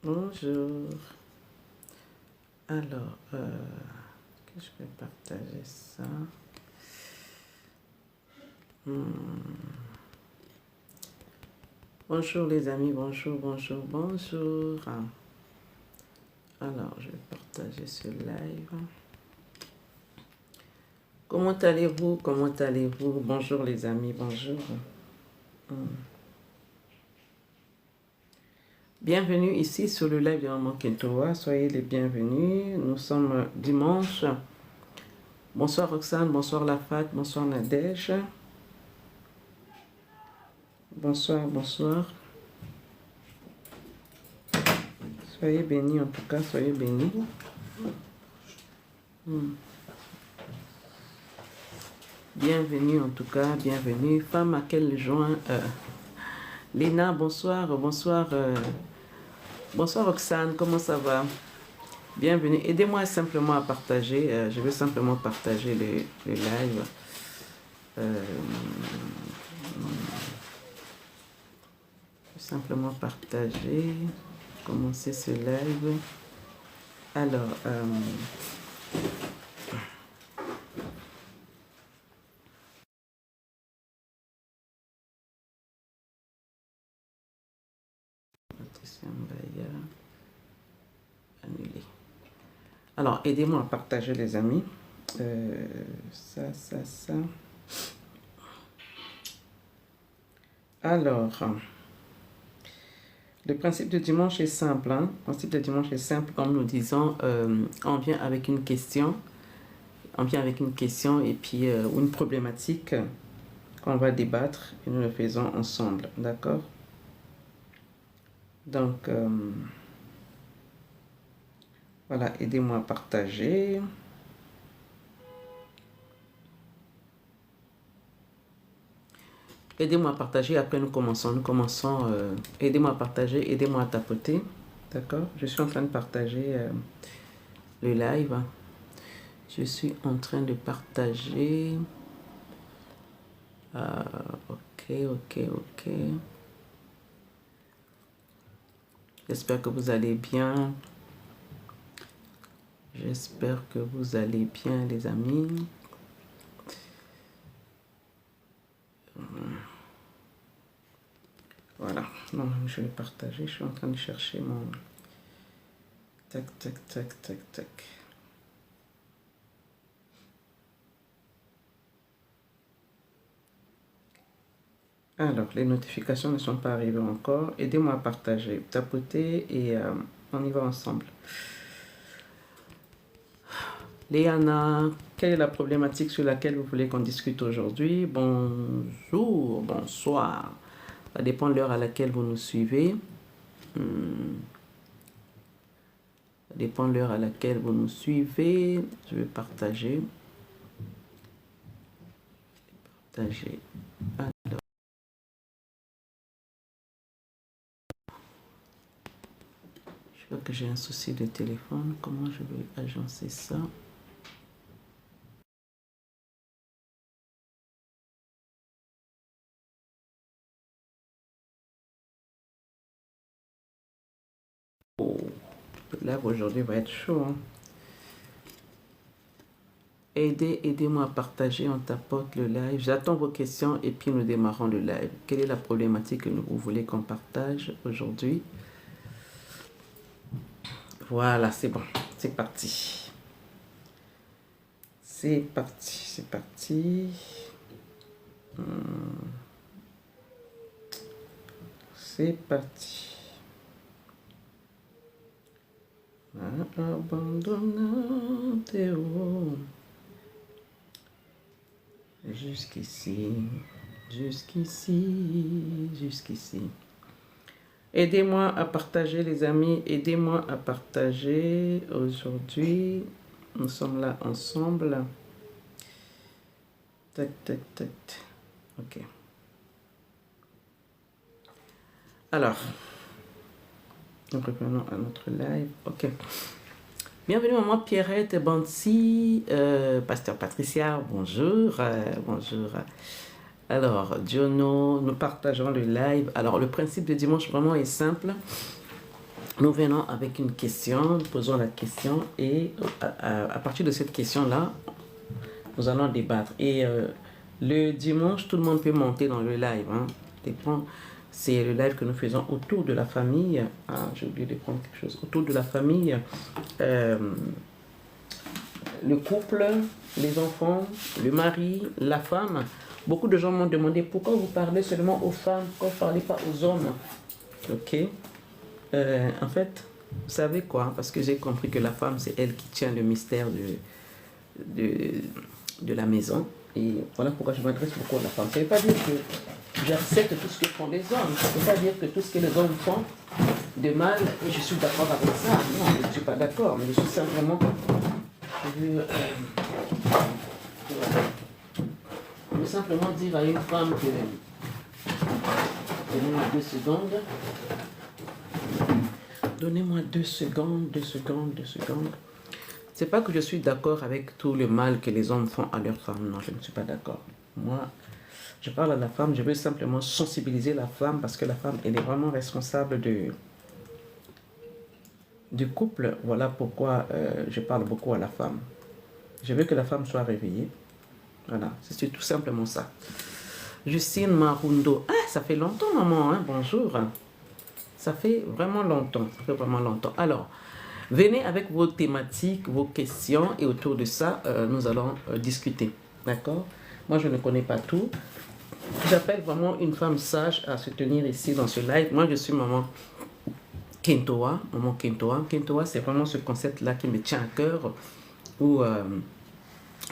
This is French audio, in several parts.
Bonjour. Alors, que je vais partager ça. Bonjour les amis, bonjour, bonjour, bonjour. Alors, je vais partager ce live. Comment allez-vous? Comment allez-vous? Bonjour les amis, bonjour. Bienvenue ici sur le live de Maman Kintoa. Soyez les bienvenus. Nous sommes dimanche. Bonsoir Roxane, bonsoir Lafat, bonsoir Nadège. Bonsoir, bonsoir. Soyez bénis en tout cas, soyez bénis. Bienvenue en tout cas, bienvenue. Femme à quel joint Léna, bonsoir, bonsoir. Bonsoir Roxane, comment ça va? Bienvenue. Aidez-moi simplement à partager. Je vais simplement partager le live. Je vais simplement partager. Commencer ce live. Alors, annulé. Alors, aidez-moi à partager les amis. Ça. Alors, le principe de dimanche est simple. Le principe de dimanche est simple, comme nous disons, on vient avec une question. On vient avec une question et puis ou une problématique qu'on va débattre et nous le faisons ensemble. D'accord? Donc, voilà, aidez-moi à partager. Aidez-moi à partager, après nous commençons. Aidez-moi à partager, aidez-moi à tapoter. D'accord? Je suis en train de partager le live. Je suis en train de partager. Ok. J'espère que vous allez bien. J'espère que vous allez bien, les amis. Voilà. Non, je vais partager. Je suis en train de chercher mon... Tac. Alors, les notifications ne sont pas arrivées encore. Aidez-moi à partager. Tapotez et on y va ensemble. Léana, quelle est la problématique sur laquelle vous voulez qu'on discute aujourd'hui? Bonjour, bonsoir. Ça dépend de l'heure à laquelle vous nous suivez. Ça dépend de l'heure à laquelle vous nous suivez. Je vais partager. Alors. Je crois que j'ai un souci de téléphone. Comment je vais agencer ça? Oh, le live aujourd'hui va être chaud. Aidez-moi à partager, on tapote le live. J'attends vos questions et puis nous démarrons le live. Quelle est la problématique que vous voulez qu'on partage aujourd'hui? Voilà, c'est bon. C'est parti. C'est parti. Abandonnate, oh. Jusqu'ici. Aidez-moi à partager, les amis. Aidez-moi à partager aujourd'hui. Nous sommes là ensemble. Tac. Ok. Alors, nous revenons à notre live. Ok. Bienvenue maman Pierrette Bansi, Pasteur Patricia, bonjour, bonjour. Alors, Diono, nous partageons le live. Alors, le principe de dimanche vraiment est simple. Nous venons avec une question, posons la question et à partir de cette question-là, nous allons débattre. Et le dimanche, tout le monde peut monter dans le live. Hein. C'est le live que nous faisons autour de la famille. Ah, j'ai oublié de prendre quelque chose. Autour de la famille, le couple, les enfants, le mari, la femme. Beaucoup de gens m'ont demandé pourquoi vous parlez seulement aux femmes, pourquoi vous ne parlez pas aux hommes. Ok. En fait, vous savez quoi? Parce que j'ai compris que la femme, c'est elle qui tient le mystère de la maison. Et voilà pourquoi je m'adresse beaucoup à la femme. Ça ne veut pas dire que j'accepte tout ce que font les hommes. Ça ne veut pas dire que tout ce que les hommes font de mal, je suis d'accord avec ça. Non, je ne suis pas d'accord. Mais je suis simplement... Je veux simplement dire à une femme que... Donnez-moi 2 secondes. Donnez-moi 2 secondes, 2 secondes, 2 secondes. C'est pas que je suis d'accord avec tout le mal que les hommes font à leurs femmes. Non, je ne suis pas d'accord. Moi, je parle à la femme, je veux simplement sensibiliser la femme parce que la femme, elle est vraiment responsable du couple. Voilà pourquoi je parle beaucoup à la femme. Je veux que la femme soit réveillée. Voilà, c'est tout simplement ça. Justine Marundo. Ah, ça fait longtemps, maman, hein? Bonjour. Ça fait vraiment longtemps. Ça fait vraiment longtemps. Alors, venez avec vos thématiques, vos questions et autour de ça, nous allons discuter. D'accord? Moi, je ne connais pas tout. J'appelle vraiment une femme sage à se tenir ici dans ce live. Moi, je suis maman Kentoa. Maman Kentoa. Kentoa, c'est vraiment ce concept-là qui me tient à cœur, où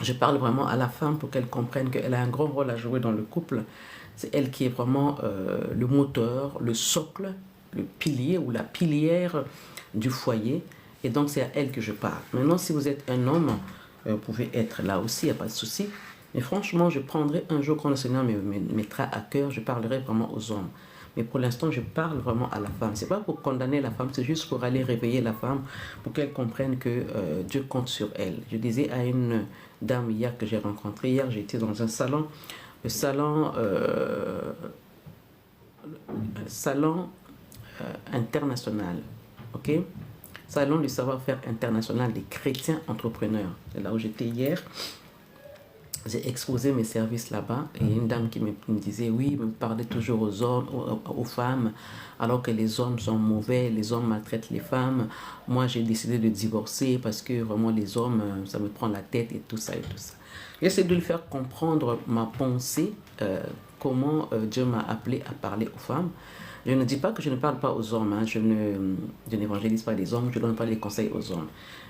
je parle vraiment à la femme pour qu'elle comprenne qu'elle a un grand rôle à jouer dans le couple. C'est elle qui est vraiment le moteur, le socle, le pilier ou la pilière du foyer. Et donc, c'est à elle que je parle. Maintenant, si vous êtes un homme, vous pouvez être là aussi, il n'y a pas de souci. Mais franchement, je prendrai un jour quand le Seigneur me mettra à cœur, je parlerai vraiment aux hommes. Mais pour l'instant, je parle vraiment à la femme. Ce n'est pas pour condamner la femme, c'est juste pour aller réveiller la femme, pour qu'elle comprenne que Dieu compte sur elle. Je disais à une dame hier que j'ai rencontrée, hier j'étais dans un salon, le salon international, ok? Salon du savoir-faire international des chrétiens entrepreneurs. C'est là où j'étais hier. J'ai exposé mes services là-bas et une dame qui me disait, oui, me parlait toujours aux hommes, aux femmes, alors que les hommes sont mauvais, les hommes maltraitent les femmes. Moi, j'ai décidé de divorcer parce que vraiment les hommes, ça me prend la tête et tout ça et tout ça. J'essaie de lui faire comprendre ma pensée, comment Dieu m'a appelé à parler aux femmes. Je ne dis pas que je ne parle pas aux hommes, hein. Je n'évangélise pas les hommes, je ne donne pas les conseils aux hommes.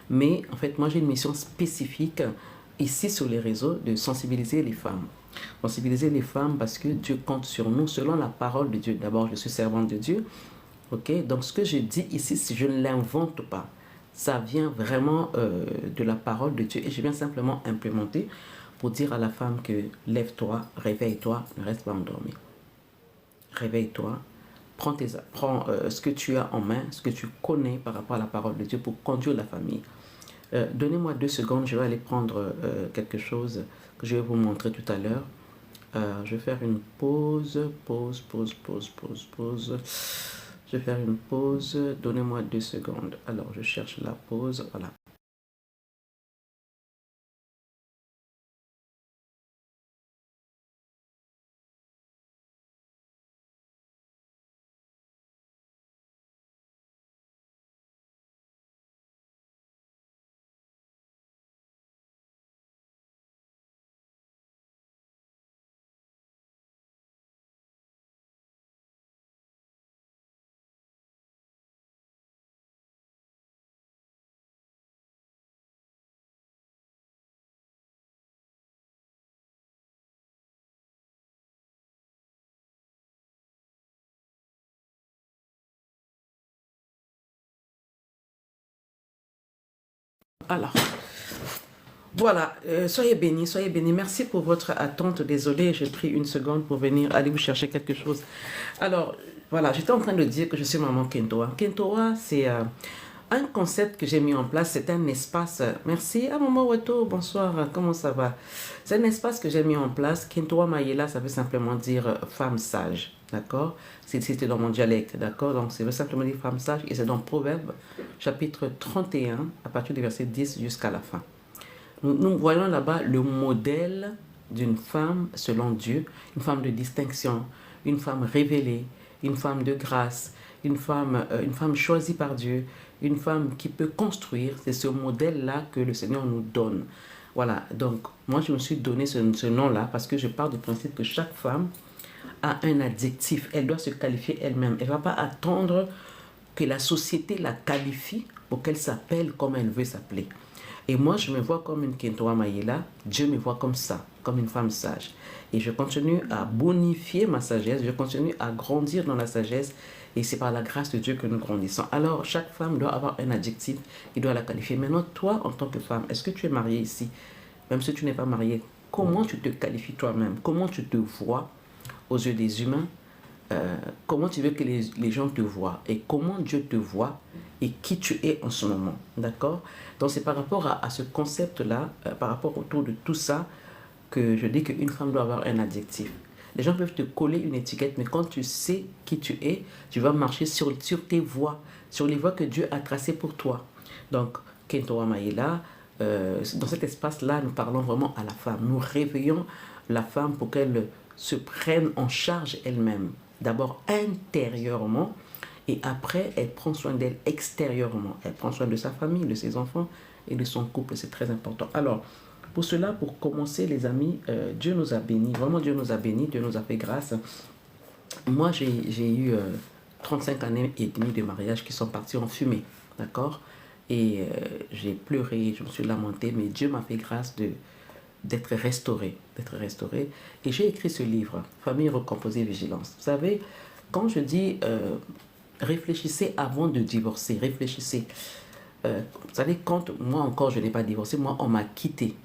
Mais en fait, moi j'ai une mission spécifique ici sur les réseaux de sensibiliser les femmes. Sensibiliser les femmes parce que Dieu compte sur nous selon la parole de Dieu. D'abord, je suis servante de Dieu. Ok, donc ce que je dis ici, si je ne l'invente pas, ça vient vraiment de la parole de Dieu et je viens simplement implémenter pour dire à la femme que lève-toi, réveille-toi, ne reste pas endormi. Réveille-toi, prends ce que tu as en main, ce que tu connais par rapport à la parole de Dieu pour conduire la famille. Donnez-moi 2 secondes, je vais aller prendre quelque chose que je vais vous montrer tout à l'heure. Je vais faire une pause. Je vais faire une pause. Donnez-moi 2 secondes. Alors, je cherche la pause. Voilà. Alors, voilà, soyez bénis, soyez bénis. Merci pour votre attente. Désolée, j'ai pris 1 seconde pour venir aller vous chercher quelque chose. Alors, voilà, j'étais en train de dire que je suis maman Kentoa. Kentoa, c'est un concept que j'ai mis en place. C'est un espace. Merci à maman Wato, bonsoir, comment ça va? C'est un espace que j'ai mis en place. Kentoa Mayela, ça veut simplement dire femme sage. D'accord? C'était dans mon dialecte, d'accord? Donc, c'est simplement des femmes sages, et c'est dans Proverbe, chapitre 31, à partir du verset 10 jusqu'à la fin. Nous voyons là-bas le modèle d'une femme selon Dieu, une femme de distinction, une femme révélée, une femme de grâce, une femme choisie par Dieu, une femme qui peut construire. C'est ce modèle-là que le Seigneur nous donne. Voilà, donc moi je me suis donné ce nom-là parce que je pars du principe que chaque femme a un adjectif. Elle doit se qualifier elle-même. Elle ne va pas attendre que la société la qualifie pour qu'elle s'appelle comme elle veut s'appeler. Et moi, je me vois comme une Kentoa Mayela. Dieu me voit comme ça, comme une femme sage. Et je continue à bonifier ma sagesse. Je continue à grandir dans la sagesse. Et c'est par la grâce de Dieu que nous grandissons. Alors, chaque femme doit avoir un adjectif qui doit la qualifier. Maintenant, toi, en tant que femme, est-ce que tu es mariée ici? Même si tu n'es pas mariée, comment tu te qualifies toi-même? Comment tu te vois aux yeux des humains? Comment tu veux que les gens te voient et comment Dieu te voit et qui tu es en ce moment, d'accord? Donc c'est par rapport à ce concept-là, par rapport autour de tout ça, que je dis qu'une femme doit avoir un adjectif. Les gens peuvent te coller une étiquette, mais quand tu sais qui tu es, tu vas marcher sur tes voies, sur les voies que Dieu a tracées pour toi. Donc, Kentoa Maïla, dans cet espace-là, nous parlons vraiment à la femme. Nous réveillons la femme pour qu'elle se prenne en charge elle-même. D'abord intérieurement, et après, elle prend soin d'elle extérieurement. Elle prend soin de sa famille, de ses enfants et de son couple. C'est très important. Alors, pour cela, pour commencer, les amis, Dieu nous a bénis. Vraiment, Dieu nous a bénis. Dieu nous a fait grâce. Moi, j'ai eu 35 années et demie de mariage qui sont partis en fumée. D'accord? Et j'ai pleuré, je me suis lamenté, mais Dieu m'a fait grâce d'être restauré. Et j'ai écrit ce livre, Famille recomposée, vigilance. Vous savez, quand je dis réfléchissez avant de divorcer, réfléchissez. Vous savez, quand moi encore je n'ai pas divorcé, moi on m'a quitté,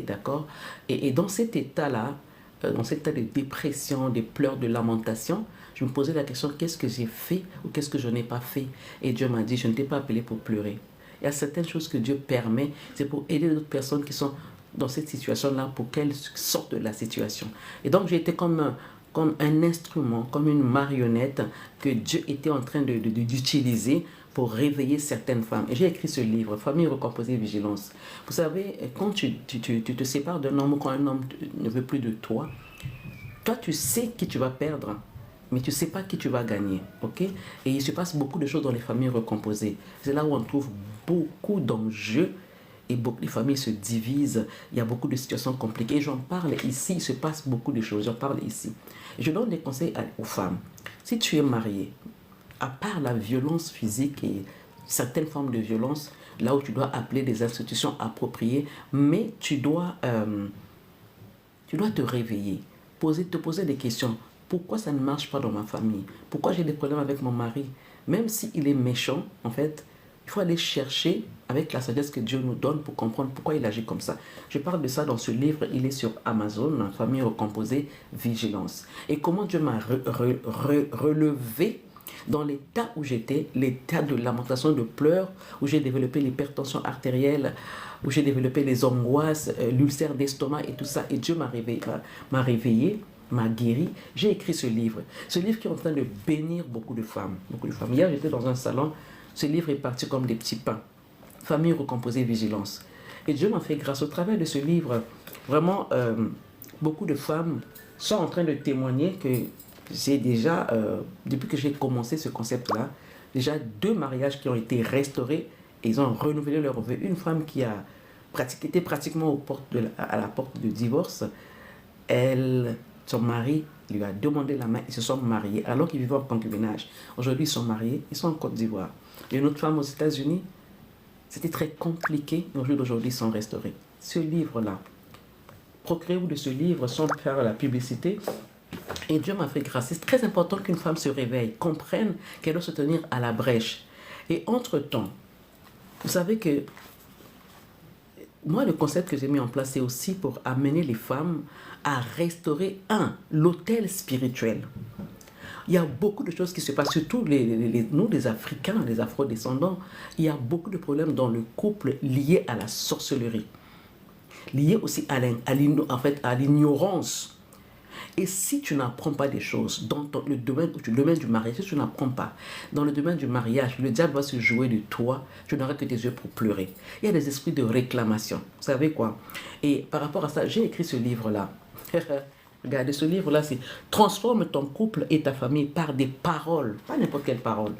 d'accord? Et dans cet état-là, dans cet état de dépression, de pleurs, de lamentation, je me posais la question, qu'est-ce que j'ai fait ou qu'est-ce que je n'ai pas fait? Et Dieu m'a dit, je ne t'ai pas appelé pour pleurer. Il y a certaines choses que Dieu permet, c'est pour aider d'autres personnes qui sont dans cette situation-là pour qu'elles sortent de la situation. Et donc j'ai été comme un instrument, comme une marionnette que Dieu était en train d'utiliser pour réveiller certaines femmes. Et j'ai écrit ce livre, Famille recomposée, vigilance. Vous savez, quand tu te sépares d'un homme, quand un homme ne veut plus de toi, toi tu sais qui tu vas perdre, mais tu ne sais pas qui tu vas gagner, ok? Et il se passe beaucoup de choses dans les familles recomposées. C'est là où on trouve beaucoup d'enjeux et beaucoup de familles se divisent. Il y a beaucoup de situations compliquées. Et j'en parle ici, il se passe beaucoup de choses. J'en parle ici. Et je donne des conseils aux femmes. Si tu es mariée, à part la violence physique et certaines formes de violence, là où tu dois appeler des institutions appropriées, mais tu dois te réveiller, te poser des questions. Pourquoi ça ne marche pas dans ma famille? Pourquoi j'ai des problèmes avec mon mari? Même s'il est méchant, en fait, il faut aller chercher avec la sagesse que Dieu nous donne pour comprendre pourquoi il agit comme ça. Je parle de ça dans ce livre, il est sur Amazon, Famille recomposée, vigilance. Et comment Dieu m'a relevé dans l'état où j'étais, l'état de lamentation, de pleurs, où j'ai développé l'hypertension artérielle, où j'ai développé les angoisses, l'ulcère d'estomac et tout ça. Et Dieu m'a réveillé, m'a guéri. J'ai écrit ce livre qui est en train de bénir beaucoup de femmes. Hier, j'étais dans un salon, ce livre est parti comme des petits pains. Famille recomposée, vigilance. Et Dieu m'a fait grâce au travers de ce livre. Vraiment, beaucoup de femmes sont en train de témoigner que j'ai déjà, depuis que j'ai commencé ce concept-là, déjà 2 mariages qui ont été restaurés et ils ont renouvelé leur vœu. Une femme qui était pratiquement à la porte de divorce, son mari lui a demandé la main, ils se sont mariés alors qu'ils vivaient en concubinage. Aujourd'hui, ils sont mariés, ils sont en Côte d'Ivoire. Il y a une autre femme aux États-Unis, c'était très compliqué, mais aujourd'hui, ils sont restaurés. Ce livre-là, procurez-vous de ce livre sans faire la publicité. Et Dieu m'a fait grâce. C'est très important qu'une femme se réveille, comprenne qu'elle doit se tenir à la brèche. Et entre-temps, vous savez que moi, le concept que j'ai mis en place, c'est aussi pour amener les femmes à restaurer, l'autel spirituel. Il y a beaucoup de choses qui se passent, surtout nous, les Africains, les Afro-descendants, il y a beaucoup de problèmes dans le couple liés à la sorcellerie, liés aussi à l'ignorance. Et si tu n'apprends pas des choses dans le domaine du mariage, si tu n'apprends pas dans le domaine du mariage, le diable va se jouer de toi, tu n'auras que tes yeux pour pleurer. Il y a des esprits de réclamation. Vous savez quoi? Et par rapport à ça, j'ai écrit ce livre-là. Regardez, ce livre-là, c'est Transforme ton couple et ta famille par des paroles. Pas n'importe quelle parole.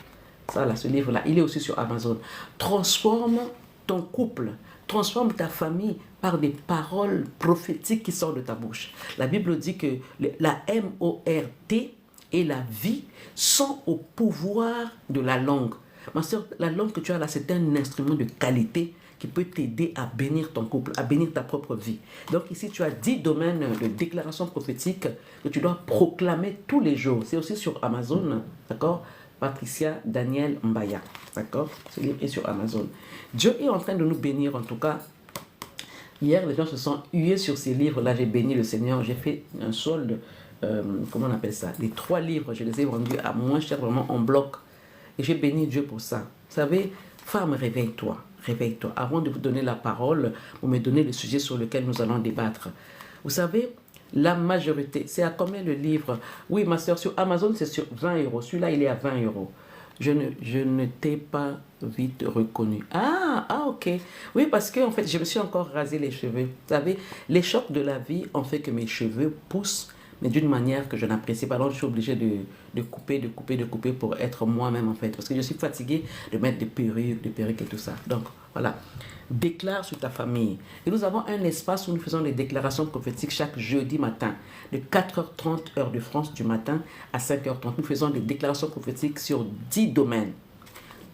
Ça, là, ce livre-là, il est aussi sur Amazon. Transforme ton couple, transforme ta famille par des paroles prophétiques qui sortent de ta bouche. La Bible dit que la M-O-R-T et la vie sont au pouvoir de la langue. Ma soeur, la langue que tu as là, c'est un instrument de qualité qui peut t'aider à bénir ton couple, à bénir ta propre vie. Donc ici, tu as 10 domaines de déclaration prophétique que tu dois proclamer tous les jours. C'est aussi sur Amazon, d'accord? Patricia Daniel Mbaya, d'accord? Ce livre est sur Amazon. Dieu est en train de nous bénir, en tout cas. Hier, les gens se sont hués sur ces livres-là. J'ai béni le Seigneur. J'ai fait un solde, comment on appelle ça? Les 3 livres, je les ai vendus à moins cher, vraiment en bloc. Et j'ai béni Dieu pour ça. Vous savez, femme, réveille-toi. Réveille-toi. Avant de vous donner la parole, vous me donnez le sujet sur lequel nous allons débattre. Vous savez, la majorité, c'est à combien le livre? Oui, ma soeur, sur Amazon, c'est sur 20 euros. Celui-là, il est à 20 euros. Je ne t'ai pas vite reconnu. Ok. Oui, parce que en fait, je me suis encore rasé les cheveux. Vous savez, les chocs de la vie ont fait que mes cheveux poussent, mais d'une manière que je n'apprécie pas. Alors, je suis obligé de couper pour être moi-même, en fait. Parce que je suis fatiguée de mettre des perruques et tout ça. Donc, voilà. Déclare sur ta famille. Et nous avons un espace où nous faisons des déclarations prophétiques chaque jeudi matin, de 4h30 heure de France du matin à 5h30. Nous faisons des déclarations prophétiques sur 10 domaines.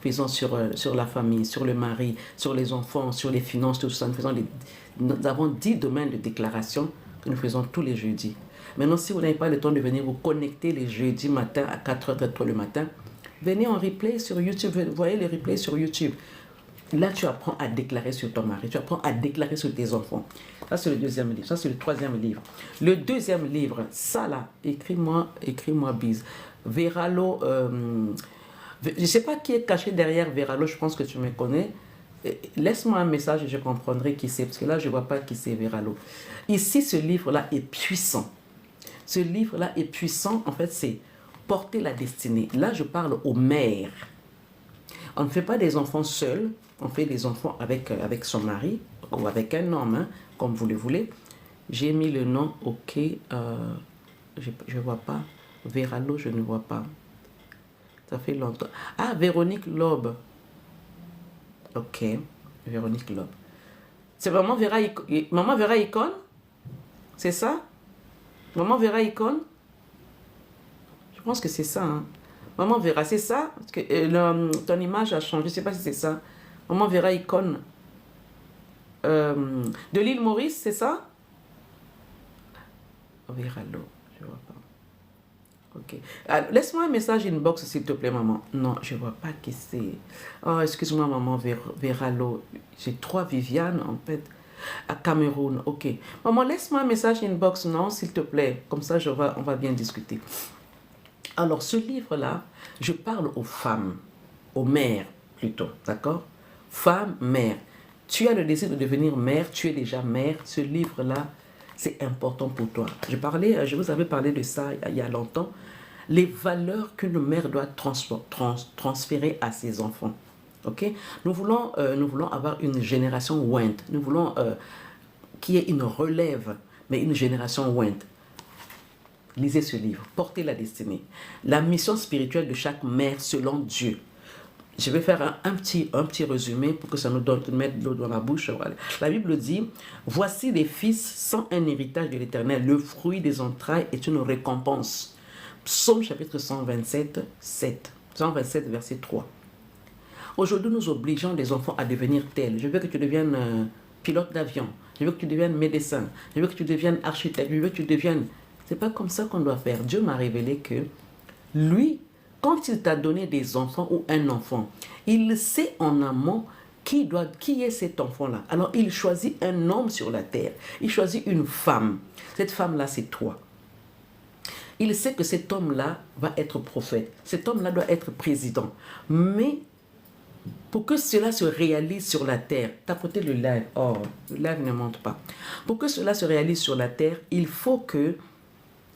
Faisons sur la famille, sur le mari, sur les enfants, sur les finances, tout ça. Nous avons 10 domaines de déclaration que nous faisons tous les jeudis. Maintenant, si vous n'avez pas le temps de venir vous connecter les jeudis matin à 4h33 le matin, venez en replay sur YouTube. Vous voyez les replays sur YouTube. Là, tu apprends à déclarer sur ton mari, tu apprends à déclarer sur tes enfants. Ça, c'est le deuxième livre. Ça, c'est le troisième livre. Le deuxième livre, ça là, écris-moi bise. Veralo, je ne sais pas qui est caché derrière Veralo, je pense que tu me connais. Laisse-moi un message et je comprendrai qui c'est, parce que là, je ne vois pas qui c'est Veralo. Ici, ce livre-là est puissant. Ce livre-là est puissant, en fait, c'est porter la destinée. Là, je parle aux mères. On ne fait pas des enfants seuls, on fait des enfants avec son mari ou avec un homme, hein, comme vous le voulez. J'ai mis le nom, ok, je ne vois pas. Veralo, je ne vois pas. Ça fait longtemps. Ah, Véronique Lobe. Ok, Véronique Lobe. C'est vraiment Maman Vera Icône? C'est ça? Maman Vera Icône? Je pense que c'est ça, hein. Maman Vera, c'est ça? Parce que ton image a changé, je ne sais pas si c'est ça. Maman Vera Icône. De l'île Maurice, c'est ça? Veralo, je ne vois pas. Ok. Laisse-moi un message inbox, s'il te plaît, maman. Non, je ne vois pas qui c'est. Oh, excuse-moi, maman Veralo. J'ai 3 Viviane, en fait. À Cameroun, ok. Maman, laisse-moi un message inbox, non, s'il te plaît. Comme ça, on va bien discuter. Alors, ce livre-là, je parle aux femmes, aux mères plutôt, d'accord? Femmes, mères. Tu as le désir de devenir mère, tu es déjà mère. Ce livre-là, c'est important pour toi. Je vous avais parlé de ça il y a longtemps. Les valeurs qu'une mère doit transférer à ses enfants. Ok? Nous voulons avoir une génération ointe. Nous voulons qu'il y ait une relève, mais une génération ointe. Lisez ce livre, Portez la destinée. La mission spirituelle de chaque mère selon Dieu. Je vais faire un petit résumé pour que ça nous donne de mettre de l'eau dans la bouche. La Bible dit, voici les fils sans un héritage de l'Éternel. Le fruit des entrailles est une récompense. Psaume chapitre 127, 7. 127, verset 3. Aujourd'hui, nous obligeons les enfants à devenir tels. Je veux que tu deviennes pilote d'avion. Je veux que tu deviennes médecin. Je veux que tu deviennes architecte. Je veux que tu deviennes... C'est pas comme ça qu'on doit faire. Dieu m'a révélé que lui, quand il t'a donné des enfants ou un enfant, il sait en amont qui est cet enfant-là. Alors, il choisit un homme sur la terre. Il choisit une femme. Cette femme-là, c'est toi. Il sait que cet homme-là va être prophète. Cet homme-là doit être président. Mais pour que cela se réalise sur la terre, tapotez le live. Oh, le live ne monte pas. Pour que cela se réalise sur la terre, il faut que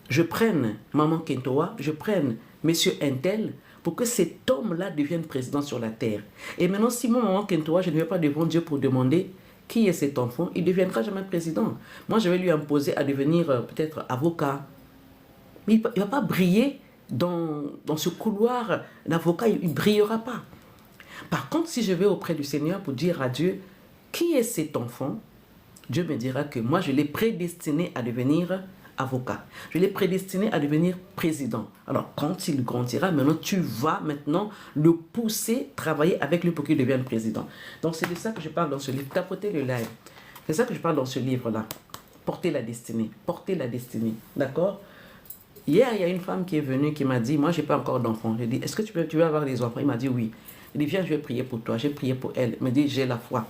je prenne Maman Kentoa, je prenne Monsieur Intel, pour que cet homme-là devienne président sur la terre. Et maintenant, si mon Maman Kentoa, je ne vais pas devant Dieu pour demander qui est cet enfant, il ne deviendra jamais président. Moi, je vais lui imposer à devenir peut-être avocat. Mais il ne va pas briller dans ce couloir d'avocat, il ne brillera pas. Par contre, si je vais auprès du Seigneur pour dire à Dieu, qui est cet enfant, Dieu me dira que moi, je l'ai prédestiné à devenir avocat. Je l'ai prédestiné à devenir président. Alors, quand il grandira, maintenant, tu vas maintenant le pousser, travailler avec lui pour qu'il devienne président. Donc, c'est de ça que je parle dans ce livre. Tapoter le live. C'est ça que je parle dans ce livre-là. Porter la destinée. Porter la destinée. D'accord? Hier, il y a une femme qui est venue qui m'a dit, moi, je n'ai pas encore d'enfant. J'ai dit, est-ce que tu veux avoir des enfants? Il m'a dit oui. Il dit, viens, je vais prier pour toi. J'ai prié pour elle. Elle me dit, j'ai la foi.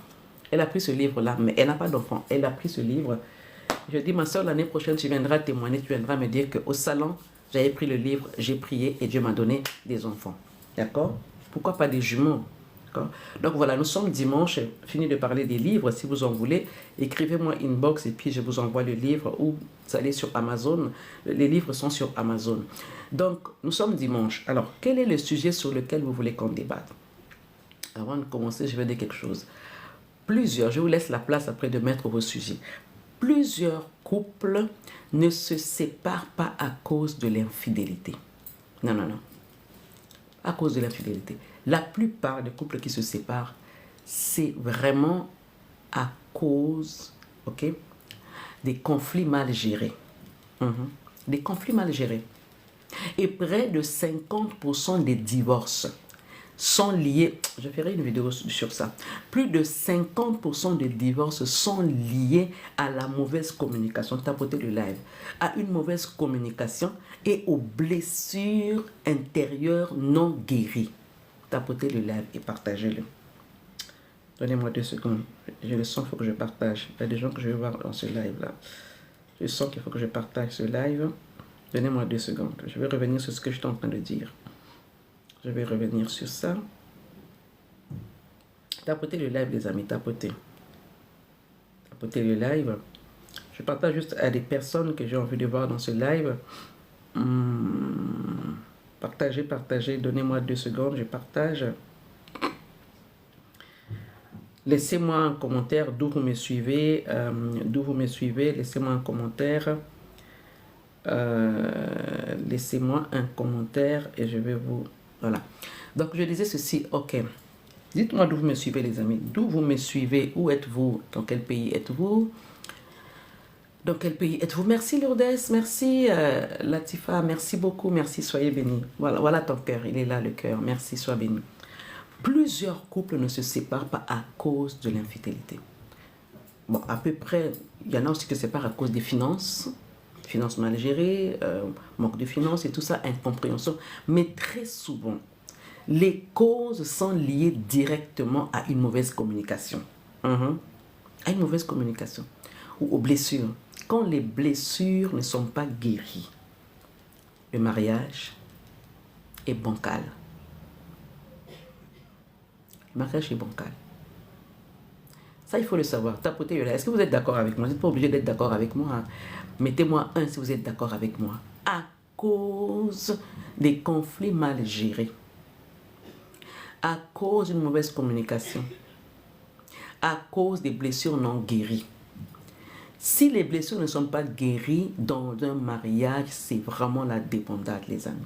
Elle a pris ce livre-là, mais elle n'a pas d'enfant. Elle a pris ce livre. Je dis, ma soeur, l'année prochaine, tu viendras témoigner, tu viendras me dire qu'au salon, j'avais pris le livre, j'ai prié et Dieu m'a donné des enfants. D'accord? Pourquoi pas des jumeaux? Donc voilà, nous sommes dimanche, fini de parler des livres. Si vous en voulez, écrivez-moi inbox et puis je vous envoie le livre ou vous allez sur Amazon. Les livres sont sur Amazon. Donc, nous sommes dimanche. Alors, quel est le sujet sur lequel vous voulez qu'on débatte? Avant de commencer, je vais dire quelque chose. Je vous laisse la place après de mettre vos sujets. Plusieurs couples ne se séparent pas à cause de l'infidélité. Non, non, non. À cause de l'infidélité. La plupart des couples qui se séparent, c'est vraiment à cause, ok, des conflits mal gérés. Des conflits mal gérés. Et près de 50% des divorces sont liés, je ferai une vidéo sur ça, plus de 50% des divorces sont liés à la mauvaise communication, tapotez le live, à une mauvaise communication et aux blessures intérieures non guéries. Tapotez le live et partagez-le. Donnez-moi 2 secondes, je le sens, il faut que je partage. Il y a des gens que je vais voir dans ce live-là. Je sens qu'il faut que je partage ce live. Donnez-moi 2 secondes, je vais revenir sur ce que je suis en train de dire. Je vais revenir sur ça. Tapotez le live, les amis, tapotez. Tapotez le live. Je partage juste à des personnes que j'ai envie de voir dans ce live. Partagez, partagez. Donnez-moi 2 secondes, je partage. Laissez-moi un commentaire d'où vous me suivez. Laissez-moi un commentaire. Laissez-moi un commentaire et je vais vous... Voilà. Donc, je disais ceci, ok. Dites-moi d'où vous me suivez, les amis. D'où vous me suivez? Où êtes-vous? Dans quel pays êtes-vous? Dans quel pays êtes-vous? Merci Lourdes, merci Latifa, merci beaucoup, merci, soyez bénis. Voilà, voilà ton cœur, il est là le cœur, merci, sois béni. Plusieurs couples ne se séparent pas à cause de l'infidélité. Bon, à peu près, il y en a aussi qui se séparent à cause des finances mal gérées, manque de finances et tout ça, incompréhension. Mais très souvent, les causes sont liées directement à une mauvaise communication. À une mauvaise communication ou aux blessures. Quand les blessures ne sont pas guéries, le mariage est bancal. Le mariage est bancal. Ça, il faut le savoir. Tapotez là. Est-ce que vous êtes d'accord avec moi? Vous n'êtes pas obligé d'être d'accord avec moi. Hein. Mettez-moi 1 si vous êtes d'accord avec moi. À cause des conflits mal gérés. À cause d'une mauvaise communication. À cause des blessures non guéries. Si les blessures ne sont pas guéries dans un mariage, c'est vraiment la débandade, les amis.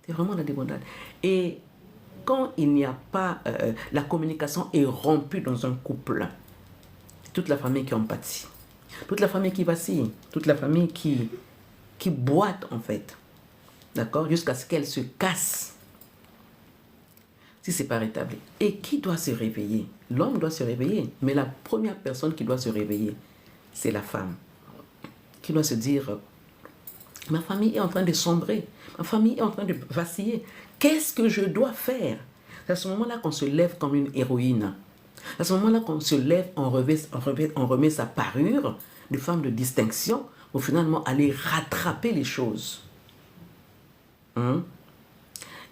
C'est vraiment la débandade. Et quand il n'y a pas, la communication est rompue dans un couple, toute la famille qui en pâtit, toute la famille qui vacille, toute la famille qui boite en fait, d'accord, jusqu'à ce qu'elle se casse, si ce n'est pas rétabli. Et qui doit se réveiller? L'homme doit se réveiller, mais la première personne qui doit se réveiller, c'est la femme, qui doit se dire, ma famille est en train de sombrer, ma famille est en train de vaciller, qu'est-ce que je dois faire? C'est à ce moment-là qu'on se lève comme une héroïne. C'est à ce moment-là qu'on se lève, on remet sa parure de femme de distinction pour finalement aller rattraper les choses.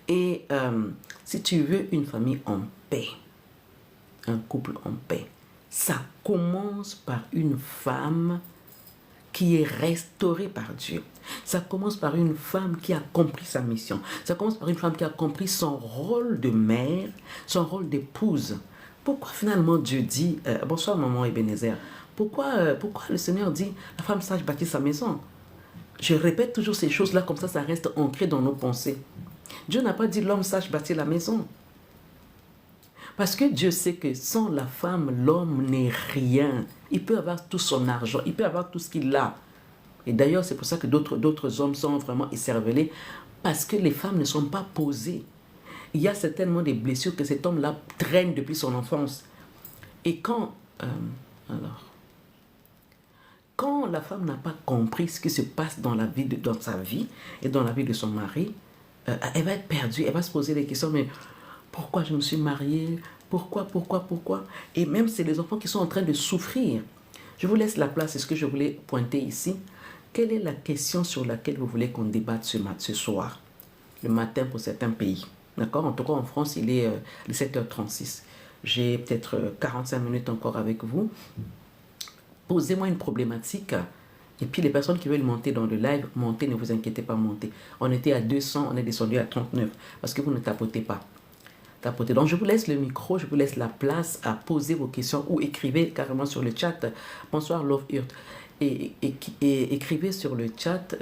Et si tu veux une famille en paix, un couple en paix, ça commence par une femme qui est restaurée par Dieu. Ça commence par une femme qui a compris sa mission. Ça commence par une femme qui a compris son rôle de mère, son rôle d'épouse. Pourquoi finalement Dieu dit, bonsoir maman Ebenezer, pourquoi le Seigneur dit, la femme sage bâtit sa maison? Je répète toujours ces choses-là, comme ça reste ancré dans nos pensées. Dieu n'a pas dit l'homme sage bâtir la maison. Parce que Dieu sait que sans la femme, l'homme n'est rien. Il peut avoir tout son argent, il peut avoir tout ce qu'il a. Et d'ailleurs, c'est pour ça que d'autres hommes sont vraiment écervelés, parce que les femmes ne sont pas posées. Il y a certainement des blessures que cet homme-là traîne depuis son enfance. Et quand la femme n'a pas compris ce qui se passe dans sa vie et dans la vie de son mari, elle va être perdue, elle va se poser des questions, mais pourquoi je me suis mariée? Pourquoi? Et même c'est les enfants qui sont en train de souffrir. Je vous laisse la place, c'est ce que je voulais pointer ici. Quelle est la question sur laquelle vous voulez qu'on débatte ce soir, le matin pour certains pays? D'accord? En tout cas, en France, il est 17h36. J'ai peut-être 45 minutes encore avec vous. Posez-moi une problématique. Et puis, les personnes qui veulent monter dans le live, montez, ne vous inquiétez pas, montez. On était à 200, on est descendu à 39. Parce que vous ne tapotez pas. Donc, je vous laisse le micro, je vous laisse la place à poser vos questions ou écrivez carrément sur le chat. Bonsoir, Love Hurt. Et écrivez sur le chat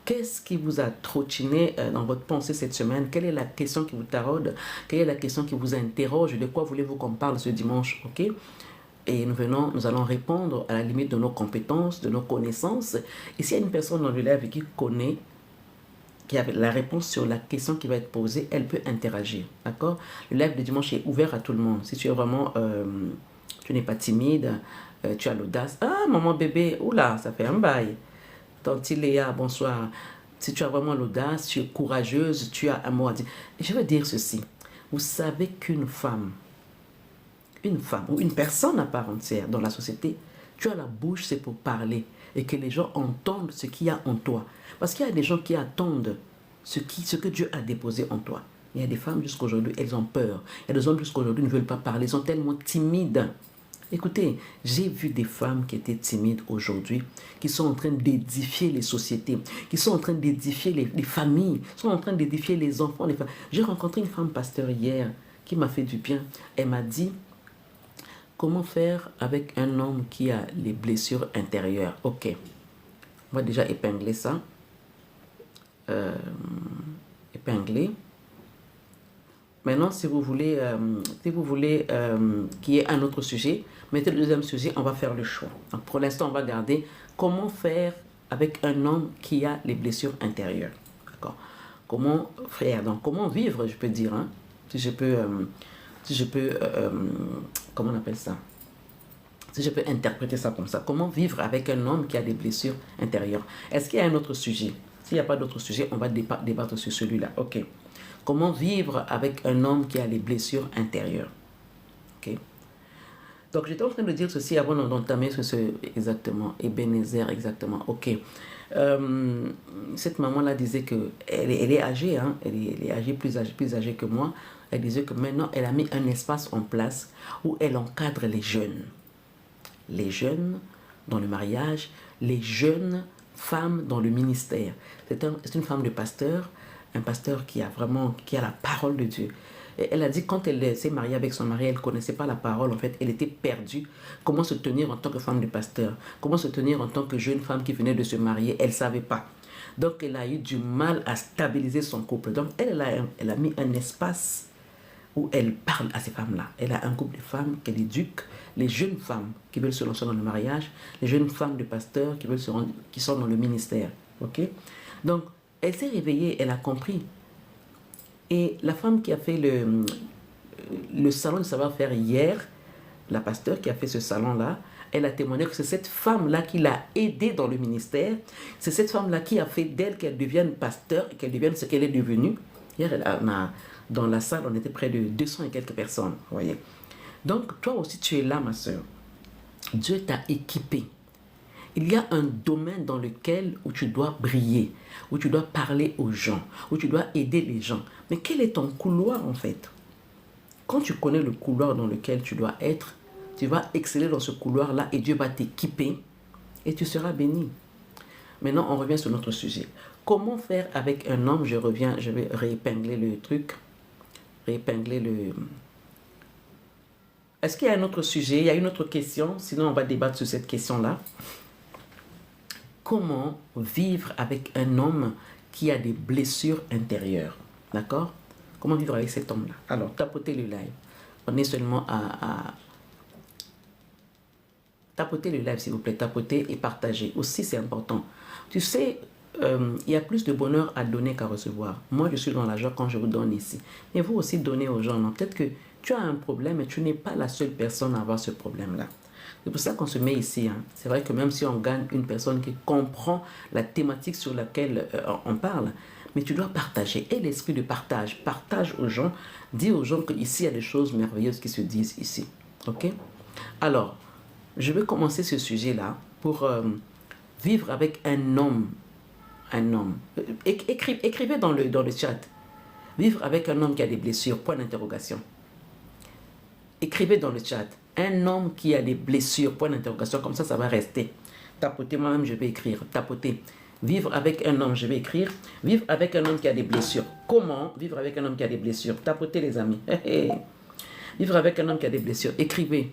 qu'est-ce qui vous a trottiné dans votre pensée cette semaine. Quelle est la question qui vous taraude? Quelle est la question qui vous interroge? De quoi voulez-vous qu'on parle ce dimanche? Ok? Et nous allons répondre à la limite de nos compétences, de nos connaissances. Et s'il y a une personne dans le live qui connaît, qui a la réponse sur la question qui va être posée, elle peut interagir. D'accord? Le live de dimanche est ouvert à tout le monde. Si tu es vraiment, tu n'es pas timide, tu as l'audace. Ah, maman bébé, oula, ça fait un bail. Tante Léa, bonsoir. Si tu as vraiment l'audace, tu es courageuse, tu as un mot à dire. Je veux dire ceci. Vous savez qu'une femme ou une personne à part entière dans la société, tu as la bouche, c'est pour parler et que les gens entendent ce qu'il y a en toi. Parce qu'il y a des gens qui attendent ce que Dieu a déposé en toi. Il y a des femmes jusqu'à aujourd'hui, elles ont peur. Il y a des hommes jusqu'à aujourd'hui, ne veulent pas parler, ils sont tellement timides. Écoutez, j'ai vu des femmes qui étaient timides aujourd'hui, qui sont en train d'édifier les sociétés, qui sont en train d'édifier les familles, qui sont en train d'édifier les enfants. J'ai rencontré une femme pasteur hier qui m'a fait du bien. Elle m'a dit, comment faire avec un homme qui a les blessures intérieures? Ok, on va déjà épingler ça. Épingler. Maintenant, si vous voulez qu'il y ait un autre sujet, mettez le deuxième sujet, on va faire le choix. Donc, pour l'instant, on va garder comment faire avec un homme qui a les blessures intérieures. D'accord? Comment faire? Donc, comment vivre, je peux dire, hein? Si je peux, comment on appelle ça? Si je peux interpréter ça comme ça. Comment vivre avec un homme qui a des blessures intérieures? Est-ce qu'il y a un autre sujet? S'il n'y a pas d'autre sujet, on va débattre sur celui-là. Ok. Comment vivre avec un homme qui a les blessures intérieures? Ok. Donc, j'étais en train de dire ceci avant d'entamer exactement. Ebenezer, exactement. Ok. Cette maman-là disait qu'elle est âgée, hein? Elle est âgée, plus âgée que moi. Elle disait que maintenant, elle a mis un espace en place où elle encadre les jeunes. Les jeunes dans le mariage, les jeunes femmes dans le ministère. C'est une femme de pasteur, un pasteur qui a la parole de Dieu. Et elle a dit quand elle s'est mariée avec son mari, elle ne connaissait pas la parole, en fait, elle était perdue. Comment se tenir en tant que femme de pasteur? Comment se tenir en tant que jeune femme qui venait de se marier? Elle ne savait pas. Donc, elle a eu du mal à stabiliser son couple. Donc, elle a mis un espace où elle parle à ces femmes-là. Elle a un couple de femmes qu'elle éduque, les jeunes femmes qui veulent se lancer dans le mariage, les jeunes femmes de pasteurs qui sont dans le ministère. Ok? Donc, elle s'est réveillée, elle a compris. Et la femme qui a fait le salon de savoir-faire hier, la pasteur qui a fait ce salon-là, elle a témoigné que c'est cette femme-là qui l'a aidée dans le ministère. C'est cette femme-là qui a fait d'elle qu'elle devienne pasteur et qu'elle devienne ce qu'elle est devenue. Hier, dans la salle, on était près de 200 et quelques personnes. Vous voyez? Donc, toi aussi, tu es là, ma soeur. Dieu t'a équipé. Il y a un domaine dans lequel où tu dois briller, où tu dois parler aux gens, où tu dois aider les gens. Mais quel est ton couloir, en fait? Quand tu connais le couloir dans lequel tu dois être, tu vas exceller dans ce couloir-là et Dieu va t'équiper et tu seras béni. Maintenant, on revient sur notre sujet. Comment faire avec un homme? Je reviens, je vais réépingler le truc. Réépingler le... Est-ce qu'il y a un autre sujet? Il y a une autre question? Sinon, on va débattre sur cette question-là. Comment vivre avec un homme qui a des blessures intérieures? D'accord? Comment vivre avec cet homme-là? Alors, tapotez le live. On est seulement à... Tapotez le live, s'il vous plaît. Tapotez et partagez. Aussi, c'est important. Tu sais, il y a plus de bonheur à donner qu'à recevoir. Moi, je suis dans la joie quand je vous donne ici. Mais vous aussi, donnez aux gens. Peut-être que tu as un problème et tu n'es pas la seule personne à avoir ce problème-là. C'est pour ça qu'on se met ici. Hein. C'est vrai que même si on gagne une personne qui comprend la thématique sur laquelle on parle, mais tu dois partager. Et l'esprit de partage. Partage aux gens. Dis aux gens qu'ici, il y a des choses merveilleuses qui se disent ici. OK? Alors, je vais commencer ce sujet-là pour vivre avec un homme. Un homme. Écrivez dans le chat. Vivre avec un homme qui a des blessures. Point d'interrogation. Écrivez dans le chat. Un homme qui a des blessures. Point d'interrogation. Comme ça, ça va rester. Tapotez, moi-même, je vais écrire. Tapotez. Vivre avec un homme, je vais écrire. Vivre avec un homme qui a des blessures. Comment vivre avec un homme qui a des blessures? Tapotez, les amis. Vivre avec un homme qui a des blessures. Écrivez.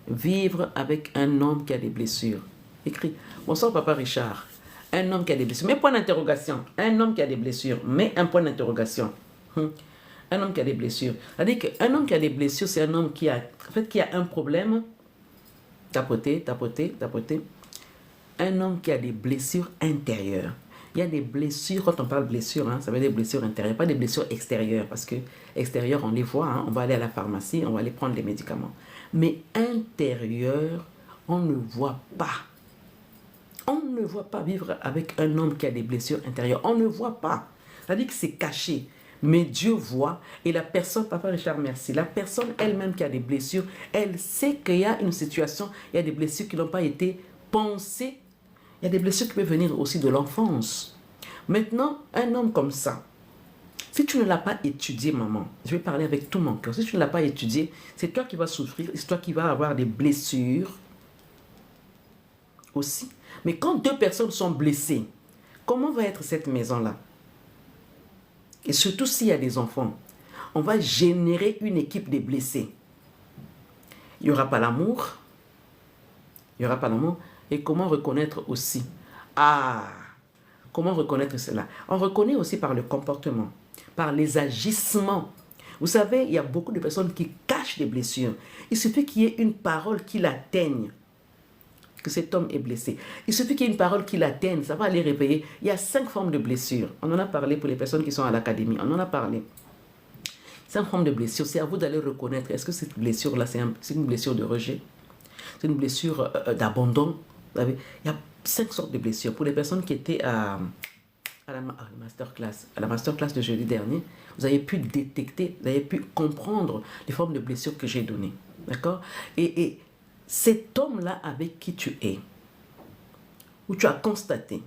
Vivre avec un homme qui a des blessures. Écris. Bonsoir, papa Richard. Un homme qui a des blessures. Mais point d'interrogation. Un homme qui a des blessures. Mais un point d'interrogation. Un homme qui a des blessures. C'est-à-dire qu'un homme qui a des blessures, c'est un homme qui a, en fait, qui a un problème. Tapotez, tapotez, tapotez. Un homme qui a des blessures intérieures. Il y a des blessures, quand on parle blessures, hein, ça veut dire des blessures intérieures, pas des blessures extérieures. Parce que extérieures, on les voit. Hein, on va aller à la pharmacie, on va aller prendre des médicaments. Mais intérieur, on ne voit pas. On ne voit pas vivre avec un homme qui a des blessures intérieures. On ne voit pas. C'est-à-dire que c'est caché. Mais Dieu voit. Et la personne, papa Richard, merci. La personne elle-même qui a des blessures, elle sait qu'il y a une situation, il y a des blessures qui n'ont pas été pensées. Il y a des blessures qui peuvent venir aussi de l'enfance. Maintenant, un homme comme ça, si tu ne l'as pas étudié, maman, je vais parler avec tout mon cœur. Si tu ne l'as pas étudié, c'est toi qui vas souffrir, c'est toi qui vas avoir des blessures aussi. Mais quand deux personnes sont blessées, comment va être cette maison-là? Et surtout s'il y a des enfants, on va générer une équipe de blessés. Il n'y aura pas l'amour. Il n'y aura pas l'amour. Et comment reconnaître aussi? Comment reconnaître cela? On reconnaît aussi par le comportement, par les agissements. Vous savez, il y a beaucoup de personnes qui cachent des blessures. Il suffit qu'il y ait une parole qui l'atteigne, que cet homme est blessé. Il suffit qu'il y ait une parole qui l'atteigne, ça va aller réveiller. Il y a 5 formes de blessures. On en a parlé pour les personnes qui sont à l'académie. On en a parlé. 5 formes de blessures. C'est à vous d'aller reconnaître. Est-ce que cette blessure-là, c'est une blessure de rejet? C'est une blessure d'abandon? Vous savez, il y a 5 sortes de blessures. Pour les personnes qui étaient à la masterclass de jeudi dernier, vous avez pu détecter, vous avez pu comprendre les formes de blessures que j'ai données. D'accord? Et cet homme-là avec qui tu es, où tu as constaté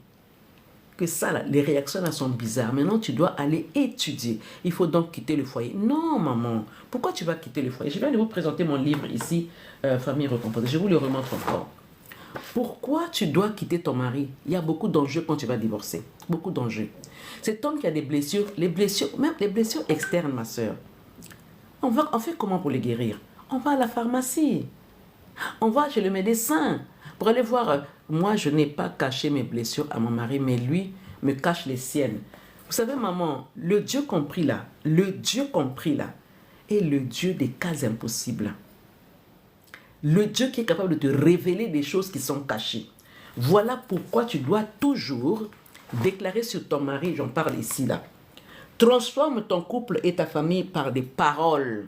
que ça, là, les réactions là sont bizarres. Maintenant, tu dois aller étudier. Il faut donc quitter le foyer. Non, maman. Pourquoi tu vas quitter le foyer? Je viens de vous présenter mon livre ici, Famille Recomposée. Je vous le remontre encore. Pourquoi tu dois quitter ton mari? Il y a beaucoup d'enjeux quand tu vas divorcer. Beaucoup d'enjeux. Cet homme qui a des blessures, même les blessures externes, ma soeur, on fait comment pour les guérir? On va à la pharmacie. On va chez le médecin pour aller voir. Moi, je n'ai pas caché mes blessures à mon mari, mais lui me cache les siennes. Vous savez, maman, le Dieu compris là, est le Dieu des cas impossibles. Le Dieu qui est capable de te révéler des choses qui sont cachées. Voilà pourquoi tu dois toujours déclarer sur ton mari, j'en parle ici là. Transforme ton couple et ta famille par des paroles.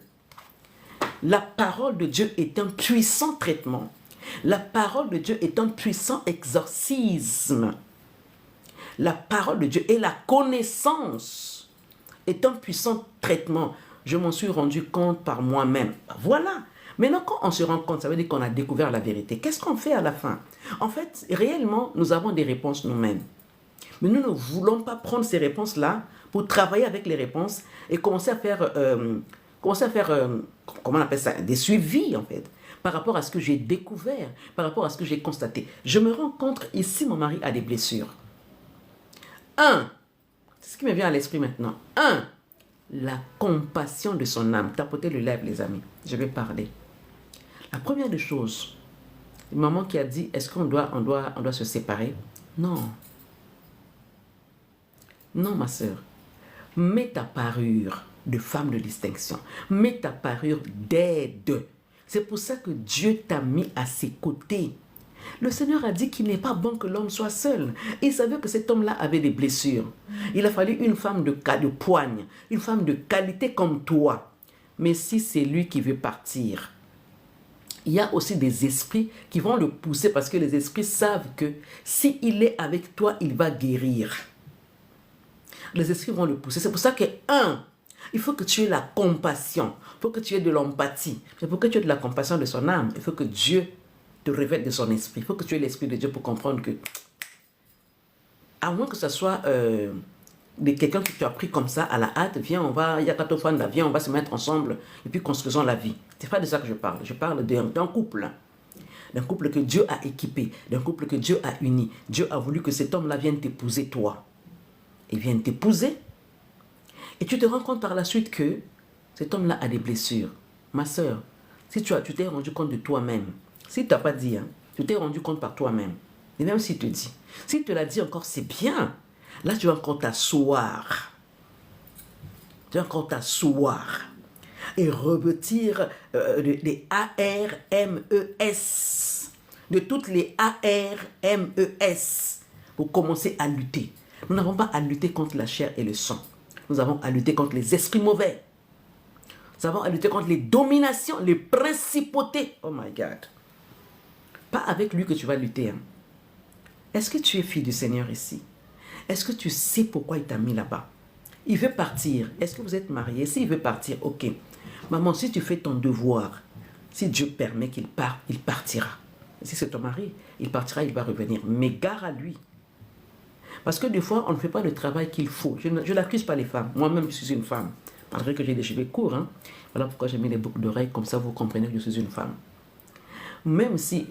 La parole de Dieu est un puissant traitement. La parole de Dieu est un puissant exorcisme. La parole de Dieu et la connaissance est un puissant traitement. Je m'en suis rendu compte par moi-même. Voilà. Maintenant, quand on se rend compte, ça veut dire qu'on a découvert la vérité. Qu'est-ce qu'on fait à la fin? En fait, réellement, nous avons des réponses nous-mêmes. Mais nous ne voulons pas prendre ces réponses-là pour travailler avec les réponses et commencer à faire comment on appelle ça? Des suivis, en fait. par rapport à ce que j'ai découvert, par rapport à ce que j'ai constaté. Je me rends compte, ici, mon mari a des blessures. Un, c'est ce qui me vient à l'esprit maintenant. Un, la compassion de son âme. Tapotez le lèvre, les amis. Je vais parler. La première des choses, une maman qui a dit, est-ce qu'on doit se séparer? Non. Non, ma sœur. Mets ta parure de femme de distinction. Mets ta parure d'aide. C'est pour ça que Dieu t'a mis à ses côtés. Le Seigneur a dit qu'il n'est pas bon que l'homme soit seul. Il savait que cet homme-là avait des blessures. Il a fallu une femme de poigne, une femme de qualité comme toi. Mais si c'est lui qui veut partir, il y a aussi des esprits qui vont le pousser parce que les esprits savent que s'il est avec toi, il va guérir. Les esprits vont le pousser. C'est pour ça que, il faut que tu aies la compassion. Il faut que tu aies de l'empathie. Mais pour que tu aies de la compassion de son âme, il faut que Dieu te révèle de son esprit. Il faut que tu aies l'esprit de Dieu pour comprendre que, à moins que ce soit quelqu'un que tu as pris comme ça à la hâte, viens, viens, on va se mettre ensemble et puis construisons la vie. C'est pas de ça que je parle. Je parle d'un couple. D'un couple que Dieu a équipé, d'un couple que Dieu a uni. Dieu a voulu que cet homme-là vienne t'épouser, toi. Il vient t'épouser. Et tu te rends compte par la suite que cet homme-là a des blessures. Ma soeur, si tu t'es rendu compte de toi-même, si tu n'as pas dit, tu t'es rendu compte par toi-même, et même s'il te dit, s'il te l'a dit encore, c'est bien. Là, tu vas encore t'asseoir. Tu vas encore t'asseoir et revêtir les ARMES, de toutes les ARMES, pour commencer à lutter. Nous n'avons pas à lutter contre la chair et le sang. Nous avons à lutter contre les esprits mauvais. Nous avons à lutter contre les dominations, les principautés. Oh my God. Pas avec lui que tu vas lutter. Est-ce que tu es fille du Seigneur ici? Est-ce que tu sais pourquoi il t'a mis là-bas? Il veut partir. Est-ce que vous êtes mariés? S'il veut partir, ok. Maman, si tu fais ton devoir, si Dieu permet qu'il parte, il partira. Si c'est ton mari, il partira, il va revenir. Mais gare à lui. Parce que des fois, on ne fait pas le travail qu'il faut. Je n'accuse pas les femmes. Moi-même, je suis une femme. Malgré que j'ai des cheveux courts. Voilà pourquoi j'ai mis les boucles d'oreilles. Comme ça, vous comprenez que je suis une femme. Même si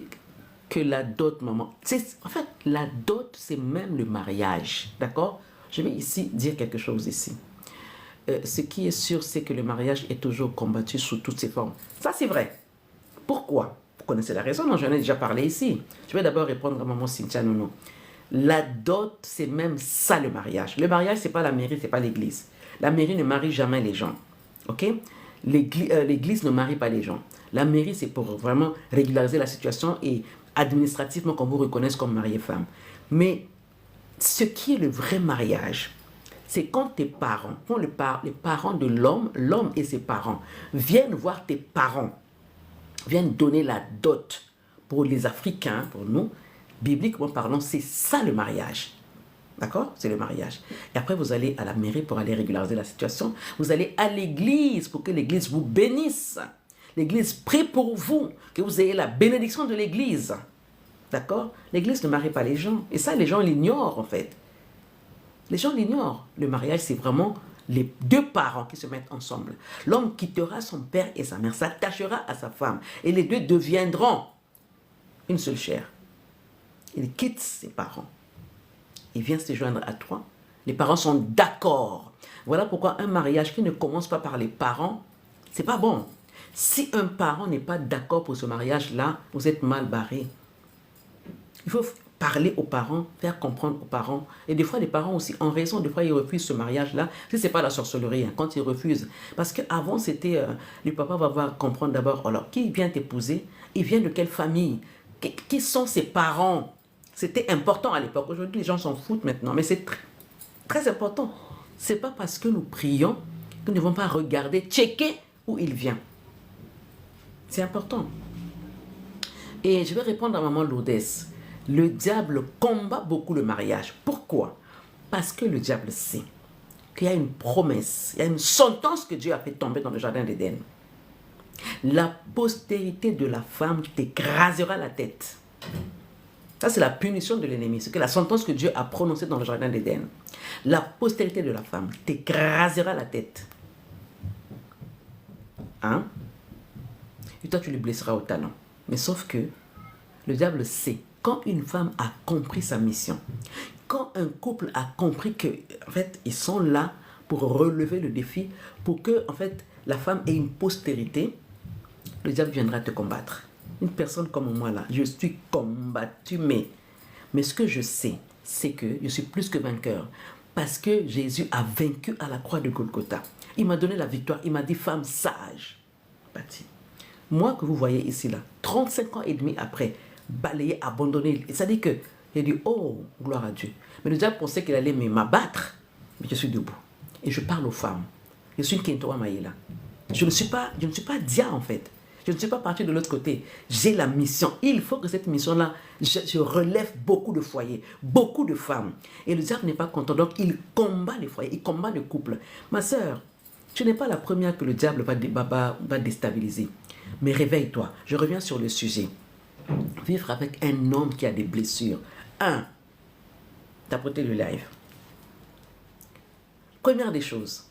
que la dot, maman... En fait, la dot, c'est même le mariage. D'accord? Je vais ici dire quelque chose ici. Ce qui est sûr, c'est que le mariage est toujours combattu sous toutes ses formes. Ça, c'est vrai. Pourquoi? Vous connaissez la raison, non? J'en ai déjà parlé ici. Je vais d'abord répondre à maman Cynthia Nono. La dot, c'est même ça le mariage. Le mariage, ce n'est pas la mairie, ce n'est pas l'église. La mairie ne marie jamais les gens. Ok? L'église ne marie pas les gens. La mairie, c'est pour vraiment régulariser la situation et administrativement qu'on vous reconnaisse comme marié-femme. Mais ce qui est le vrai mariage, c'est quand tes parents, les parents de l'homme et ses parents, viennent voir tes parents, viennent donner la dot. Pour les Africains, pour nous, bibliquement parlant, c'est ça le mariage. D'accord? C'est le mariage. Et après, vous allez à la mairie pour aller régulariser la situation. Vous allez à l'église pour que l'église vous bénisse. L'église prie pour vous, que vous ayez la bénédiction de l'église. D'accord? L'église ne marie pas les gens. Et ça, les gens l'ignorent en fait. Les gens l'ignorent. Le mariage, c'est vraiment les deux parents qui se mettent ensemble. L'homme quittera son père et sa mère, s'attachera à sa femme. Et les deux deviendront une seule chair. Il quitte ses parents. Il vient se joindre à toi. Les parents sont d'accord. Voilà pourquoi un mariage qui ne commence pas par les parents, c'est pas bon. Si un parent n'est pas d'accord pour ce mariage-là, vous êtes mal barré. Il faut parler aux parents, faire comprendre aux parents. Et des fois, les parents aussi, en raison, des fois, ils refusent ce mariage-là. Si ce n'est pas la sorcellerie, quand ils refusent. Parce qu'avant, c'était, le papa va comprendre d'abord, alors, qui vient t'épouser? Il vient de quelle famille? Qui sont ses parents? C'était important à l'époque. Aujourd'hui, les gens s'en foutent maintenant. Mais c'est très important. Ce n'est pas parce que nous prions que nous ne devons pas regarder, checker où il vient. C'est important. Et je vais répondre à maman Lourdes. Le diable combat beaucoup le mariage. Pourquoi? Parce que le diable sait qu'il y a une promesse, il y a une sentence que Dieu a fait tomber dans le jardin d'Éden. La postérité de la femme t'écrasera la tête. Ça, c'est la punition de l'ennemi. C'est que la sentence que Dieu a prononcée dans le jardin d'Éden. La postérité de la femme t'écrasera la tête. Hein? Et toi, tu le blesseras au talon. Mais sauf que le diable sait, quand une femme a compris sa mission, quand un couple a compris que, en fait, ils sont là pour relever le défi, pour que, en fait, la femme ait une postérité, le diable viendra te combattre. Une personne comme moi là, je suis combattu, mais ce que je sais, c'est que je suis plus que vainqueur. Parce que Jésus a vaincu à la croix de Golgotha. Il m'a donné la victoire. Il m'a dit, femme sage, bâtie. Moi que vous voyez ici là, 35 ans et demi après, balayé, abandonné. C'est-à-dire que j'ai dit, oh, gloire à Dieu. Mais le diable pensait qu'il allait m'abattre. Mais je suis debout. Et je parle aux femmes. Je suis une Kentoa Maïla. Je ne suis pas Dia en fait. Je ne suis pas parti de l'autre côté. J'ai la mission. Il faut que cette mission-là, je relève beaucoup de foyers, beaucoup de femmes. Et le diable n'est pas content. Donc, il combat les foyers, il combat le couple. Ma sœur, tu n'es pas la première que le diable va déstabiliser. Mais réveille-toi. Je reviens sur le sujet. Vivre avec un homme qui a des blessures. Tapoter le live. Première des choses.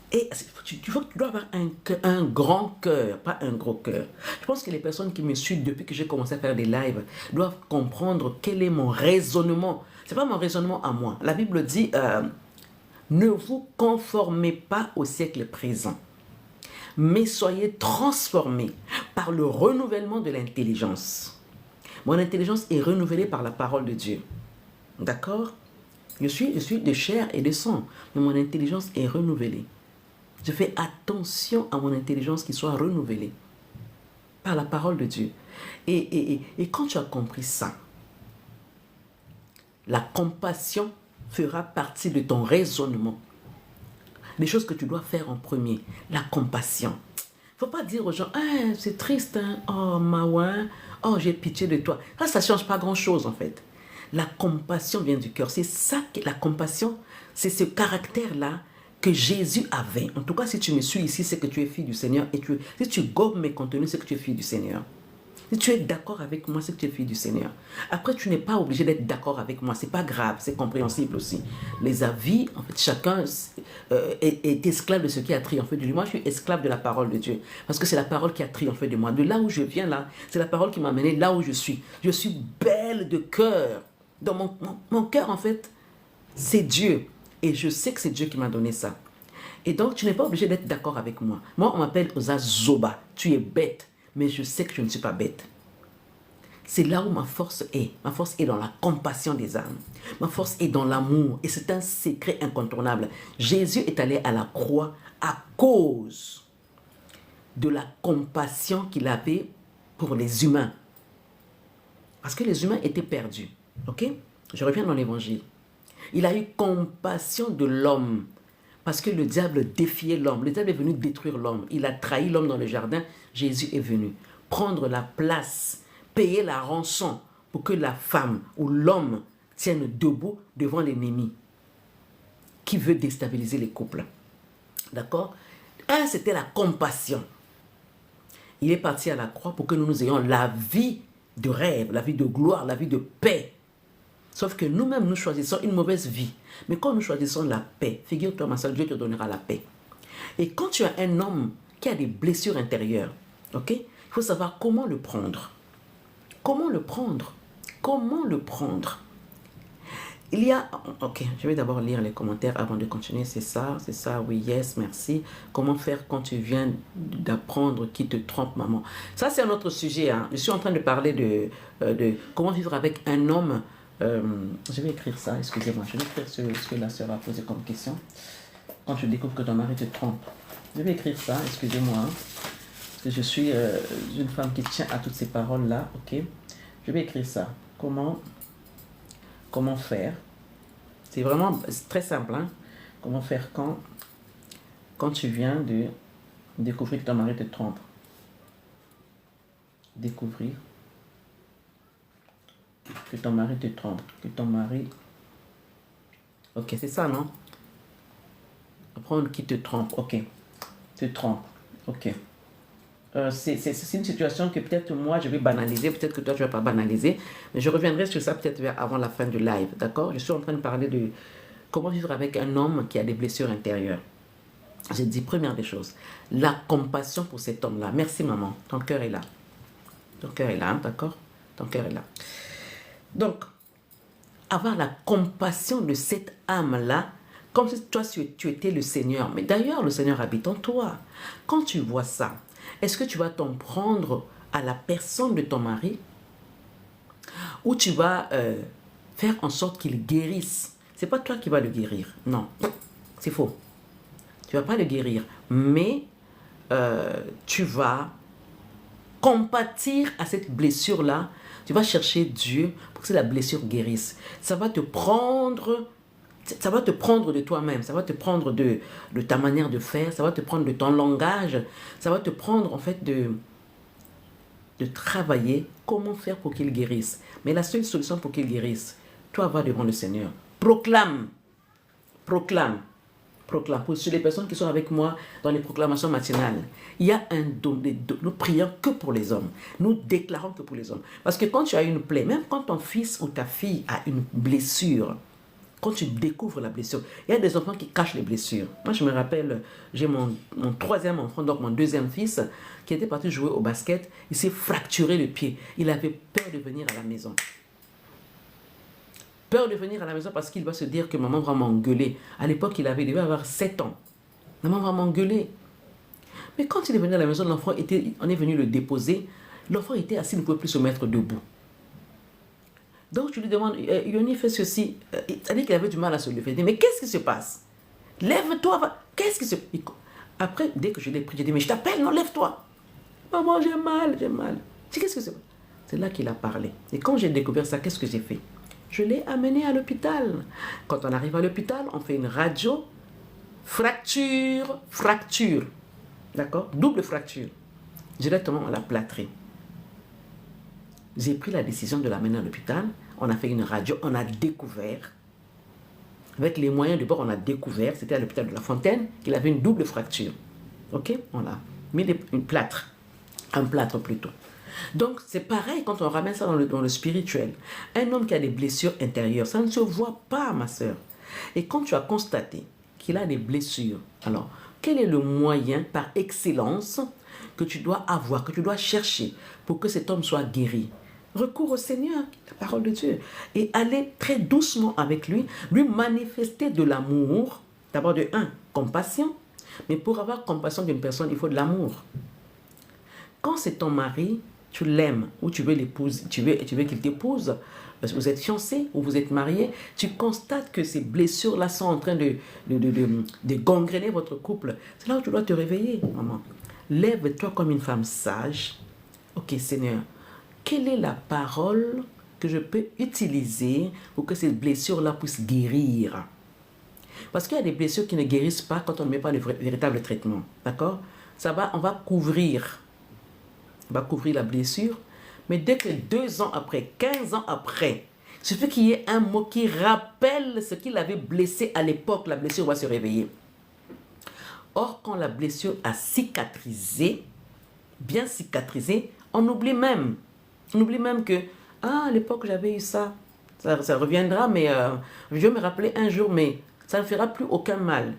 Et tu dois avoir un grand cœur, pas un gros cœur. Je pense que les personnes qui me suivent depuis que j'ai commencé à faire des lives doivent comprendre quel est mon raisonnement. Ce n'est pas mon raisonnement à moi. La Bible dit, ne vous conformez pas au siècle présent, mais soyez transformés par le renouvellement de l'intelligence. Mon intelligence est renouvelée par la parole de Dieu. D'accord? Je suis de chair et de sang, mais mon intelligence est renouvelée. Je fais attention à mon intelligence qui soit renouvelée par la parole de Dieu. Et quand tu as compris ça, la compassion fera partie de ton raisonnement. Les choses que tu dois faire en premier, la compassion. Il ne faut pas dire aux gens, ah, c'est triste, hein? Oh, Mawa, oh, j'ai pitié de toi. Ça ne change pas grand-chose en fait. La compassion vient du cœur. C'est ça que la compassion, c'est ce caractère-là que Jésus avait. En tout cas, si tu me suis ici, c'est que tu es fille du Seigneur. Et si tu gobes mes contenus, c'est que tu es fille du Seigneur. Si tu es d'accord avec moi, c'est que tu es fille du Seigneur. Après, tu n'es pas obligé d'être d'accord avec moi. C'est pas grave, c'est compréhensible aussi. Les avis, en fait, chacun est esclave de ce qui a triomphé de lui. Moi, je suis esclave de la parole de Dieu. Parce que c'est la parole qui a triomphé de moi. De là où je viens, là, c'est la parole qui m'a amené là où je suis. Je suis belle de cœur. Dans mon cœur, en fait, c'est Dieu. Et je sais que c'est Dieu qui m'a donné ça. Et donc, tu n'es pas obligé d'être d'accord avec moi. Moi, on m'appelle Oza Zoba. Tu es bête. Mais je sais que je ne suis pas bête. C'est là où ma force est. Ma force est dans la compassion des âmes. Ma force est dans l'amour. Et c'est un secret incontournable. Jésus est allé à la croix à cause de la compassion qu'il avait pour les humains. Parce que les humains étaient perdus. Ok? Je reviens dans l'évangile. Il a eu compassion de l'homme. Parce que le diable défiait l'homme. Le diable est venu détruire l'homme. Il a trahi l'homme dans le jardin. Jésus est venu prendre la place, payer la rançon pour que la femme ou l'homme tienne debout devant l'ennemi qui veut déstabiliser les couples. D'accord? C'était la compassion. Il est parti à la croix pour que nous ayons la vie de rêve, la vie de gloire, la vie de paix. Sauf que nous-mêmes, nous choisissons une mauvaise vie. Mais quand nous choisissons la paix, figure-toi, ma soeur, Dieu te donnera la paix. Et quand tu as un homme qui a des blessures intérieures, ok, il faut savoir comment le prendre. Comment le prendre? Comment le prendre? Il y a... Ok, je vais d'abord lire les commentaires avant de continuer. C'est ça, oui, yes, merci. Comment faire quand tu viens d'apprendre qui te trompe, maman? Ça, c'est un autre sujet. Hein. Je suis en train de parler de comment vivre avec un homme. Je vais écrire ça, excusez-moi. Je vais écrire ce que la sœur a posé comme question. Quand tu découvres que ton mari te trompe. Je vais écrire ça, excusez-moi. Hein, parce que je suis une femme qui tient à toutes ces paroles-là. Ok. Je vais écrire ça. Comment faire? C'est vraiment très simple. Hein? Comment faire quand tu viens de découvrir que ton mari te trompe? Découvrir que ton mari te trompe. Que ton mari... Ok, c'est ça, non? Apprendre qui te trompe. Ok. Te trompe. Ok. C'est une situation que peut-être moi je vais banaliser, peut-être que toi tu ne vas pas banaliser, mais je reviendrai sur ça peut-être avant la fin du live, d'accord? Je suis en train de parler de comment vivre avec un homme qui a des blessures intérieures. J'ai dit première des choses, la compassion pour cet homme-là. Merci maman, ton cœur est là. Ton cœur est là, hein, d'accord? Ton cœur est là. Donc, avoir la compassion de cette âme-là, comme si toi, tu étais le Seigneur. Mais d'ailleurs, le Seigneur habite en toi. Quand tu vois ça, est-ce que tu vas t'en prendre à la personne de ton mari ou tu vas faire en sorte qu'il guérisse? C'est pas toi qui vas le guérir. Non, c'est faux. Tu vas pas le guérir. Mais tu vas compatir à cette blessure-là. Tu vas chercher Dieu pour que la blessure guérisse. Ça va te prendre de toi-même, ça va te prendre de ta manière de faire, ça va te prendre de ton langage, ça va te prendre en fait de travailler comment faire pour qu'il guérisse. Mais la seule solution pour qu'il guérisse, toi va devant le Seigneur. Proclame. Pour les personnes qui sont avec moi dans les proclamations matinales, il y a un don. Nous prions que pour les hommes. Nous déclarons que pour les hommes. Parce que quand tu as une plaie, même quand ton fils ou ta fille a une blessure, quand tu découvres la blessure, il y a des enfants qui cachent les blessures. Moi, je me rappelle, j'ai mon troisième enfant, donc mon deuxième fils, qui était parti jouer au basket. Il s'est fracturé le pied. Il avait peur de venir à la maison. Peur de venir à la maison parce qu'il va se dire que maman va m'engueuler. À l'époque, il devait avoir 7 ans. Maman va m'engueuler. Mais quand il est venu à la maison, on est venu le déposer. L'enfant était assis, il ne pouvait plus se mettre debout. Donc, je lui demande, Yoni fait ceci. Il a dit qu'il avait du mal à se lever. Il dit, mais qu'est-ce qui se passe? Lève-toi. Qu'est-ce qui se passe? Après, dès que je l'ai pris, j'ai dit, mais je t'appelle, non, lève-toi. Maman, j'ai mal. Je dis, qu'est-ce que c'est? C'est là qu'il a parlé. Et quand j'ai découvert ça, qu'est-ce que j'ai fait? Je l'ai amené à l'hôpital. Quand on arrive à l'hôpital, on fait une radio. Fracture. D'accord? Double fracture. Directement, on l'a plâtré. J'ai pris la décision de l'amener à l'hôpital. On a fait une radio. On a découvert. Avec les moyens de bord, on a découvert. C'était à l'hôpital de La Fontaine qu'il avait une double fracture. Ok? On a mis un plâtre plutôt. Donc, c'est pareil quand on ramène ça dans le spirituel. Un homme qui a des blessures intérieures, ça ne se voit pas, ma soeur. Et quand tu as constaté qu'il a des blessures, alors, quel est le moyen par excellence que tu dois avoir, que tu dois chercher pour que cet homme soit guéri? Recours au Seigneur, la parole de Dieu. Et aller très doucement avec lui manifester de l'amour. D'abord compassion. Mais pour avoir compassion d'une personne, il faut de l'amour. Quand c'est ton mari, tu l'aimes ou tu veux l'épouser, tu veux qu'il t'épouse, vous êtes fiancé ou vous êtes marié, tu constates que ces blessures-là sont en train de gangréner votre couple. C'est là où tu dois te réveiller, maman. Lève-toi comme une femme sage. Ok, Seigneur, quelle est la parole que je peux utiliser pour que ces blessures-là puissent guérir? Parce qu'il y a des blessures qui ne guérissent pas quand on ne met pas le véritable traitement. D'accord? On va couvrir la blessure, mais dès que 2 ans après, 15 ans après, il suffit qu'il y ait un mot qui rappelle ce qu'il avait blessé à l'époque, la blessure va se réveiller. Or, quand la blessure a cicatrisé, bien cicatrisé, on oublie même que, à l'époque j'avais eu ça reviendra, mais je vais me rappeler un jour, mais ça ne fera plus aucun mal.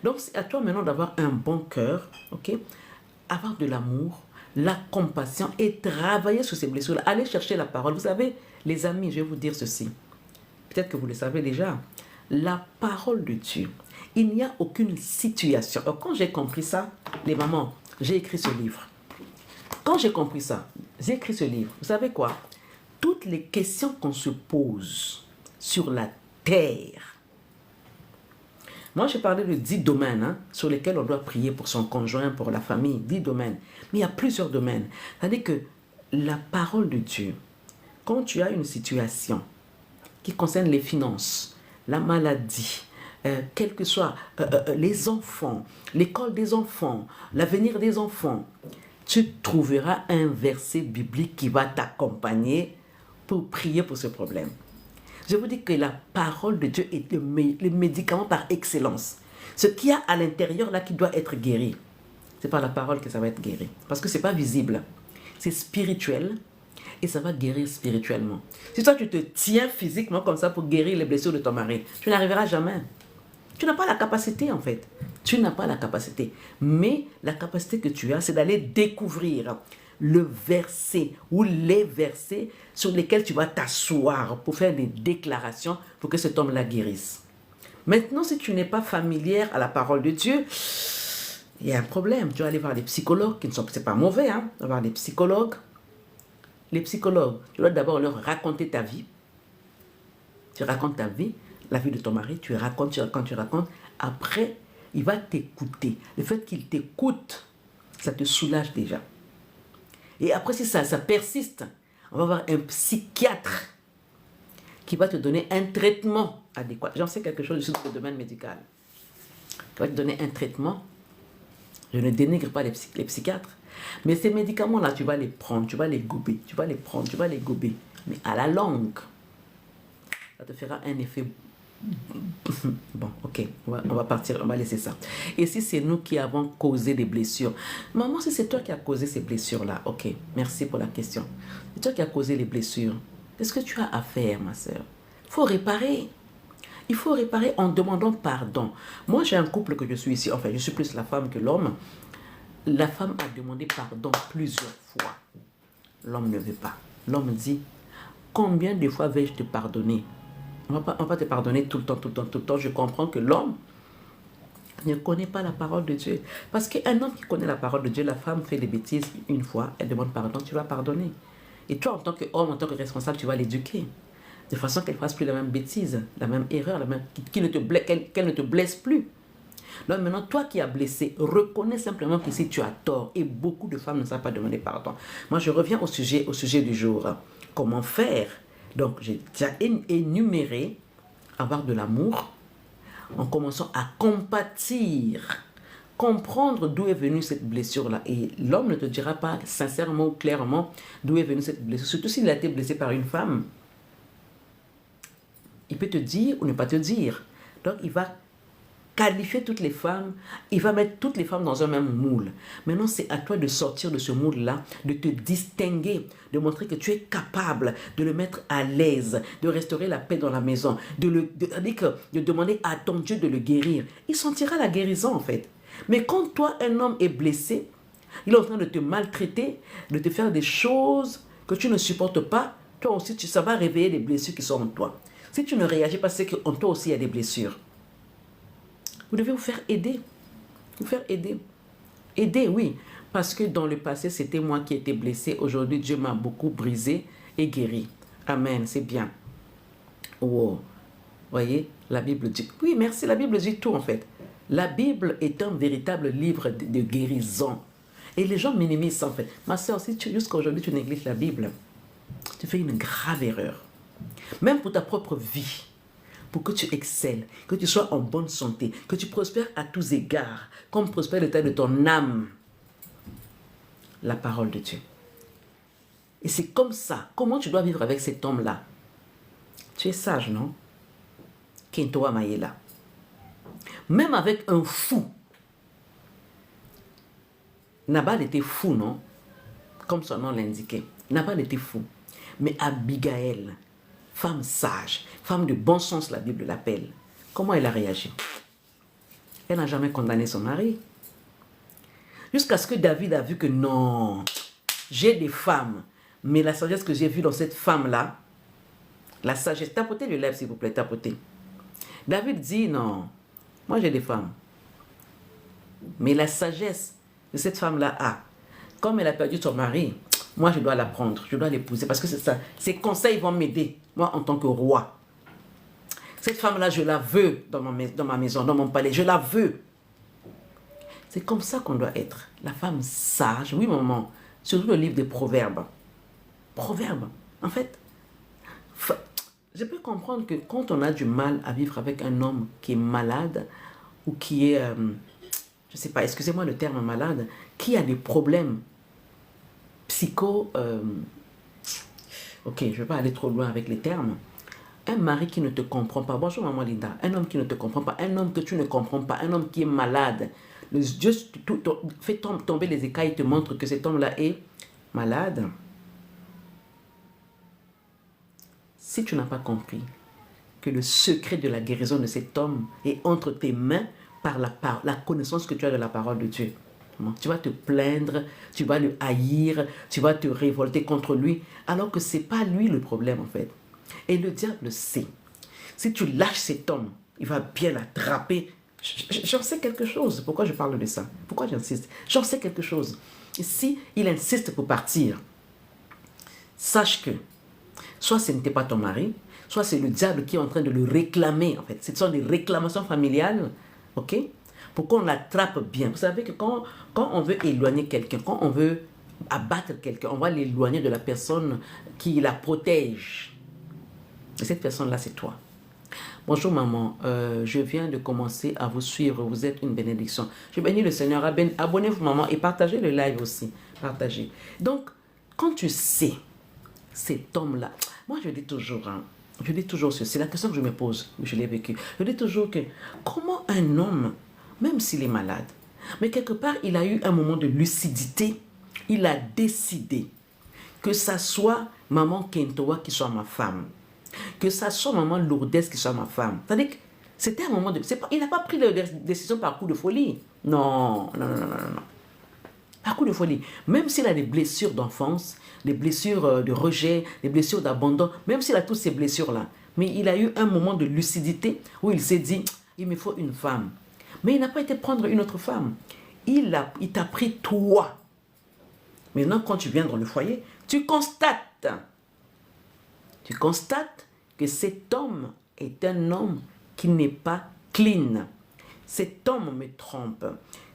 Donc, c'est à toi maintenant d'avoir un bon cœur, ok? Avoir de l'amour, la compassion et travailler sur ces blessures-là. Allez chercher la parole. Vous savez, les amis, je vais vous dire ceci. Peut-être que vous le savez déjà. La parole de Dieu. Il n'y a aucune situation. Alors, quand j'ai compris ça, les mamans, j'ai écrit ce livre. Quand j'ai compris ça, j'ai écrit ce livre. Vous savez quoi? Toutes les questions qu'on se pose sur la terre. Moi, j'ai parlé de 10 domaines sur lesquels on doit prier pour son conjoint, pour la famille. 10 domaines. Mais il y a plusieurs domaines. C'est-à-dire que la parole de Dieu, quand tu as une situation qui concerne les finances, la maladie, quel que soit les enfants, l'école des enfants, l'avenir des enfants, tu trouveras un verset biblique qui va t'accompagner pour prier pour ce problème. Je vous dis que la parole de Dieu est le médicament par excellence. Ce qu'il y a à l'intérieur là qui doit être guéri, c'est par la parole que ça va être guéri. Parce que ce n'est pas visible. C'est spirituel et ça va guérir spirituellement. Si toi tu te tiens physiquement comme ça pour guérir les blessures de ton mari, tu n'arriveras jamais. Tu n'as pas la capacité en fait. Tu n'as pas la capacité. Mais la capacité que tu as, c'est d'aller découvrir. le verset ou les versets sur lesquels tu vas t'asseoir pour faire des déclarations pour que cet homme-là guérisse. Maintenant, si tu n'es pas familière à la parole de Dieu, il y a un problème. Tu vas aller voir les psychologues, qui ne sont pas mauvais, hein, tu vas voir les psychologues. Les psychologues, tu dois d'abord leur raconter ta vie. Tu racontes ta vie, la vie de ton mari, tu racontes. Après, il va t'écouter. Le fait qu'il t'écoute, ça te soulage déjà. Et après, si ça persiste, on va avoir un psychiatre qui va te donner un traitement adéquat. J'en sais quelque chose sur le domaine médical. Il va te donner un traitement. Je ne dénigre pas les psychiatres. Mais ces médicaments-là, tu vas les prendre, tu vas les gober, tu vas les prendre, tu vas les gober. Mais à la longue, ça te fera un effet. Bon, ok, on va partir, on va laisser ça. Et si c'est nous qui avons causé des blessures, maman, si c'est toi qui as causé ces blessures-là, ok, merci pour la question. C'est toi qui as causé les blessures. Qu'est-ce que tu as à faire, ma soeur? Il faut réparer. Il faut réparer en demandant pardon. Moi, j'ai un couple que je suis ici, enfin, je suis plus la femme que l'homme. La femme a demandé pardon plusieurs fois. L'homme ne veut pas. L'homme dit, combien de fois vais-je te pardonner? On va pas te pardonner tout le temps. Je comprends que l'homme ne connaît pas la parole de Dieu. Parce qu'un homme qui connaît la parole de Dieu, la femme fait des bêtises une fois, elle demande pardon, tu vas pardonner. Et toi, en tant qu'homme, en tant que responsable, tu vas l'éduquer. De façon qu'elle ne fasse plus la même bêtise, la même erreur, qu'elle ne te blesse plus. Donc maintenant, toi qui as blessé, reconnais simplement que si tu as tort. Et beaucoup de femmes ne savent pas demander pardon. Moi, je reviens au sujet du jour. Comment faire? Donc, j'ai déjà énuméré avoir de l'amour en commençant à compatir, comprendre d'où est venue cette blessure-là. Et l'homme ne te dira pas sincèrement ou clairement d'où est venue cette blessure. Surtout s'il a été blessé par une femme. Il peut te dire ou ne pas te dire. Donc, il va qualifier toutes les femmes, il va mettre toutes les femmes dans un même moule. Maintenant, c'est à toi de sortir de ce moule-là, de te distinguer, de montrer que tu es capable de le mettre à l'aise, de restaurer la paix dans la maison, de demander à ton Dieu de le guérir. Il sentira la guérison, en fait. Mais quand toi, un homme est blessé, il est en train de te maltraiter, de te faire des choses que tu ne supportes pas, toi aussi, ça va réveiller les blessures qui sont en toi. Si tu ne réagis pas, c'est qu'en toi aussi, il y a des blessures. Vous devez vous faire aider. Vous faire aider. Aider, oui. Parce que dans le passé, c'était moi qui étais blessé. Aujourd'hui, Dieu m'a beaucoup brisé et guéri. Amen, c'est bien. Oh, voyez, la Bible dit... Oui, merci, la Bible dit tout en fait. La Bible est un véritable livre de guérison. Et les gens minimisent ça en fait. Ma soeur, si jusqu'à aujourd'hui tu négliges la Bible, tu fais une grave erreur. Même pour ta propre vie. Pour que tu excelles, que tu sois en bonne santé, que tu prospères à tous égards, comme prospère l'état de ton âme. La parole de Dieu. Et c'est comme ça. Comment tu dois vivre avec cet homme-là? Tu es sage, non? Kento Mayela. Même avec un fou. Nabal était fou, non? Comme son nom l'indiquait. Nabal était fou. Mais Abigail, femme sage, femme de bon sens, la Bible l'appelle. Comment elle a réagi? Elle n'a jamais condamné son mari. Jusqu'à ce que David a vu que non, j'ai des femmes, mais la sagesse que j'ai vue dans cette femme-là, la sagesse, tapotez le lèvre s'il vous plaît, tapotez. David dit non, moi j'ai des femmes, mais la sagesse que cette femme-là a, comme elle a perdu son mari, moi je dois la prendre, je dois l'épouser, parce que c'est ça, ses conseils vont m'aider, moi en tant que roi. Cette femme-là, je la veux dans ma maison, dans mon palais, je la veux. C'est comme ça qu'on doit être. La femme sage, oui maman, surtout le livre des Proverbes. Proverbes, en fait, je peux comprendre que quand on a du mal à vivre avec un homme qui est malade, ou qui est, je ne sais pas, excusez-moi le terme malade, qui a des problèmes psycho... ok, je ne vais pas aller trop loin avec les termes. Un mari qui ne te comprend pas, bonjour maman Linda, un homme qui ne te comprend pas, un homme que tu ne comprends pas, un homme qui est malade, Dieu fait tomber les écailles et te montre que cet homme-là est malade. Si tu n'as pas compris que le secret de la guérison de cet homme est entre tes mains par la connaissance que tu as de la parole de Dieu, Tu vas te plaindre, tu vas le haïr, tu vas te révolter contre lui, alors que ce n'est pas lui le problème en fait. Et le diable sait. Si tu lâches cet homme, il va bien l'attraper. J'en sais quelque chose. Pourquoi je parle de ça? Pourquoi j'insiste? J'en sais quelque chose. Et si il insiste pour partir, sache que soit ce n'était pas ton mari, soit c'est le diable qui est en train de le réclamer en fait. Ce sont des réclamations familiales, ok? Pour qu'on l'attrape bien. Vous savez que quand on veut éloigner quelqu'un, quand on veut abattre quelqu'un, on va l'éloigner de la personne qui la protège. Et cette personne-là, c'est toi. Bonjour maman, je viens de commencer à vous suivre, vous êtes une bénédiction. Je bénis le Seigneur, abonnez-vous maman et partagez le live aussi. Partagez. Donc, quand tu sais cet homme-là, moi je dis toujours, c'est la question que je me pose, je l'ai vécu. Je dis toujours que comment un homme, même s'il est malade, mais quelque part il a eu un moment de lucidité, il a décidé que ça soit maman Kentoa qui soit ma femme, que ça soit maman Lourdes qui soit ma femme. C'est-à-dire que c'était un moment de... il n'a pas pris la décision par coup de folie. Non. Par coup de folie. Même s'il a des blessures d'enfance, des blessures de rejet, des blessures d'abandon, même s'il a toutes ces blessures-là, mais il a eu un moment de lucidité où il s'est dit, il me faut une femme. Mais il n'a pas été prendre une autre femme. Il t'a pris toi. Maintenant, quand tu viens dans le foyer, tu constates que cet homme est un homme qui n'est pas clean. Cet homme me trompe.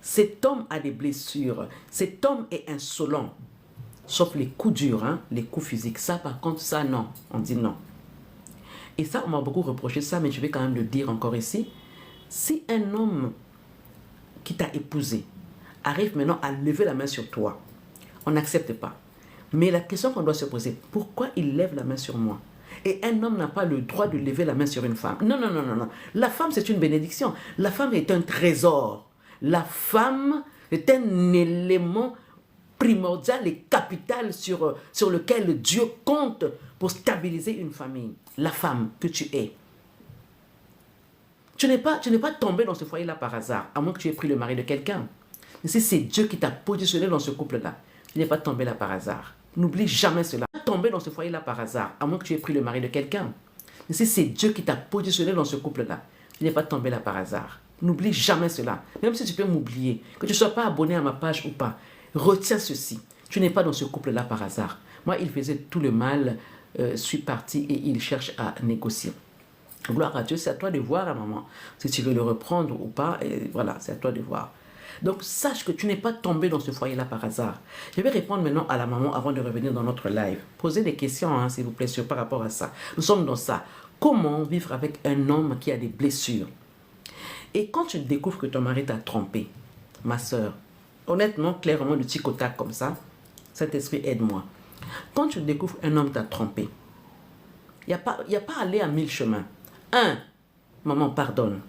Cet homme a des blessures. Cet homme est insolent. Sauf les coups durs, hein, les coups physiques. Ça, par contre, ça, non. On dit non. Et ça, on m'a beaucoup reproché ça, mais je vais quand même le dire encore ici. Si un homme qui t'a épousé arrive maintenant à lever la main sur toi, on n'accepte pas. Mais la question qu'on doit se poser, pourquoi il lève la main sur moi? Et un homme n'a pas le droit de lever la main sur une femme. Non. La femme, c'est une bénédiction. La femme est un trésor. La femme est un élément primordial et capital sur lequel Dieu compte pour stabiliser une famille. La femme que tu es. Tu n'es pas tombé dans ce foyer-là par hasard, à moins que tu aies pris le mari de quelqu'un. Mais si c'est Dieu qui t'a positionné dans ce couple-là, tu n'es pas tombé là par hasard. N'oublie jamais cela. Tu n'es pas tombé dans ce foyer-là par hasard, à moins que tu aies pris le mari de quelqu'un. Mais si c'est Dieu qui t'a positionné dans ce couple-là, tu n'es pas tombé là par hasard. N'oublie jamais cela. Même si tu peux m'oublier, que tu ne sois pas abonné à ma page ou pas, retiens ceci. Tu n'es pas dans ce couple-là par hasard. Moi, il faisait tout le mal, suis parti et il cherche à négocier. Gloire à Dieu, c'est à toi de voir, à maman, si tu veux le reprendre ou pas. Et voilà, c'est à toi de voir. Donc, sache que tu n'es pas tombé dans ce foyer-là par hasard. Je vais répondre maintenant à la maman avant de revenir dans notre live. Posez des questions, hein, s'il vous plaît, par rapport à ça. Nous sommes dans ça. Comment vivre avec un homme qui a des blessures? Et quand tu découvres que ton mari t'a trompé, ma soeur, honnêtement, clairement, du tic au tac comme ça, cet esprit aide-moi. Quand tu découvres un homme t'a trompé, il n'y a pas à aller à 1000 chemins. Maman, pardonne.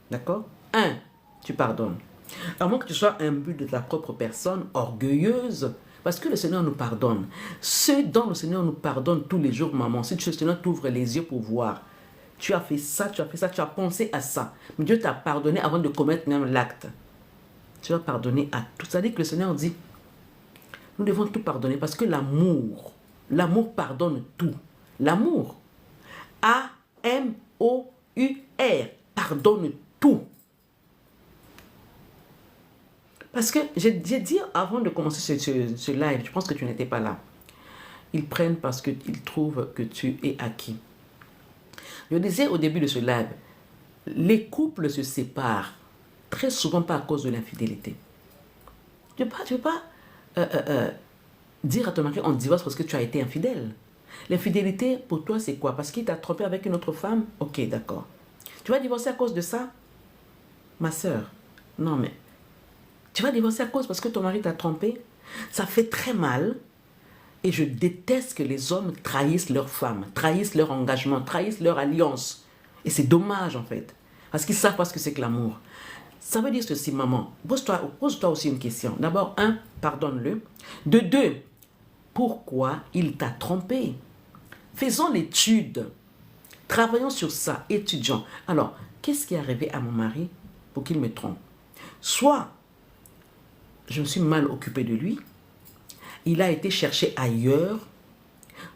D'accord? Tu pardonnes. À moins que tu sois imbu de ta propre personne, orgueilleuse, parce que le Seigneur nous pardonne. Ce dont le Seigneur nous pardonne tous les jours, maman, si le Seigneur t'ouvre les yeux pour voir, tu as fait ça, tu as pensé à ça. Mais Dieu t'a pardonné avant de commettre même l'acte. Tu vas pardonner à tout. Ça dit que le Seigneur dit, nous devons tout pardonner parce que l'amour pardonne tout. L'amour, A-M-O-U-R, pardonne tout. Parce que j'ai dit avant de commencer ce live, je pense que tu n'étais pas là. Ils prennent parce qu'ils trouvent que tu es acquis. Je disais au début de ce live, les couples se séparent très souvent pas à cause de l'infidélité. Tu ne veux pas dire à ton mari on divorce parce que tu as été infidèle. L'infidélité pour toi c'est quoi? Parce qu'il t'a trompé avec une autre femme? Ok, d'accord. Tu vas divorcer à cause de ça? Ma soeur, non mais tu vas divorcer à cause parce que ton mari t'a trompé? Ça fait très mal. Et je déteste que les hommes trahissent leurs femmes, trahissent leur engagement, trahissent leur alliance. Et c'est dommage en fait. Parce qu'ils ne savent pas ce que c'est que l'amour. Ça veut dire ceci, maman. Pose-toi aussi une question. D'abord, 1, pardonne-le. De 2, pourquoi il t'a trompé? Faisons l'étude. Travaillons sur ça, étudions. Alors, qu'est-ce qui est arrivé à mon mari pour qu'il me trompe? Soit je me suis mal occupé de lui, il a été cherché ailleurs,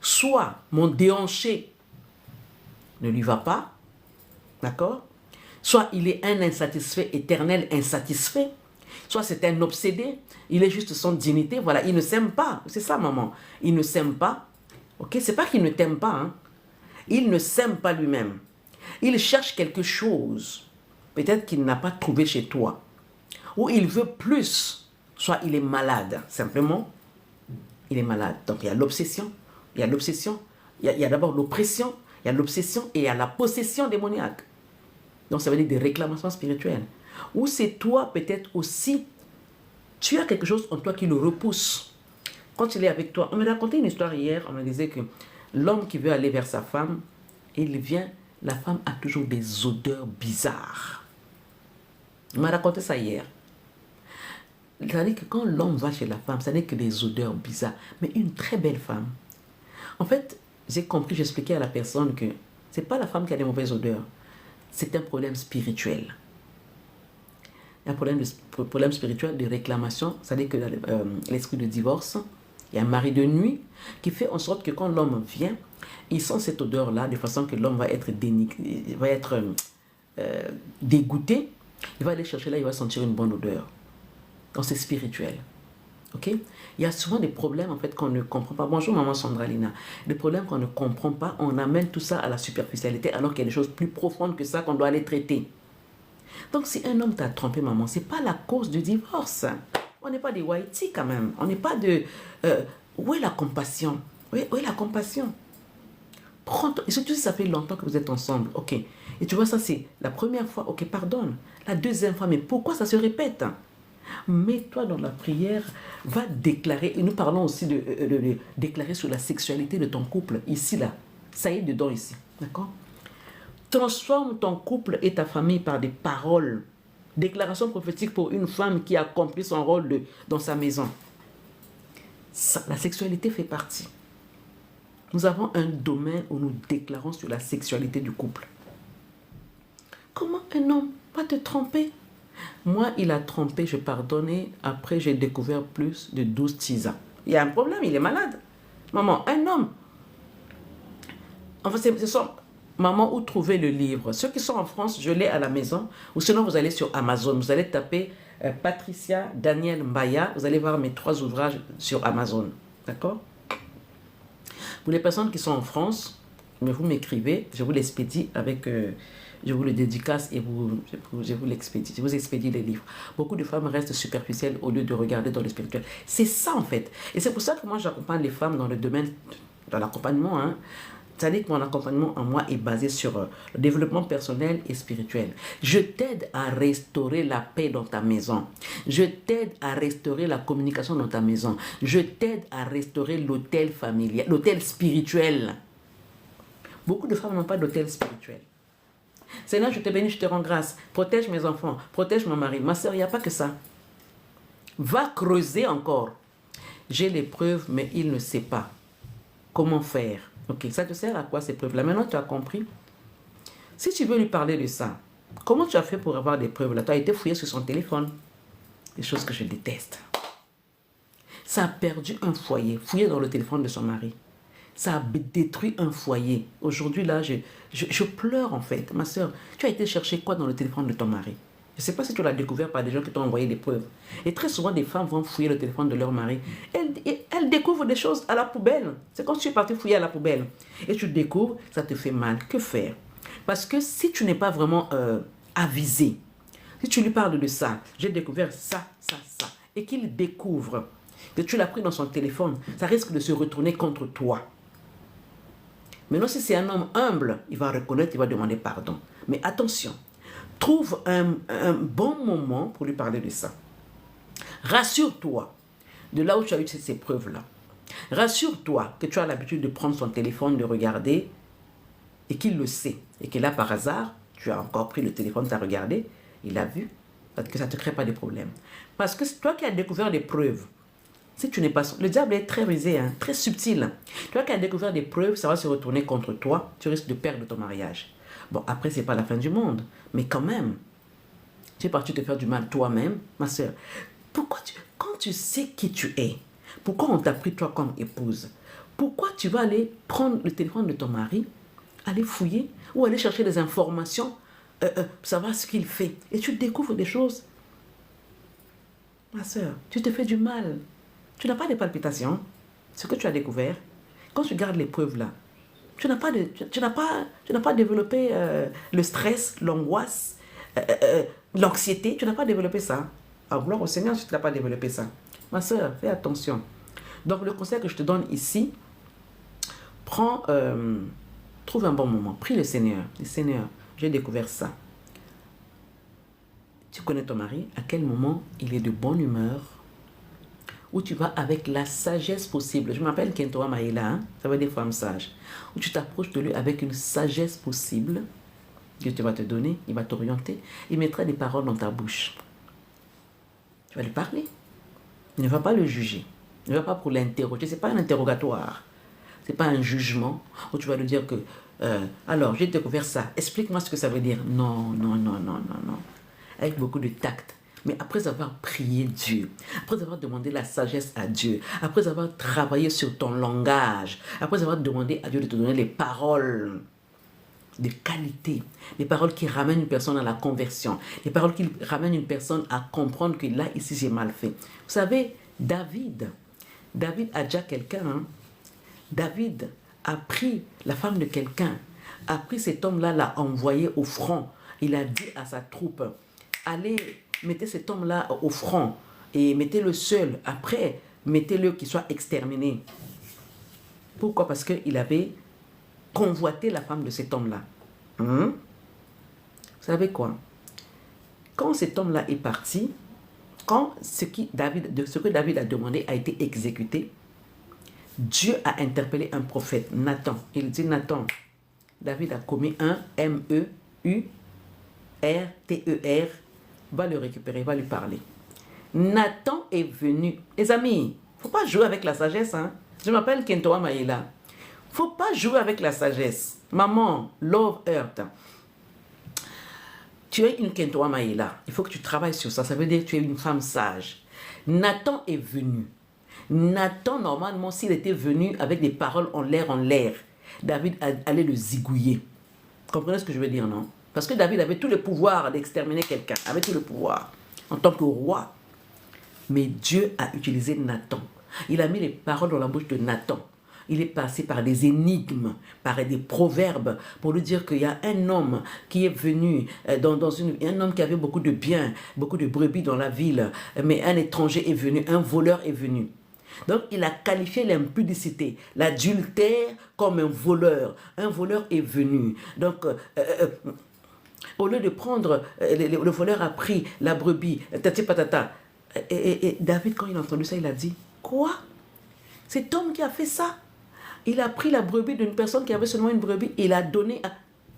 soit mon déhanché ne lui va pas, d'accord? Soit il est un insatisfait, éternel insatisfait, soit c'est un obsédé, il est juste son dignité, voilà, il ne s'aime pas, c'est ça maman, il ne s'aime pas, ok? C'est pas qu'il ne t'aime pas, hein? Il ne s'aime pas lui-même, il cherche quelque chose, peut-être qu'il n'a pas trouvé chez toi, ou il veut plus, soit il est malade, simplement, il est malade. Donc il y a l'obsession, il y a l'obsession, il y a d'abord l'oppression, il y a l'obsession et il y a la possession démoniaque. Donc ça veut dire des réclamations spirituelles. Ou c'est toi peut-être aussi, tu as quelque chose en toi qui le repousse. Quand il est avec toi, on me racontait une histoire hier, on me disait que l'homme qui veut aller vers sa femme, il vient, la femme a toujours des odeurs bizarres. On m'a raconté ça hier. C'est-à-dire que quand l'homme va chez la femme, ça n'est que des odeurs bizarres. Mais une très belle femme. En fait, j'ai compris, j'expliquais à la personne que ce n'est pas la femme qui a des mauvaises odeurs. C'est un problème spirituel. Un problème spirituel de réclamation. C'est-à-dire que l'esprit de divorce, il y a un mari de nuit qui fait en sorte que quand l'homme vient, il sent cette odeur-là de façon que l'homme va être dégoûté. Il va aller chercher là, il va sentir une bonne odeur. Donc c'est spirituel. Ok? Il y a souvent des problèmes en fait qu'on ne comprend pas. Bonjour maman Sandralina. Des problèmes qu'on ne comprend pas, on amène tout ça à la superficialité alors qu'il y a des choses plus profondes que ça qu'on doit aller traiter. Donc si un homme t'a trompé maman, c'est pas la cause du divorce. On n'est pas des Waïti quand même. On n'est pas de... où est la compassion? Où est la compassion? Et surtout si ça fait longtemps que vous êtes ensemble, ok. Et tu vois ça c'est la première fois, ok pardonne. La deuxième fois, mais pourquoi ça se répète? Mets-toi dans la prière, va déclarer, et nous parlons aussi de déclarer sur la sexualité de ton couple, ici, là, ça y est dedans ici, d'accord? Transforme ton couple et ta famille par des paroles, déclaration prophétique pour une femme qui a accompli son rôle dans sa maison. Ça, la sexualité fait partie. Nous avons un domaine où nous déclarons sur la sexualité du couple. Comment un homme va te tromper? Moi, il a trompé, je pardonnais. Après, j'ai découvert plus de 12 tisans. Il y a un problème, il est malade. Maman, un homme. Enfin, c'est ça. Maman, où trouver le livre? Ceux qui sont en France, je l'ai à la maison. Ou sinon, vous allez sur Amazon. Vous allez taper Patricia Daniel Mbaya. Vous allez voir mes 3 ouvrages sur Amazon. D'accord? Pour les personnes qui sont en France, vous m'écrivez, je vous l'expédie avec... je vous le dédicace et je vous l'expédie. Je vous expédie les livres. Beaucoup de femmes restent superficielles au lieu de regarder dans le spirituel. C'est ça en fait. Et c'est pour ça que moi j'accompagne les femmes dans le domaine, dans l'accompagnement. Hein. C'est-à-dire que mon accompagnement en moi est basé sur le développement personnel et spirituel. Je t'aide à restaurer la paix dans ta maison. Je t'aide à restaurer la communication dans ta maison. Je t'aide à restaurer l'hôtel familial, l'hôtel spirituel. Beaucoup de femmes n'ont pas d'hôtel spirituel. Seigneur, je te bénis, je te rends grâce. Protège mes enfants, protège mon mari. Ma soeur, il n'y a pas que ça. Va creuser encore. J'ai les preuves, mais il ne sait pas comment faire. Ok, ça te sert à quoi ces preuves-là? Maintenant, tu as compris. Si tu veux lui parler de ça, comment tu as fait pour avoir des preuves là? Tu as été fouillé sur son téléphone. Des choses que je déteste. Ça a perdu un foyer, fouillé dans le téléphone de son mari. Ça a détruit un foyer. Aujourd'hui, là, je pleure en fait. Ma soeur, tu as été chercher quoi dans le téléphone de ton mari? Je ne sais pas si tu l'as découvert par des gens qui t'ont envoyé des preuves. Et très souvent, des femmes vont fouiller le téléphone de leur mari. Elles découvrent des choses à la poubelle. C'est comme si tu es parti fouiller à la poubelle. Et tu découvres, ça te fait mal. Que faire? Parce que si tu n'es pas vraiment avisé, si tu lui parles de ça, j'ai découvert ça, et qu'il découvre que tu l'as pris dans son téléphone, ça risque de se retourner contre toi. Maintenant, si c'est un homme humble, il va reconnaître, il va demander pardon. Mais attention, trouve un bon moment pour lui parler de ça. Rassure-toi de là où tu as eu ces preuves-là. Rassure-toi que tu as l'habitude de prendre son téléphone, de regarder, et qu'il le sait. Et que là, par hasard, tu as encore pris le téléphone, tu as regardé, il a vu, que ça ne te crée pas de problème. Parce que c'est toi qui as découvert des preuves. Si tu n'es pas... Le diable est très rusé, hein, très subtil. Toi qui as découvert des preuves, ça va se retourner contre toi. Tu risques de perdre ton mariage. Bon, après, ce n'est pas la fin du monde. Mais quand même, tu es parti te faire du mal toi-même, ma soeur. Quand tu sais qui tu es, pourquoi on t'a pris toi comme épouse, pourquoi tu vas aller prendre le téléphone de ton mari, aller fouiller ou aller chercher des informations, savoir ce qu'il fait, et tu découvres des choses. Ma soeur, tu te fais du mal. Tu n'as pas de palpitations. Ce que tu as découvert, quand tu gardes les preuves là, tu n'as pas développé le stress, l'angoisse, l'anxiété. Tu n'as pas développé ça. À gloire au Seigneur, si tu n'as pas développé ça. Ma soeur, fais attention. Donc le conseil que je te donne ici, trouve un bon moment. Prie le Seigneur. Le Seigneur, j'ai découvert ça. Tu connais ton mari, à quel moment il est de bonne humeur, où tu vas avec la sagesse possible. Je m'appelle Kentoa Maïla, hein? Ça veut dire femme sage. Où tu t'approches de lui avec une sagesse possible. Dieu te va te donner, il va t'orienter. Il mettra des paroles dans ta bouche. Tu vas lui parler. Il ne va pas le juger. Il ne va pas pour l'interroger. Ce n'est pas un interrogatoire. Ce n'est pas un jugement où tu vas lui dire que alors, j'ai découvert ça. Explique-moi ce que ça veut dire. Non, non, non, non, non, non. Avec beaucoup de tact. Mais après avoir prié Dieu, après avoir demandé la sagesse à Dieu, après avoir travaillé sur ton langage, après avoir demandé à Dieu de te donner les paroles de qualité, les paroles qui ramènent une personne à la conversion, les paroles qui ramènent une personne à comprendre que là, ici, j'ai mal fait. Vous savez, David a déjà quelqu'un, hein? David a pris la femme de quelqu'un, a pris cet homme-là, l'a envoyé au front. Il a dit à sa troupe, allez, mettez cet homme-là au front et mettez-le seul. Après, mettez-le qu'il soit exterminé. Pourquoi? Parce qu'il avait convoité la femme de cet homme-là. Vous savez quoi? Quand cet homme-là est parti, quand ce que David a demandé a été exécuté, Dieu a interpellé un prophète, Nathan. Il dit, Nathan, David a commis un M-E-U-R-T-E-R, va le récupérer, va lui parler. Nathan est venu. Les amis, il ne faut pas jouer avec la sagesse. Hein? Je m'appelle Kentoa Maïla. Il ne faut pas jouer avec la sagesse. Maman, love earth. Tu es une Kentoa Maïla. Il faut que tu travailles sur ça. Ça veut dire que tu es une femme sage. Nathan est venu. Nathan, normalement, s'il était venu avec des paroles en l'air, David allait le zigouiller. Vous comprenez ce que je veux dire, non? Parce que David avait tout le pouvoir d'exterminer quelqu'un, avait tout le pouvoir en tant que roi. Mais Dieu a utilisé Nathan. Il a mis les paroles dans la bouche de Nathan. Il est passé par des énigmes, par des proverbes, pour lui dire qu'il y a un homme qui est venu, un homme qui avait beaucoup de biens, beaucoup de brebis dans la ville, mais un étranger est venu, un voleur est venu. Donc, il a qualifié l'impudicité, l'adultère comme un voleur. Un voleur est venu. Donc, au lieu de prendre, le voleur a pris la brebis, tati patata. Et David, quand il a entendu ça, il a dit, quoi? Cet homme qui a fait ça, il a pris la brebis d'une personne qui avait seulement une brebis et il a donné à...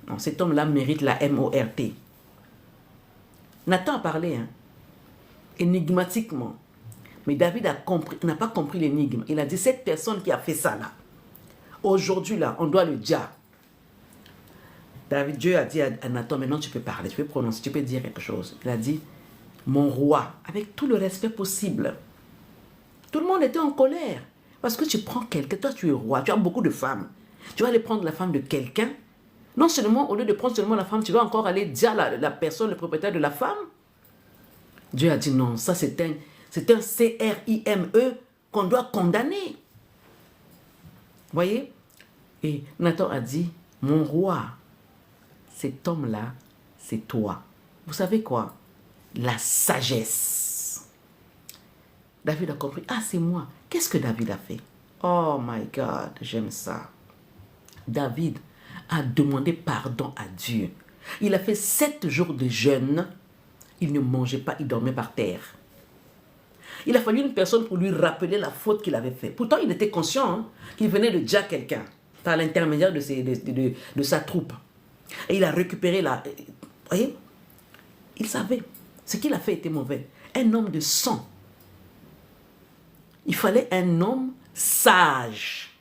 Non, cet homme-là mérite la M-O-R-T. Nathan a parlé, hein, énigmatiquement. Mais David n'a pas compris l'énigme. Il a dit, cette personne qui a fait ça là, aujourd'hui là, on doit le dire. Dieu a dit à Nathan, maintenant tu peux parler, tu peux prononcer, tu peux dire quelque chose. Il a dit, mon roi, avec tout le respect possible. Tout le monde était en colère. Parce que tu prends quelqu'un, toi tu es roi, tu as beaucoup de femmes. Tu vas aller prendre la femme de quelqu'un. Non seulement, au lieu de prendre seulement la femme, tu vas encore aller dire à la personne, le propriétaire de la femme. Dieu a dit non, ça c'est un C-R-I-M-E qu'on doit condamner. Voyez? Et Nathan a dit, mon roi, cet homme-là, c'est toi. Vous savez quoi? La sagesse. David a compris, ah c'est moi. Qu'est-ce que David a fait? Oh my God, j'aime ça. David a demandé pardon à Dieu. Il a fait 7 jours de jeûne. Il ne mangeait pas, il dormait par terre. Il a fallu une personne pour lui rappeler la faute qu'il avait faite. Pourtant, il était conscient hein, qu'il venait de dire quelqu'un par l'intermédiaire de sa troupe. Et il a récupéré la... Vous voyez? Il savait. Ce qu'il a fait était mauvais. Un homme de sang. Il fallait un homme sage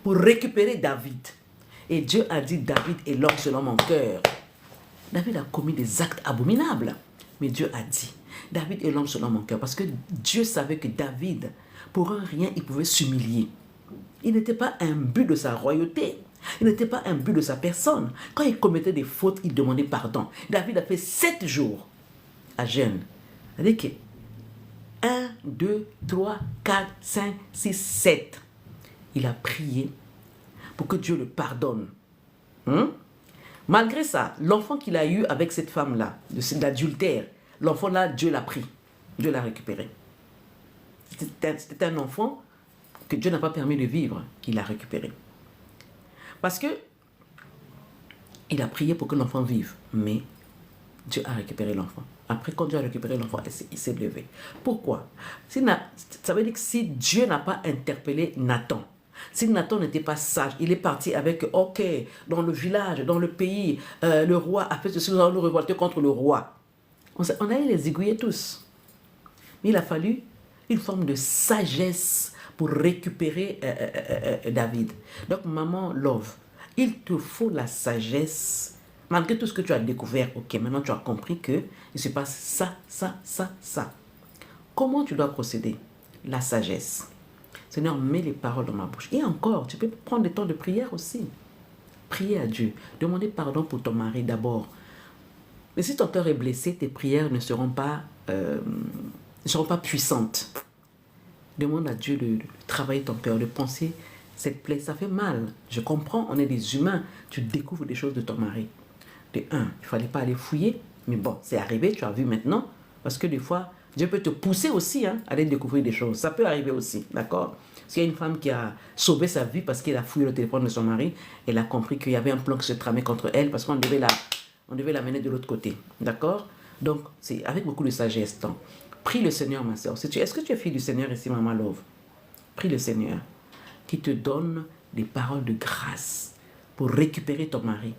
pour récupérer David. Et Dieu a dit, David est l'homme selon mon cœur. David a commis des actes abominables. Mais Dieu a dit, David est l'homme selon mon cœur. Parce que Dieu savait que David, pour un rien, il pouvait s'humilier. Il n'était pas un but de sa royauté. Il n'était pas un but de sa personne. Quand il commettait des fautes, il demandait pardon. David a fait 7 jours à jeûne. C'est-à-dire que 1, 2, 3, 4, 5, 6, 7. Il a prié pour que Dieu le pardonne. Malgré ça, l'enfant qu'il a eu avec cette femme-là, de l'adultère, l'enfant-là, Dieu l'a pris. Dieu l'a récupéré. C'était un enfant que Dieu n'a pas permis de vivre, qu'il a récupéré. Parce que il a prié pour que l'enfant vive, mais Dieu a récupéré l'enfant. Après, quand Dieu a récupéré l'enfant, il s'est levé. Pourquoi? Ça veut dire que si Dieu n'a pas interpellé Nathan, si Nathan n'était pas sage, il est parti avec, ok, dans le village, dans le pays, le roi a fait ceci, nous allons nous révolter contre le roi. On allait les aiguiller tous. Mais il a fallu une forme de sagesse pour récupérer David. Donc, maman Love, il te faut la sagesse. Malgré tout ce que tu as découvert, ok, maintenant tu as compris que il se passe ça, ça, ça, ça. Comment tu dois procéder? La sagesse. Seigneur, mets les paroles dans ma bouche. Et encore, tu peux prendre des temps de prière aussi. Prier à Dieu. Demander pardon pour ton mari d'abord. Mais si ton cœur est blessé, tes prières ne seront pas puissantes. Demande à Dieu de travailler ton cœur, de penser cette plaie. Ça fait mal. Je comprends, on est des humains. Tu découvres des choses de ton mari. De un, il ne fallait pas aller fouiller. Mais bon, c'est arrivé, tu as vu maintenant. Parce que des fois, Dieu peut te pousser aussi à aller découvrir des choses. Ça peut arriver aussi, d'accord? Parce qu'il y a une femme qui a sauvé sa vie parce qu'elle a fouillé le téléphone de son mari. Elle a compris qu'il y avait un plan qui se tramait contre elle parce qu'on devait la mener de l'autre côté, d'accord? Donc, c'est avec beaucoup de sagesse. Donc, prie le Seigneur, ma soeur. Est-ce que tu es fille du Seigneur ici, Maman Love? Prie le Seigneur qui te donne des paroles de grâce pour récupérer ton mari.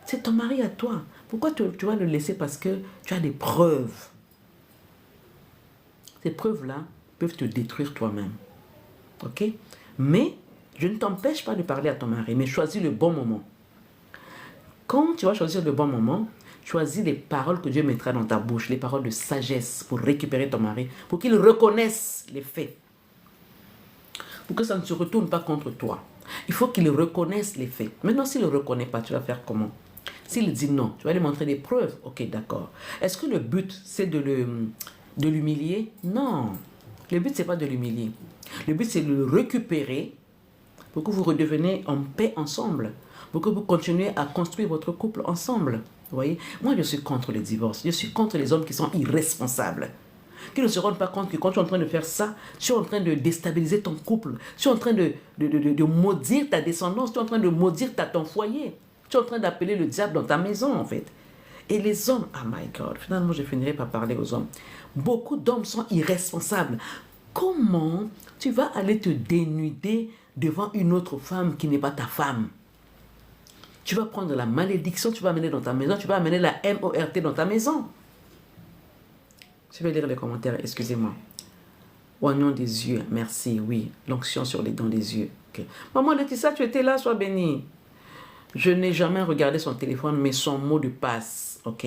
C'est ton mari à toi. Pourquoi tu vas le laisser? Parce que tu as des preuves. Ces preuves-là peuvent te détruire toi-même. Ok? Mais je ne t'empêche pas de parler à ton mari, mais choisis le bon moment. Quand tu vas choisir le bon moment, choisis les paroles que Dieu mettra dans ta bouche, les paroles de sagesse pour récupérer ton mari, pour qu'il reconnaisse les faits. Pour que ça ne se retourne pas contre toi. Il faut qu'il reconnaisse les faits. Maintenant, s'il ne le reconnaît pas, tu vas faire comment? S'il dit non, tu vas lui montrer des preuves. Ok, d'accord. Est-ce que le but, c'est de l'humilier? Non. Le but, ce n'est pas de l'humilier. Le but, c'est de le récupérer pour que vous redeveniez en paix ensemble. Pour que vous continuez à construire votre couple ensemble. Vous voyez? Moi, je suis contre les divorces. Je suis contre les hommes qui sont irresponsables. Qui ne se rendent pas compte que quand tu es en train de faire ça, tu es en train de déstabiliser ton couple. Tu es en train de maudire ta descendance. Tu es en train de maudire ton foyer. Tu es en train d'appeler le diable dans ta maison, en fait. Et les hommes, oh my God, finalement, je finirai par parler aux hommes. Beaucoup d'hommes sont irresponsables. Comment tu vas aller te dénuder devant une autre femme qui n'est pas ta femme? Tu vas prendre la malédiction, tu vas amener dans ta maison, tu vas amener la MORT dans ta maison. Je vais lire les commentaires, excusez-moi. Oignon des yeux, merci, oui. L'onction sur les dents des yeux. Okay. Maman Laetitia, tu étais là, sois bénie. Je n'ai jamais regardé son téléphone, mais son mot de passe. Ok.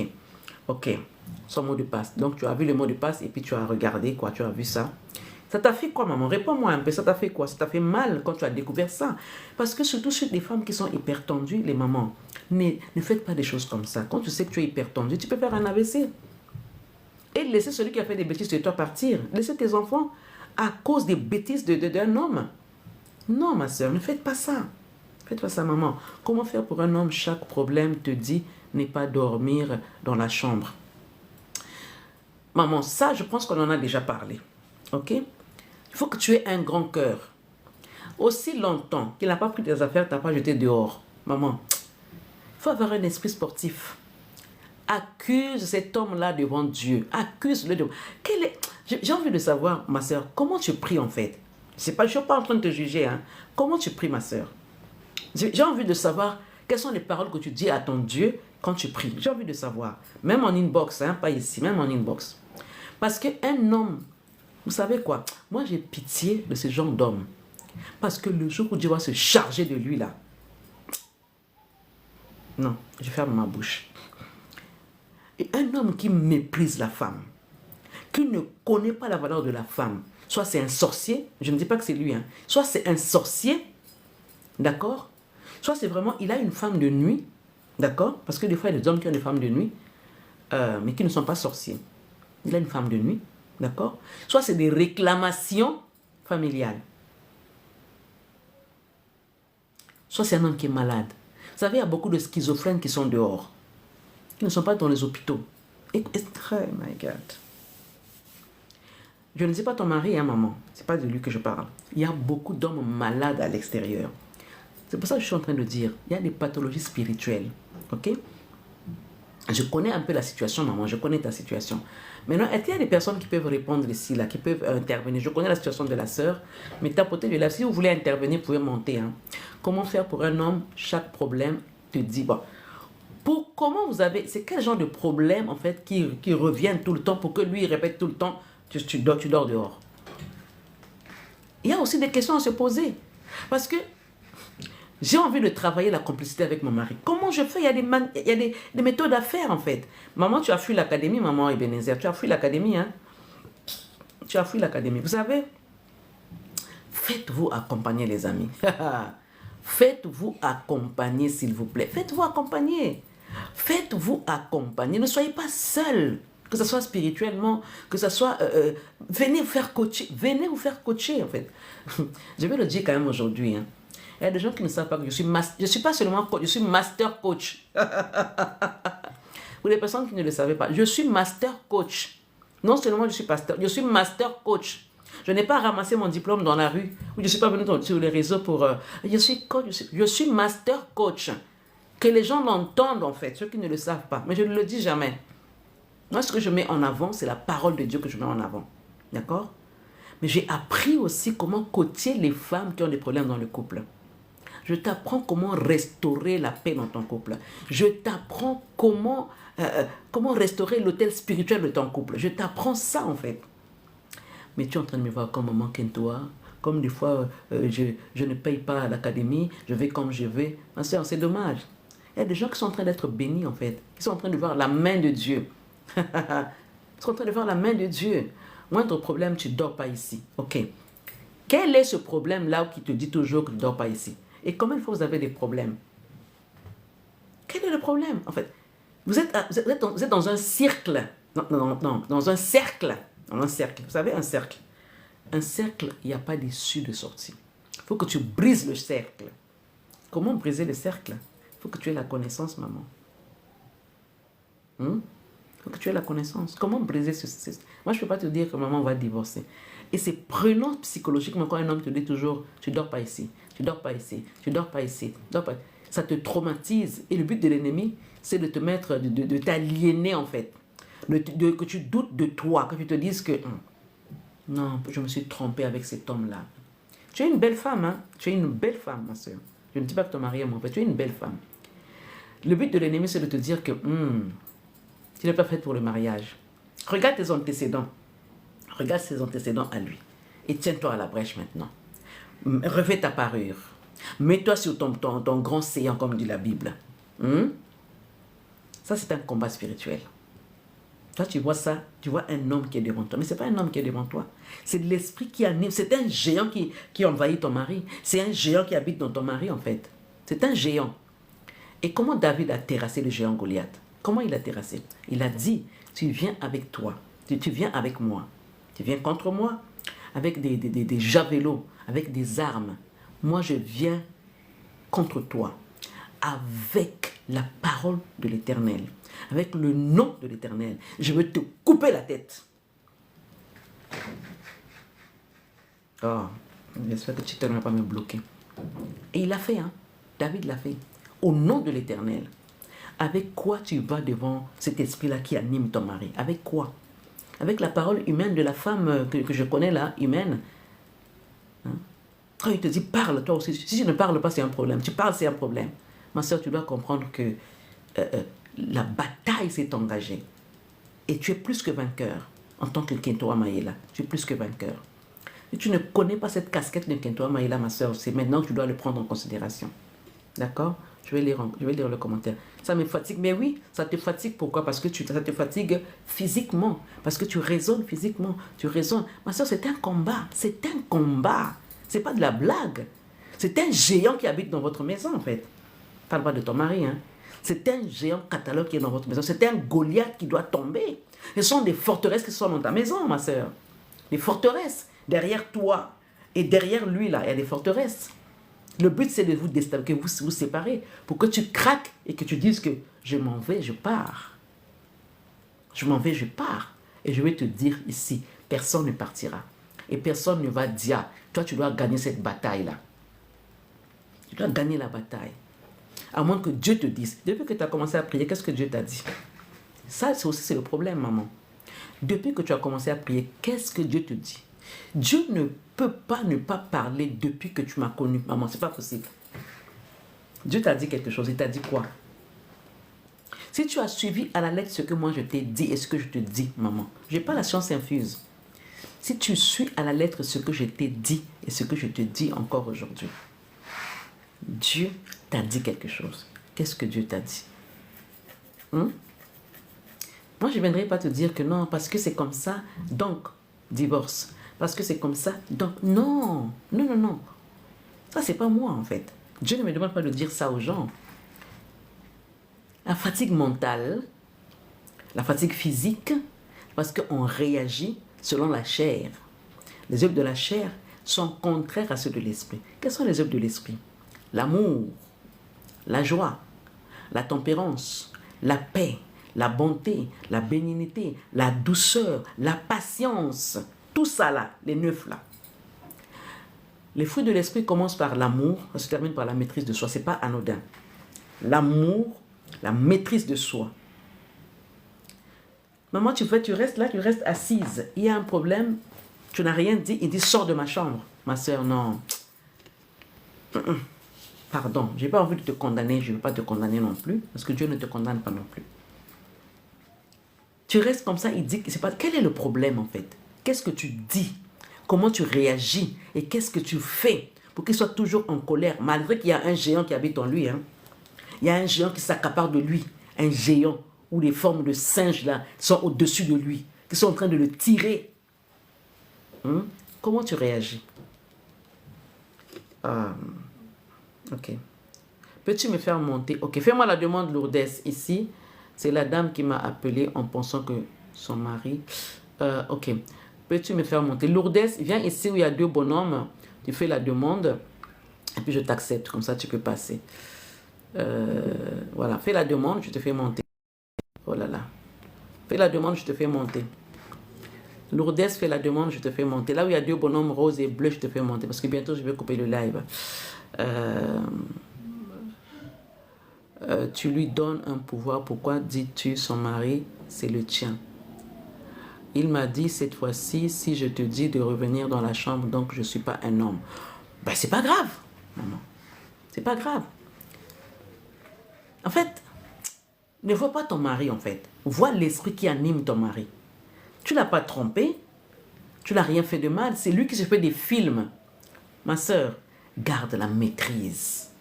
Son mot de passe. Donc, tu as vu le mot de passe et puis tu as regardé, quoi. Tu as vu ça. Ça t'a fait quoi, maman? Réponds-moi un peu. Ça t'a fait quoi? Ça t'a fait mal quand tu as découvert ça? Parce que surtout chez les femmes qui sont hyper tendues, les mamans, ne faites pas des choses comme ça. Quand tu sais que tu es hyper tendue, tu peux faire un AVC. Et laisser celui qui a fait des bêtises de toi partir. Laisser tes enfants à cause des bêtises d'un homme. Non, ma soeur, ne faites pas ça. Faites pas ça, maman. Comment faire pour un homme? Chaque problème te dit n'est pas dormir dans la chambre. Maman, ça, je pense qu'on en a déjà parlé. Ok? Il faut que tu aies un grand cœur. Aussi longtemps qu'il n'a pas pris tes affaires, tu n'as pas jeté dehors. Maman, il faut avoir un esprit sportif. Accuse cet homme-là devant Dieu. Accuse-le devant... J'ai envie de savoir, ma soeur, comment tu pries en fait? Je ne suis pas en train de te juger. Hein? Comment tu pries, ma soeur? J'ai envie de savoir quelles sont les paroles que tu dis à ton Dieu quand tu pries. J'ai envie de savoir. Même en inbox, hein, pas ici, même en inbox. Parce qu'un homme, vous savez quoi? Moi, j'ai pitié de ce genre d'homme. Parce que le jour où Dieu va se charger de lui, là... Non, je ferme ma bouche. Et un homme qui méprise la femme, qui ne connaît pas la valeur de la femme, soit c'est un sorcier, je ne dis pas que c'est lui, hein, soit c'est un sorcier, d'accord? Soit c'est vraiment, il a une femme de nuit, d'accord? Parce que des fois, il y a des hommes qui ont des femmes de nuit, mais qui ne sont pas sorciers. Il a une femme de nuit, d'accord? Soit c'est des réclamations familiales. Soit c'est un homme qui est malade. Vous savez, il y a beaucoup de schizophrènes qui sont dehors, qui ne sont pas dans les hôpitaux. Et, oh my God. Je ne dis pas ton mari, hein, maman. Ce n'est pas de lui que je parle. Il y a beaucoup d'hommes malades à l'extérieur. C'est pour ça que je suis en train de dire, il y a des pathologies spirituelles. Ok? Je connais un peu la situation, maman. Je connais ta situation. Maintenant, est-ce qu'il y a des personnes qui peuvent répondre ici, là, qui peuvent intervenir? Je connais la situation de la sœur, mais tapotez de là. Si vous voulez intervenir, vous pouvez monter. Hein. Comment faire pour un homme? Chaque problème te dit, bon, comment vous avez, c'est quel genre de problème, en fait, qui reviennent tout le temps pour que lui, il répète tout le temps, tu dors dehors. Il y a aussi des questions à se poser. Parce que j'ai envie de travailler la complicité avec mon mari. Comment je fais? Il y a des méthodes à faire, en fait. Maman, tu as fui l'académie, maman Ebenezer. Tu as fui l'académie, hein? Tu as fui l'académie. Vous savez, faites-vous accompagner, les amis. Faites-vous accompagner, s'il vous plaît. Faites-vous accompagner. Faites-vous accompagner. Ne soyez pas seul. Que ce soit spirituellement, que ce soit... venez vous faire coacher. Venez vous faire coacher, en fait. Je vais le dire quand même aujourd'hui, hein. Il y a des gens qui ne savent pas que je suis pas seulement coach, je suis master coach. Pour les personnes qui ne le savaient pas, je suis master coach. Non seulement je suis pasteur, je suis master coach. Je n'ai pas ramassé mon diplôme dans la rue, ou je ne suis pas venu sur les réseaux pour... je suis coach, je suis master coach. Que les gens l'entendent en fait, ceux qui ne le savent pas. Mais je ne le dis jamais. Moi, ce que je mets en avant, c'est la parole de Dieu que je mets en avant. D'accord? Mais j'ai appris aussi comment coacher les femmes qui ont des problèmes dans le couple. Je t'apprends comment restaurer la paix dans ton couple. Je t'apprends comment restaurer l'hôtel spirituel de ton couple. Je t'apprends ça en fait. Mais tu es en train de me voir comme maman Kentoa, comme des fois je ne paye pas à l'académie, je vais comme je vais. Ma soeur, c'est dommage. Il y a des gens qui sont en train d'être bénis en fait, qui sont en train de voir la main de Dieu. Ils sont en train de voir la main de Dieu. Moindre problème, tu ne dors pas ici. Ok. Quel est ce problème-là qui te dit toujours que tu ne dors pas ici? Et combien de fois vous avez des problèmes? Quel est le problème, en fait? Vous êtes dans un cercle. Non, dans un cercle. Dans un cercle. Vous savez, un cercle. Un cercle, il n'y a pas d'issue de sortie. Il faut que tu brises le cercle. Comment briser le cercle? Il faut que tu aies la connaissance, maman. Il faut que tu aies la connaissance. Comment briser ce cercle? Moi, je ne peux pas te dire que maman va divorcer. Et c'est prenant psychologiquement quand un homme te dit toujours, tu ne dors pas ici, tu ne dors pas ici, tu ne dors pas ici, tu dors pas... Ça te traumatise. Et le but de l'ennemi, c'est de te mettre, de t'aliéner en fait. Que tu doutes de toi, que tu te dises que, non, je me suis trompée avec cet homme-là. Tu es une belle femme, hein? Tu es une belle femme, ma soeur. Je ne dis pas que ton mari est mauvais, tu es une belle femme. Le but de l'ennemi, c'est de te dire que, tu n'es pas faite pour le mariage. Regarde tes antécédents. Regarde ses antécédents à lui. Et tiens-toi à la brèche maintenant. Revêt ta parure. Mets-toi sur ton grand séant, comme dit la Bible. Ça, c'est un combat spirituel. Toi, tu vois ça, tu vois un homme qui est devant toi. Mais ce n'est pas un homme qui est devant toi. C'est l'esprit qui anime. C'est un géant qui envahit ton mari. C'est un géant qui habite dans ton mari, en fait. C'est un géant. Et comment David a terrassé le géant Goliath? Comment il a terrassé? Il a dit, tu viens avec toi. Tu viens avec moi. Tu viens contre moi avec des javelots, avec des armes. Moi, je viens contre toi avec la parole de l'Éternel, avec le nom de l'Éternel. Je veux te couper la tête. Oh, j'espère que tu ne vas pas me bloquer. Et il l'a fait, hein. David l'a fait. Au nom de l'Éternel. Avec quoi tu vas devant cet esprit-là qui anime ton mari? Avec quoi? Avec la parole humaine de la femme que je connais là, humaine. Hein? Quand il te dit parle, toi aussi. Si tu ne parles pas, c'est un problème. Tu parles, c'est un problème. Ma soeur, tu dois comprendre que la bataille s'est engagée. Et tu es plus que vainqueur en tant que Kentoa Maïla. Tu es plus que vainqueur. Et tu ne connais pas cette casquette de Kentoa Maïla, ma soeur. C'est maintenant que tu dois le prendre en considération. D'accord? Je vais lire le commentaire. Ça me fatigue. Mais oui, ça te fatigue. Pourquoi? Parce que ça te fatigue physiquement. Parce que tu raisonnes physiquement. Tu raisonnes. Ma soeur, c'est un combat. C'est un combat. C'est pas de la blague. C'est un géant qui habite dans votre maison, en fait. Parle pas de ton mari, hein. C'est un géant catalogue qui est dans votre maison. C'est un Goliath qui doit tomber. Ce sont des forteresses qui sont dans ta maison, ma soeur. Des forteresses. Derrière toi et derrière lui, là, il y a des forteresses. Le but, c'est de vous déstabiliser, que vous vous séparez, pour que tu craques et que tu dises que je m'en vais, je pars. Je m'en vais, je pars. Et je vais te dire ici, personne ne partira. Et personne ne va dire, toi, tu dois gagner cette bataille-là. Tu dois gagner la bataille. À moins que Dieu te dise. Depuis que tu as commencé à prier, qu'est-ce que Dieu t'a dit? Ça, c'est le problème, maman. Depuis que tu as commencé à prier, qu'est-ce que Dieu te dit? Dieu ne peut pas ne pas parler depuis que tu m'as connu, maman. C'est pas possible. Dieu t'a dit quelque chose. Il t'a dit quoi? Si tu as suivi à la lettre ce que moi je t'ai dit et ce que je te dis, maman, je n'ai pas la science infuse. Si tu suis à la lettre ce que je t'ai dit et ce que je te dis encore aujourd'hui, Dieu t'a dit quelque chose. Qu'est-ce que Dieu t'a dit? Moi, je ne viendrai pas te dire que non, parce que c'est comme ça, donc, divorce. Parce que c'est comme ça, donc, non. Non, non, non. Ça, c'est pas moi, en fait. Dieu ne me demande pas de dire ça aux gens. La fatigue mentale, la fatigue physique, parce qu'on réagit selon la chair. Les œuvres de la chair sont contraires à ceux de l'esprit. Quelles sont les œuvres de l'esprit? L'amour, la joie, la tempérance, la paix, la bonté, la bénignité, la douceur, la patience. Tout ça là, les 9 là. Les fruits de l'esprit commencent par l'amour, ça se termine par la maîtrise de soi. Ce n'est pas anodin. L'amour, la maîtrise de soi. Maman, tu restes là, tu restes assise. Il y a un problème, tu n'as rien dit. Il dit, sors de ma chambre. Ma soeur, non. Pardon, je n'ai pas envie de te condamner. Je ne veux pas te condamner non plus, parce que Dieu ne te condamne pas non plus. Tu restes comme ça, il dit, c'est pas, quel est le problème en fait? Qu'est-ce que tu dis? Comment tu réagis? Et qu'est-ce que tu fais pour qu'il soit toujours en colère, malgré qu'il y a un géant qui habite en lui, hein? Il y a un géant qui s'accapare de lui, un géant où les formes de singes là sont au-dessus de lui, qui sont en train de le tirer. Comment tu réagis? Ok. Peux-tu me faire monter? Ok, fais-moi la demande Lourdes ici. C'est la dame qui m'a appelé en pensant que son mari... ok. Peux-tu me faire monter? Lourdes, viens ici où il y a 2 bonhommes. Tu fais la demande. Et puis je t'accepte. Comme ça, tu peux passer. Voilà. Fais la demande, je te fais monter. Oh là là. Fais la demande, je te fais monter. Lourdes, fais la demande, je te fais monter. Là où il y a 2 bonhommes roses et bleus, je te fais monter. Parce que bientôt, je vais couper le live. Tu lui donnes un pouvoir. Pourquoi dis-tu son mari, c'est le tien? Il m'a dit cette fois-ci, si je te dis de revenir dans la chambre, donc je ne suis pas un homme. Ben, c'est pas grave, maman. C'est pas grave. En fait, ne vois pas ton mari, en fait. Vois l'esprit qui anime ton mari. Tu ne l'as pas trompé. Tu n'as rien fait de mal. C'est lui qui se fait des films. Ma soeur, garde la maîtrise.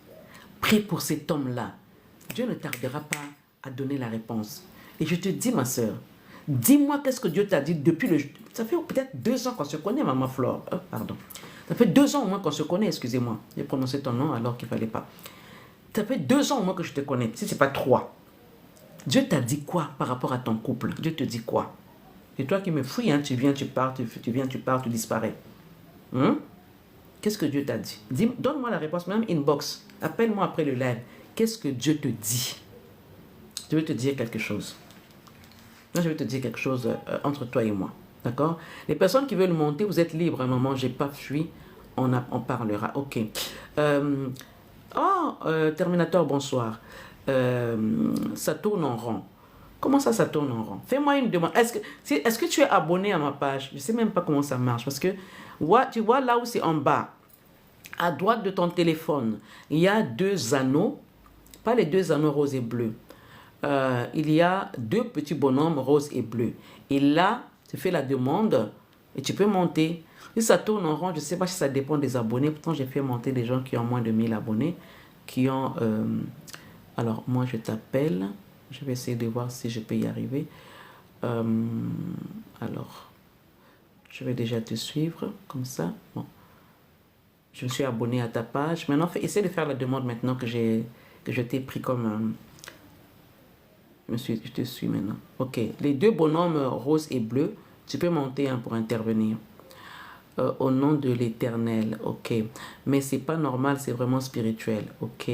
Prie pour cet homme-là. Dieu ne tardera pas à donner la réponse. Et je te dis, ma soeur, dis-moi qu'est-ce que Dieu t'a dit depuis le... Ça fait peut-être 2 ans qu'on se connaît, maman Flore. Pardon. Ça fait 2 ans au moins qu'on se connaît, excusez-moi. J'ai prononcé ton nom alors qu'il ne fallait pas. Ça fait 2 ans au moins que je te connais, si ce n'est pas 3. Dieu t'a dit quoi par rapport à ton couple? Dieu te dit quoi? Et toi qui me fouilles, hein, tu viens, tu pars, tu viens, tu pars, tu disparais. Qu'est-ce que Dieu t'a dit? Donne-moi la réponse, même inbox. Appelle-moi après le live. Qu'est-ce que Dieu te dit? Je vais te dire quelque chose. Là, je vais te dire quelque chose entre toi et moi. D'accord? Les personnes qui veulent monter, vous êtes libres. À un moment, je n'ai pas fui. On parlera. Ok. Terminator, bonsoir. Ça tourne en rond. Comment ça tourne en rond? Fais-moi une demande. Est-ce que tu es abonné à ma page? Je ne sais même pas comment ça marche. Parce que, tu vois là où c'est en bas, à droite de ton téléphone, il y a 2 anneaux. Pas les 2 anneaux roses et bleus. Il y a 2 petits bonhommes roses et bleus. Et là, tu fais la demande et tu peux monter. Si ça tourne en rond, je ne sais pas si ça dépend des abonnés. Pourtant, j'ai fait monter des gens qui ont moins de 1000 abonnés. qui ont... alors, moi, je t'appelle. Je vais essayer de voir si je peux y arriver. Alors, je vais déjà te suivre, comme ça. Bon. Je me suis abonné à ta page. Maintenant, essaie de faire la demande maintenant que je t'ai pris comme... je te suis maintenant. Ok. Les deux bonhommes rose et bleu, tu peux monter pour intervenir. Au nom de l'Éternel, ok. Mais c'est pas normal, c'est vraiment spirituel, ok.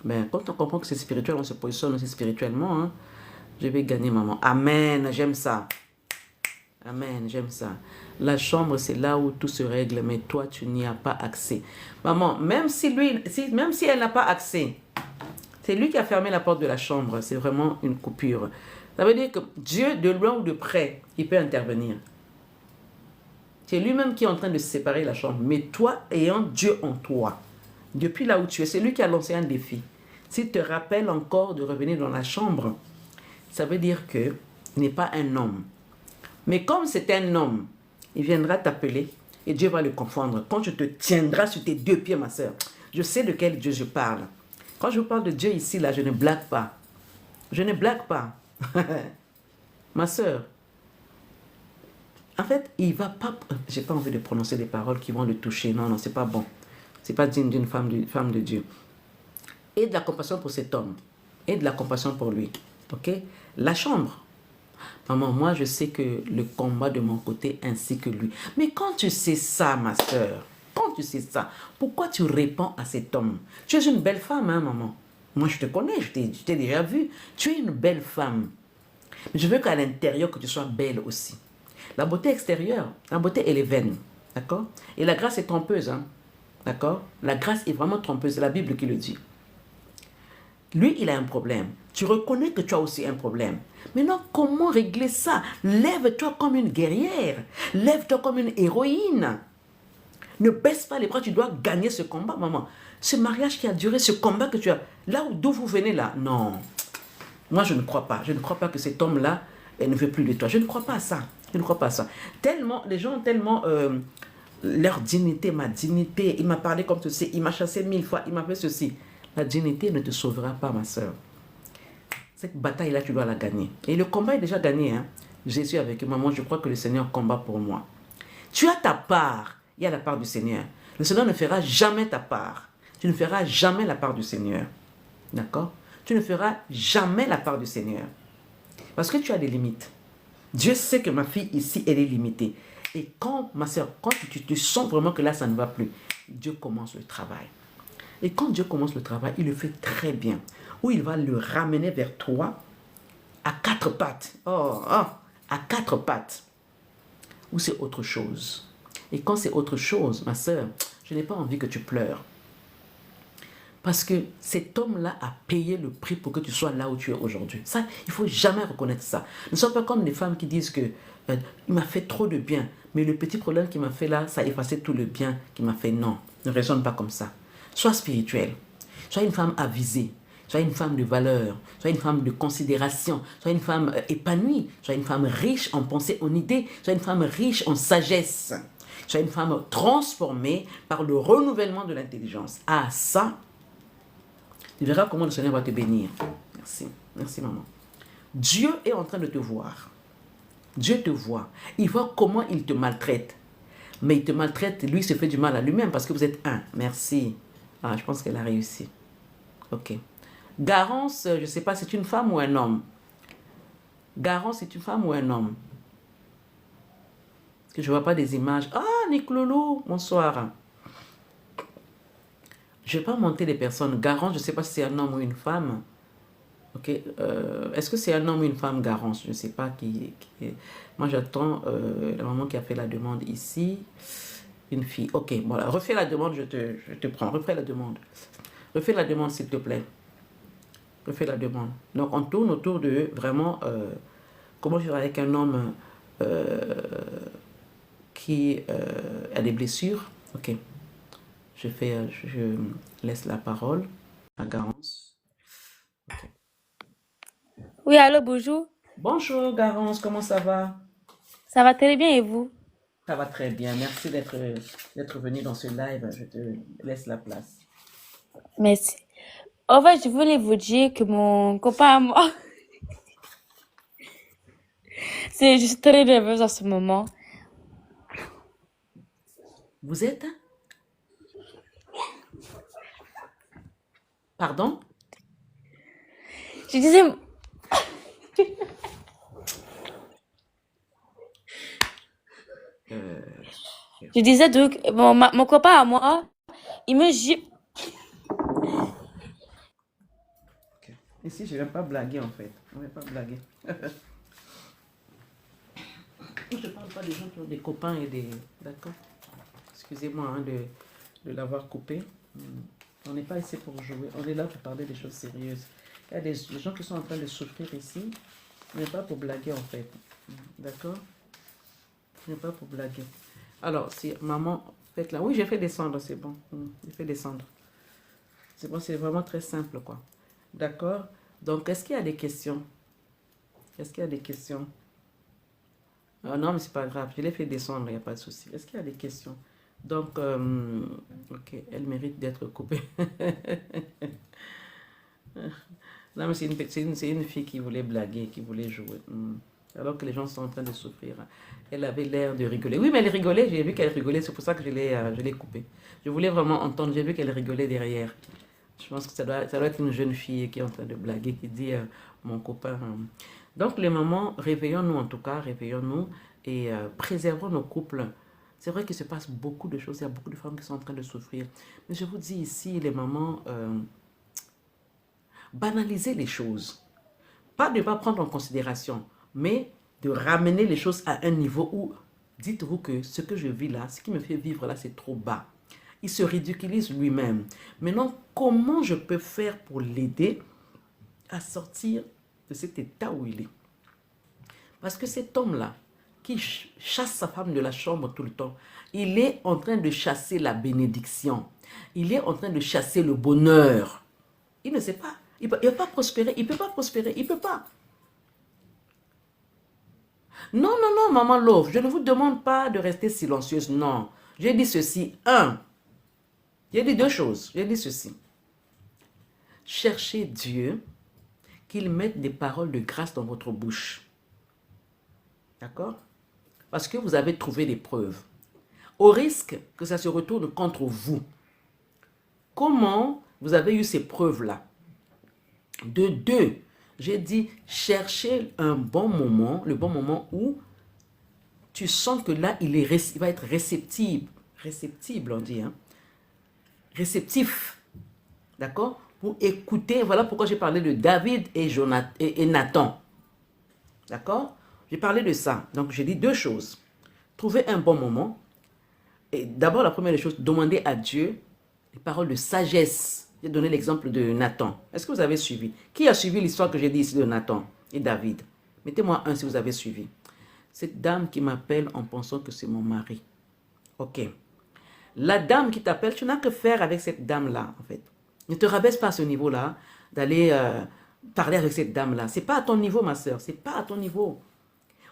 Ben, quand on comprend que c'est spirituel, on se positionne aussi spirituellement. Hein. Je vais gagner, maman. Amen, j'aime ça. Amen, j'aime ça. La chambre, c'est là où tout se règle, mais toi, tu n'y as pas accès. Maman, même si elle n'a pas accès, c'est lui qui a fermé la porte de la chambre. C'est vraiment une coupure. Ça veut dire que Dieu, de loin ou de près, il peut intervenir. C'est lui-même qui est en train de séparer la chambre. Mais toi, ayant Dieu en toi, depuis là où tu es, c'est lui qui a lancé un défi. S'il te rappelle encore de revenir dans la chambre, ça veut dire qu'il n'est pas un homme. Mais comme c'est un homme, il viendra t'appeler et Dieu va le confondre. Quand tu te tiendras sur tes deux pieds, ma soeur, je sais de quel Dieu je parle. Quand je vous parle de Dieu ici, là, je ne blague pas. Je ne blague pas. Ma soeur, en fait, il va pas... J'ai pas envie de prononcer des paroles qui vont le toucher. Non, non, c'est pas bon. C'est pas digne d'une femme de Dieu. Et de la compassion pour cet homme. Et de la compassion pour lui. Ok? La chambre. Maman, moi, je sais que le combat de mon côté ainsi que lui. Mais quand tu sais ça, ma soeur, quand tu sais ça, pourquoi tu réponds à cet homme? Tu es une belle femme, hein, maman? Moi, je te connais, je t'ai déjà vu. Tu es une belle femme. Mais je veux qu'à l'intérieur, que tu sois belle aussi. La beauté extérieure, la beauté, elle est vaine. D'accord? Et la grâce est trompeuse. Hein? D'accord? La grâce est vraiment trompeuse. C'est la Bible qui le dit. Lui, il a un problème. Tu reconnais que tu as aussi un problème. Maintenant, comment régler ça? Lève-toi comme une guerrière. Lève-toi comme une héroïne. Ne baisse pas les bras, tu dois gagner ce combat, maman. Ce mariage qui a duré, ce combat que tu as... Là d'où vous venez, là, non. Moi, je ne crois pas. Je ne crois pas que cet homme-là ne veut plus de toi. Je ne crois pas à ça. Je ne crois pas à ça. Tellement, les gens ont tellement... leur dignité, ma dignité. Il m'a parlé comme ceci. Il m'a chassé 1000 fois. Il m'a fait ceci. La dignité ne te sauvera pas, ma soeur. Cette bataille-là, tu dois la gagner. Et le combat est déjà gagné. Hein? Jésus avec maman, je crois que le Seigneur combat pour moi. Tu as ta part. Il y a la part du Seigneur. Le Seigneur ne fera jamais ta part. Tu ne feras jamais la part du Seigneur. D'accord? Tu ne feras jamais la part du Seigneur. Parce que tu as des limites. Dieu sait que ma fille ici, elle est limitée. Et quand, ma soeur, quand tu te sens vraiment que là, ça ne va plus, Dieu commence le travail. Et quand Dieu commence le travail, il le fait très bien. Où il va le ramener vers toi à quatre pattes. À quatre pattes. Ou c'est autre chose. Et quand c'est autre chose, ma soeur, je n'ai pas envie que tu pleures. Parce que cet homme-là a payé le prix pour que tu sois là où tu es aujourd'hui. Ça, il ne faut jamais reconnaître ça. Ne sois pas comme les femmes qui disent que il m'a fait trop de bien, mais le petit problème qu'il m'a fait là, ça a effacé tout le bien qu'il m'a fait. Non, ne raisonne pas comme ça. Sois spirituelle. Sois une femme avisée. Sois une femme de valeur. Sois une femme de considération. Sois une femme épanouie. Sois une femme riche en pensée, en idées. Sois une femme riche en sagesse. Sois une femme transformée par le renouvellement de l'intelligence. Ah, ça, tu verras comment le Seigneur va te bénir. Merci. Merci, maman. Dieu est en train de te voir. Dieu te voit. Il voit comment il te maltraite. Mais il te maltraite, lui se fait du mal à lui-même parce que vous êtes un. Merci. Ah, je pense qu'elle a réussi. Ok. Garance, je ne sais pas, c'est une femme ou un homme? Garance, c'est une femme ou un homme? Parce que je ne vois pas des images. Ah, Nick Loulou, bonsoir. Je ne vais pas monter les personnes. Garance, je ne sais pas si c'est un homme ou une femme. Ok. Est-ce que c'est un homme ou une femme, Garance? Je ne sais pas qui est. Moi, j'attends la maman qui a fait la demande ici. Une fille. Ok, voilà. Refais la demande, je te prends. Refais la demande. Refais la demande, s'il te plaît. Refais la demande. Donc, on tourne autour de vraiment comment faire avec un homme qui a des blessures. Ok. Je laisse la parole à Garance. Okay. Oui, allô, bonjour. Bonjour Garance, comment ça va? Ça va très bien et vous? Ça va très bien, merci d'être venu dans ce live, je te laisse la place. Merci. En fait, je voulais vous dire que mon copain à moi, je suis très nerveuse en ce moment. Vous êtes? Pardon? Je disais, Euh, je disais donc, mon copain à moi, il me dit, ok. Ici, je ne vais pas blaguer en fait. On ne va pas blaguer. Je ne parle pas des gens qui ont des copains et des... D'accord? Excusez-moi hein, de l'avoir coupé. On n'est pas ici pour jouer. On est là pour parler des choses sérieuses. Il y a des gens qui sont en train de souffrir ici. On n'est pas pour blaguer en fait. D'accord? On n'est pas pour blaguer. Alors, si maman, faites là. Oui, j'ai fait descendre, c'est bon. J'ai fait descendre. C'est bon, c'est vraiment très simple, quoi. D'accord? Donc, est-ce qu'il y a des questions? Est-ce qu'il y a des questions? Ah non, mais c'est pas grave. Je l'ai fait descendre, il n'y a pas de souci. Est-ce qu'il y a des questions? Donc, ok, elle mérite d'être coupée. Non, mais c'est une fille qui voulait blaguer, qui voulait jouer. Alors que les gens sont en train de souffrir. Elle avait l'air de rigoler. Oui, mais elle rigolait. J'ai vu qu'elle rigolait. C'est pour ça que je l'ai coupée. Je voulais vraiment entendre. J'ai vu qu'elle rigolait derrière. Je pense que ça doit être une jeune fille qui est en train de blaguer, qui dit mon copain. Donc, les mamans, réveillons-nous en tout cas, réveillons-nous et préservons nos couples. C'est vrai qu'il se passe beaucoup de choses. Il y a beaucoup de femmes qui sont en train de souffrir. Mais je vous dis ici, les mamans, banaliser les choses. Pas de ne pas prendre en considération, mais de ramener les choses à un niveau où, dites-vous que ce que je vis là, ce qui me fait vivre là, c'est trop bas. Il se ridiculise lui-même. Maintenant, comment je peux faire pour l'aider à sortir de cet état où il est? Parce que cet homme-là, qui chasse sa femme de la chambre tout le temps, il est en train de chasser la bénédiction. Il est en train de chasser le bonheur. Il ne sait pas. Il ne peut pas prospérer. Il ne peut pas prospérer. Il ne peut pas. Non, non, non, maman Love, je ne vous demande pas de rester silencieuse, non. J'ai dit ceci, j'ai dit deux choses, j'ai dit ceci. Cherchez Dieu, qu'il mette des paroles de grâce dans votre bouche. D'accord? Parce que vous avez trouvé des preuves. Au risque que ça se retourne contre vous. Comment vous avez eu ces preuves-là? De deux, j'ai dit, cherchez un bon moment, le bon moment où tu sens que là, il va être réceptible, on dit, hein? Réceptif, d'accord? Pour écouter, voilà pourquoi j'ai parlé de David et Nathan, d'accord? J'ai parlé de ça, donc j'ai dit deux choses. Trouver un bon moment, et d'abord la première des choses, demander à Dieu des paroles de sagesse. J'ai donné l'exemple de Nathan. Est-ce que vous avez suivi? Qui a suivi l'histoire que j'ai dit ici de Nathan et David? Mettez-moi un si vous avez suivi. Cette dame qui m'appelle en pensant que c'est mon mari. Ok. La dame qui t'appelle, tu n'as que faire avec cette dame-là, en fait. Ne te rabaisse pas à ce niveau-là, d'aller parler avec cette dame-là. Ce n'est pas à ton niveau, ma soeur. Ce n'est pas à ton niveau.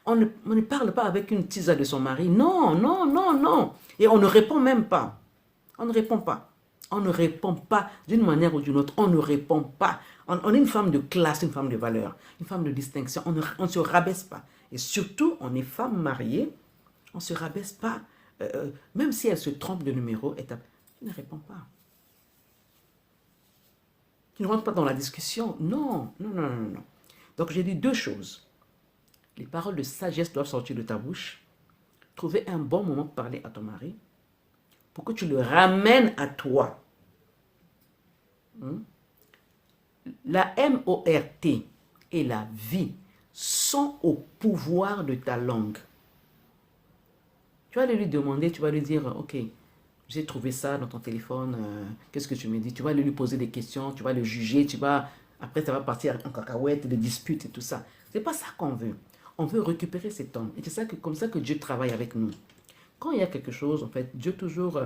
On ne parle pas avec une tisane de son mari. Non, non, non, non. Et on ne répond même pas. On ne répond pas. On ne répond pas d'une manière ou d'une autre. On ne répond pas. On est une femme de classe, une femme de valeur, une femme de distinction. On ne se rabaisse pas. Et surtout, on est femme mariée. On ne se rabaisse pas. Même si elle se trompe de numéro, tu ne réponds pas. Tu ne rentres pas dans la discussion. Non, non, non, non, non. Donc j'ai dit deux choses. Les paroles de sagesse doivent sortir de ta bouche. Trouver un bon moment pour parler à ton mari, pour que tu le ramènes à toi. La M-O-R-T et la vie sont au pouvoir de ta langue. Tu vas aller lui demander, tu vas lui dire, ok, j'ai trouvé ça dans ton téléphone, qu'est-ce que tu me dis? Tu vas aller lui poser des questions, tu vas le juger, après ça va partir en cacahuète, des disputes et tout ça. C'est pas ça qu'on veut. On veut récupérer cet homme. Et c'est comme ça que Dieu travaille avec nous. Quand il y a quelque chose, en fait, Dieu toujours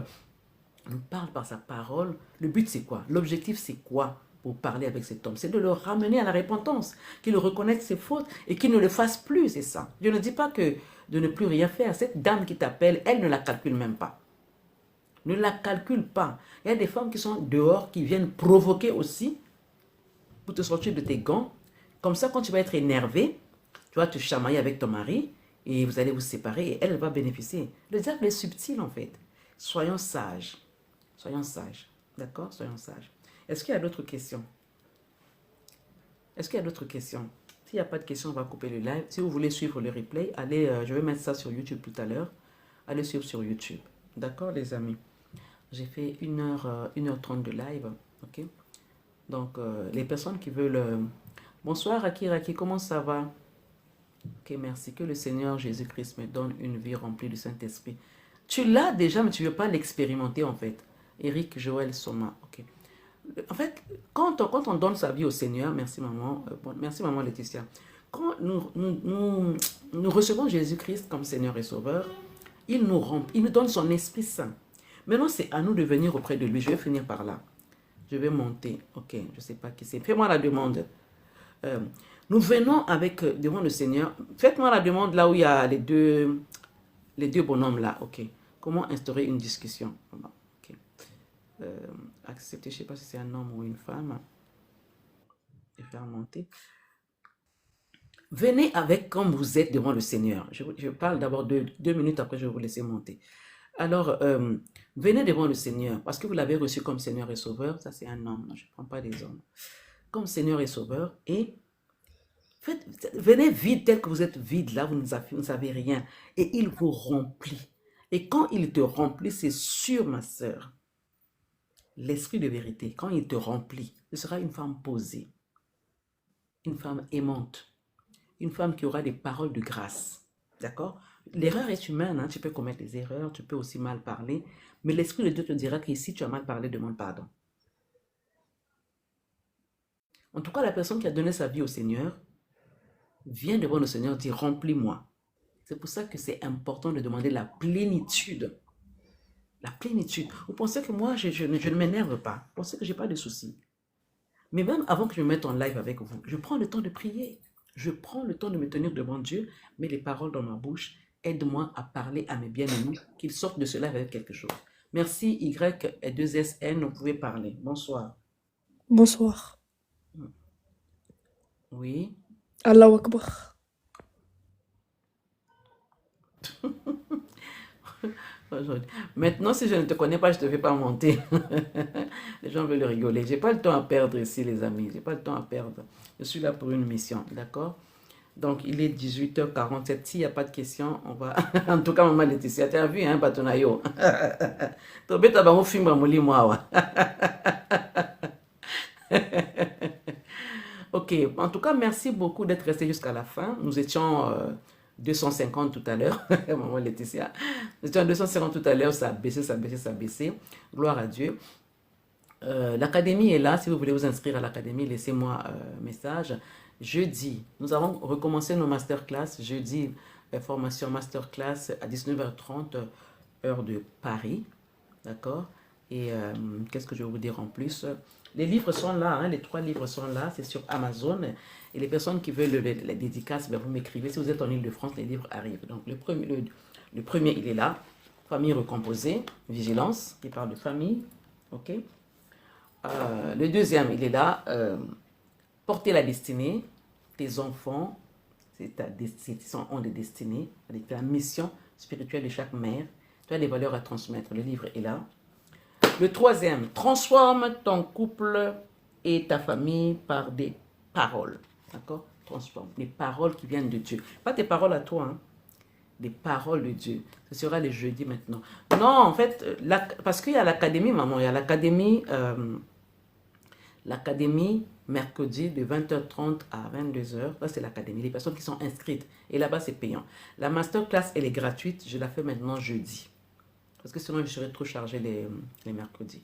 nous parle par sa parole. Le but, c'est quoi? L'objectif, c'est quoi pour parler avec cet homme? C'est de le ramener à la repentance, qu'il reconnaisse ses fautes et qu'il ne le fasse plus, c'est ça. Je ne dis pas que de ne plus rien faire. Cette dame qui t'appelle, elle ne la calcule même pas. Ne la calcule pas. Il y a des femmes qui sont dehors, qui viennent provoquer aussi pour te sortir de tes gants. Comme ça, quand tu vas être énervé, tu vas te chamailler avec ton mari et vous allez vous séparer et elle va bénéficier. Le diable est subtil en fait. Soyons sages. Soyons sages. D'accord? Soyons sages. Est-ce qu'il y a d'autres questions? Est-ce qu'il y a d'autres questions? S'il n'y a pas de questions, on va couper le live. Si vous voulez suivre le replay, allez, je vais mettre ça sur YouTube tout à l'heure. Allez suivre sur YouTube. D'accord, les amis? J'ai fait 1h30 de live. Ok? Donc, les personnes qui veulent... Bonsoir, Raki, comment ça va? Ok, merci. Que le Seigneur Jésus-Christ me donne une vie remplie du Saint-Esprit. Tu l'as déjà, mais tu ne veux pas l'expérimenter, en fait. Eric Joël Soma. Ok. En fait, quand on donne sa vie au Seigneur, merci maman Laetitia, quand nous recevons Jésus-Christ comme Seigneur et Sauveur, il nous donne son Esprit Saint. Maintenant, c'est à nous de venir auprès de lui. Je vais finir par là. Je vais monter. Ok, je ne sais pas qui c'est. Fais-moi la demande. Nous venons devant le Seigneur. Faites-moi la demande là où il y a les deux bonhommes là. Ok. Comment instaurer une discussion? Ok. Accepter, je ne sais pas si c'est un homme ou une femme. Et faire monter. Venez avec comme vous êtes devant le Seigneur. Je parle d'abord 2 minutes, après je vais vous laisser monter. Alors, venez devant le Seigneur, parce que vous l'avez reçu comme Seigneur et Sauveur. Ça, c'est un homme, non, je ne prends pas des hommes. Comme Seigneur et Sauveur. Et venez vide, tel que vous êtes vide, là, vous ne savez rien. Et il vous remplit. Et quand il te remplit, c'est sûr, ma sœur, l'esprit de vérité, quand il te remplit, ce sera une femme posée, une femme aimante, une femme qui aura des paroles de grâce. D'accord? L'erreur est humaine, hein? Tu peux commettre des erreurs, tu peux aussi mal parler, mais l'Esprit de Dieu te dira que si tu as mal parlé, demande pardon. En tout cas, la personne qui a donné sa vie au Seigneur vient devant le Seigneur et dit, remplis-moi. C'est pour ça que c'est important de demander la plénitude. La plénitude. Vous pensez que moi, je ne m'énerve pas. Vous pensez que je n'ai pas de soucis. Mais même avant que je me mette en live avec vous, je prends le temps de prier. Je prends le temps de me tenir devant Dieu, mets les paroles dans ma bouche. Aide-moi à parler à mes bien-aimés, qu'ils sortent de cela avec quelque chose. Merci Y et 2SN, vous pouvez parler. Bonsoir. Bonsoir. Oui. Allahu Akbar. Maintenant, si je ne te connais pas, je ne te fais pas monter. Les gens veulent rigoler. Je n'ai pas le temps à perdre ici, les amis. Je n'ai pas le temps à perdre. Je suis là pour une mission, d'accord? Donc, il est 18h47. S'il n'y a pas de questions, on va... En tout cas, maman Laetitia, tu as vu, hein, Batonayo? Tobé tabango fimba moli moi. Ok, en tout cas, merci beaucoup d'être resté jusqu'à la fin. Nous étions 250 tout à l'heure, maman Laetitia. Nous étions 250 tout à l'heure, ça a baissé, ça a baissé, ça a baissé. Gloire à Dieu. L'académie est là. Si vous voulez vous inscrire à l'académie, laissez-moi un message. Jeudi, nous avons recommencé nos masterclass. Jeudi, formation masterclass à 19h30, heure de Paris. D'accord? Et qu'est-ce que je vais vous dire en plus? Les livres sont là, hein, les 3 livres sont là, c'est sur Amazon. Et les personnes qui veulent les dédicaces, ben, vous m'écrivez. Si vous êtes en Île-de-France, les livres arrivent. Donc le premier, il est là. Famille recomposée, vigilance, qui parle de famille. Ok? Le deuxième, il est là. Porter la destinée. Tes enfants, ont des destinées. C'est la mission spirituelle de chaque mère. Tu as des valeurs à transmettre. Le livre est là. Le troisième, transforme ton couple et ta famille par des paroles. D'accord? Transforme. Des paroles qui viennent de Dieu. Pas tes paroles à toi, hein? Des paroles de Dieu. Ce sera le jeudi maintenant. Non, en fait, parce qu'il y a l'académie, maman. Il y a l'académie mercredi de 20h30 à 22h. Là, c'est l'académie. Les personnes qui sont inscrites. Et là-bas, c'est payant. La masterclass, elle est gratuite. Je la fais maintenant jeudi. Parce que sinon, je serais trop chargé les mercredis.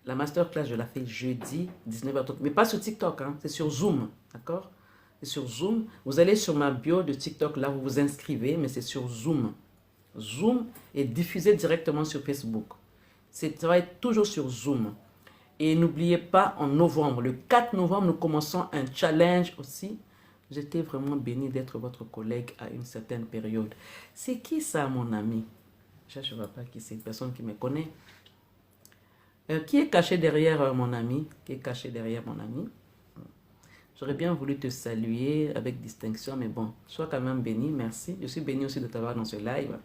La masterclass, je la fais jeudi, 19h30. Mais pas sur TikTok, hein, c'est sur Zoom. D'accord? C'est sur Zoom. Vous allez sur ma bio de TikTok, là, vous vous inscrivez, mais c'est sur Zoom. Zoom est diffusé directement sur Facebook. Ça va être toujours sur Zoom. Et n'oubliez pas, en novembre, le 4 novembre, nous commençons un challenge aussi. J'étais vraiment bénie d'être votre collègue à une certaine période. C'est qui ça, mon ami? Je ne vois pas qui c'est, une personne qui me connaît. Qui est caché derrière mon ami? Qui est caché derrière mon ami? J'aurais bien voulu te saluer avec distinction, mais bon, sois quand même béni, merci. Je suis béni aussi de t'avoir dans ce live.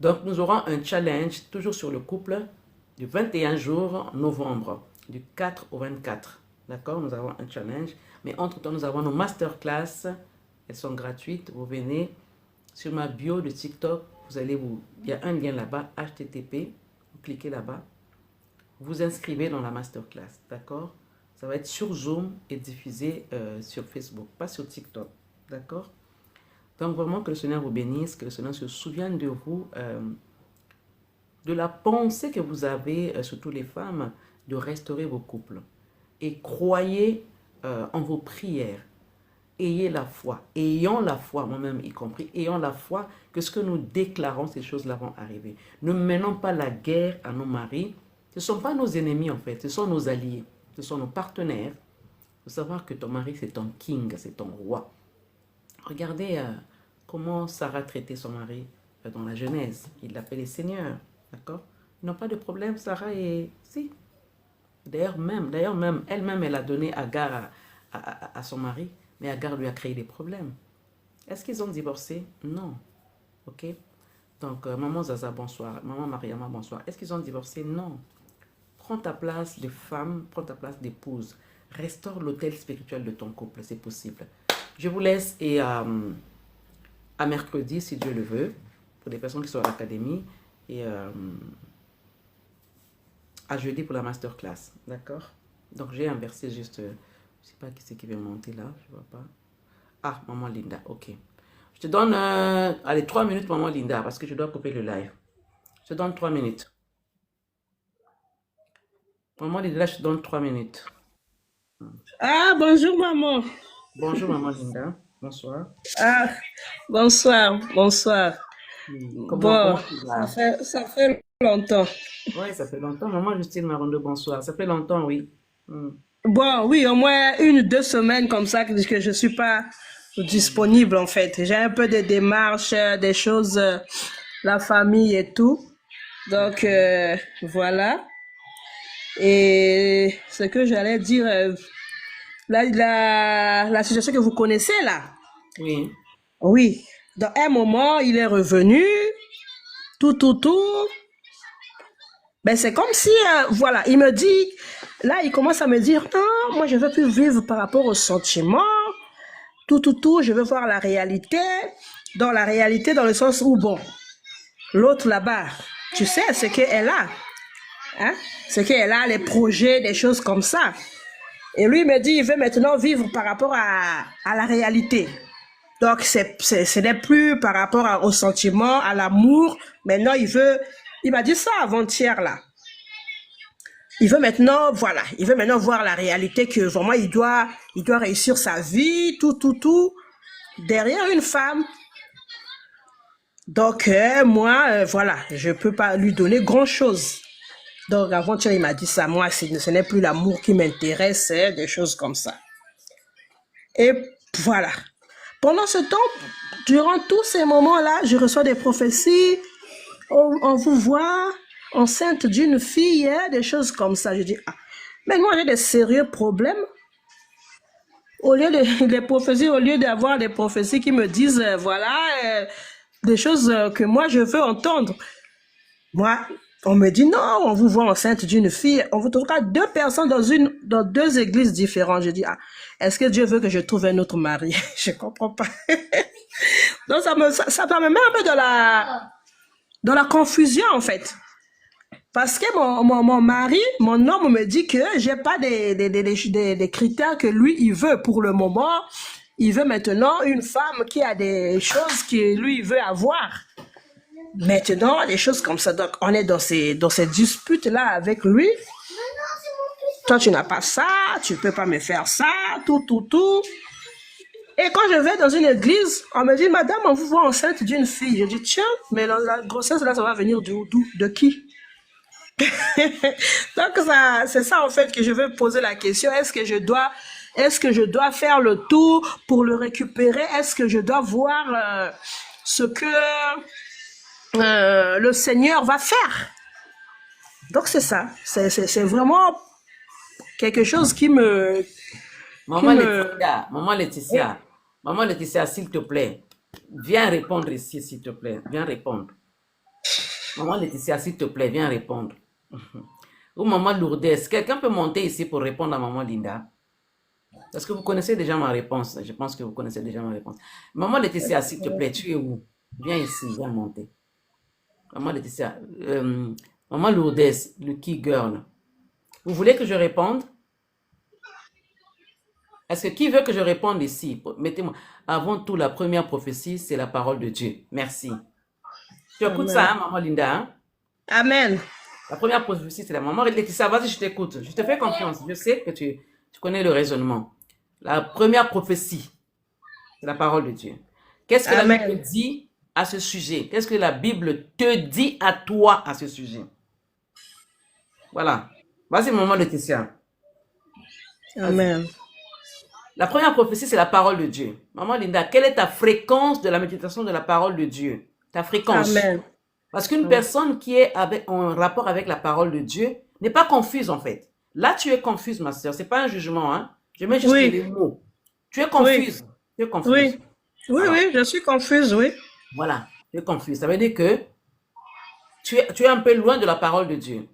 Donc, nous aurons un challenge, toujours sur le couple, du 21 jours novembre, du 4 au 24. D'accord? Nous avons un challenge. Mais entre-temps, nous avons nos masterclass. Elles sont gratuites. Vous venez sur ma bio de TikTok. Il y a un lien là-bas, HTTP. Vous cliquez là-bas. Vous inscrivez dans la masterclass. D'accord? Ça va être sur Zoom et diffusé sur Facebook, pas sur TikTok. D'accord? Donc vraiment que le Seigneur vous bénisse, que le Seigneur se souvienne de vous, de la pensée que vous avez, surtout les femmes, de restaurer vos couples. Et croyez en vos prières. Ayez la foi, ayons la foi, moi-même y compris, ayons la foi que ce que nous déclarons, ces choses-là vont arriver. Ne menons pas la guerre à nos maris. Ce ne sont pas nos ennemis en fait, ce sont nos alliés, ce sont nos partenaires. Il faut savoir que ton mari c'est ton king, c'est ton roi. Regardez comment Sarah traitait son mari dans la Genèse. Il l'appelait Seigneur, d'accord? Ils n'ont pas de problème, Sarah et... Si. D'ailleurs même, elle-même, elle a donné Agar à son mari, mais Agar lui a créé des problèmes. Est-ce qu'ils ont divorcé? Non. Ok? Donc, maman Zaza, bonsoir. Maman Mariama, bonsoir. Est-ce qu'ils ont divorcé? Non. Prends ta place de femme, prends ta place d'épouse. Restaure l'autel spirituel de ton couple, c'est possible. Je vous laisse et à mercredi, si Dieu le veut, pour les personnes qui sont à l'académie, et à jeudi pour la masterclass. D'accord? Donc, j'ai inversé juste, je ne sais pas qui c'est qui vient monter là, je ne vois pas. Ah, maman Linda, ok. Je te donne, allez, 3 minutes, maman Linda, parce que je dois couper le live. Je te donne 3 minutes. Maman Linda, je te donne 3 minutes. Ah, bonjour maman. Bonjour maman Linda, bonsoir. Ah, bonsoir, bonsoir. Comment Bon, tu vas? ça fait longtemps. Oui, ça fait longtemps. Maman Justine Marondo, bonsoir. Ça fait longtemps, oui. Bon, oui, au moins 1 ou 2 semaines comme ça que je suis pas disponible en fait. J'ai un peu de démarches, des choses, la famille et tout. Donc, voilà. Et ce que j'allais dire, la situation que vous connaissez là. Oui. Oui. Dans un moment, il est revenu, tout. Ben, c'est comme si, voilà, il me dit, là, il commence à me dire, non, moi, je veux plus vivre par rapport aux sentiments, tout, je veux voir la réalité, dans la réalité, dans le sens où, bon, l'autre là-bas, tu sais, ce qu'elle a, hein, ce qu'elle a, les projets, des choses comme ça. Et lui, il me dit, il veut maintenant vivre par rapport à la réalité. Donc, ce n'est plus par rapport aux sentiments, à l'amour. Maintenant, il m'a dit ça avant-hier, là. Il veut maintenant, voilà, il veut maintenant voir la réalité que vraiment, il doit réussir sa vie, tout, derrière une femme. Donc, moi, voilà, je peux pas lui donner grand-chose. Donc, avant-hier, il m'a dit ça. Moi, ce n'est plus l'amour qui m'intéresse, des choses comme ça. Et voilà. Pendant ce temps, durant tous ces moments-là, je reçois des prophéties. On vous voit enceinte d'une fille, des choses comme ça. Je dis, ah, mais moi j'ai des sérieux problèmes. Au lieu des prophéties, au lieu d'avoir des prophéties qui me disent, voilà, des choses que moi je veux entendre. Moi, on me dit, non, on vous voit enceinte d'une fille. On vous trouvera 2 personnes dans 2 églises différentes. Je dis, ah, est-ce que Dieu veut que je trouve un autre mari? Je comprends pas. Donc, ça me met un peu dans la confusion, en fait. Parce que mon mari, mon homme me dit que j'ai pas des critères que lui, il veut pour le moment. Il veut maintenant une femme qui a des choses que lui, il veut avoir. Maintenant, des choses comme ça. Donc, on est dans ces disputes-là avec lui. Toi, tu n'as pas ça, tu peux pas me faire ça, tout. Et quand je vais dans une église, on me dit, madame, on vous voit enceinte d'une fille. Je dis, tiens, mais la grossesse, là, ça va venir de qui? Donc, c'est ça, en fait, que je veux poser la question. Est-ce que je dois faire le tour pour le récupérer? Est-ce que je dois voir ce que le Seigneur va faire? Donc, c'est ça. C'est vraiment quelque chose qui me qui me... Maman Laetitia, s'il te plaît, viens répondre ici, s'il te plaît, viens répondre. Maman Laetitia, s'il te plaît, viens répondre. Ou maman Lourdes, quelqu'un peut monter ici pour répondre à maman Linda? Parce que vous connaissez déjà ma réponse. Je pense que vous connaissez déjà ma réponse. Maman Laetitia, s'il te plaît, tu es où? Viens ici, viens monter. Maman Laetitia, maman Lourdes, le key girl. Vous voulez que je réponde? Est-ce que qui veut que je réponde ici? Mettez-moi. Avant tout, la première prophétie, c'est la parole de Dieu. Merci. Tu écoutes ça, hein, maman Linda? Hein? Amen. La première prophétie, c'est la maman Laetitia. Vas-y, je t'écoute. Je te fais confiance. Je sais que tu connais le raisonnement. La première prophétie, c'est la parole de Dieu. Qu'est-ce que la Bible dit à ce sujet? Qu'est-ce que la Bible te dit à toi à ce sujet? Voilà. Vas-y, maman Laetitia. Amen. La première prophétie, c'est la parole de Dieu. Maman Linda, quelle est ta fréquence de la méditation de la parole de Dieu? Ta fréquence. Amen. Parce qu'une personne qui est en rapport avec la parole de Dieu n'est pas confuse en fait. Là, tu es confuse, ma soeur. Ce n'est pas un jugement. Hein? Je mets juste les mots. Tu es confuse. Tu es confuse. Oui, je suis confuse, oui. Voilà, tu es confuse. Ça veut dire que tu es un peu loin de la parole de Dieu.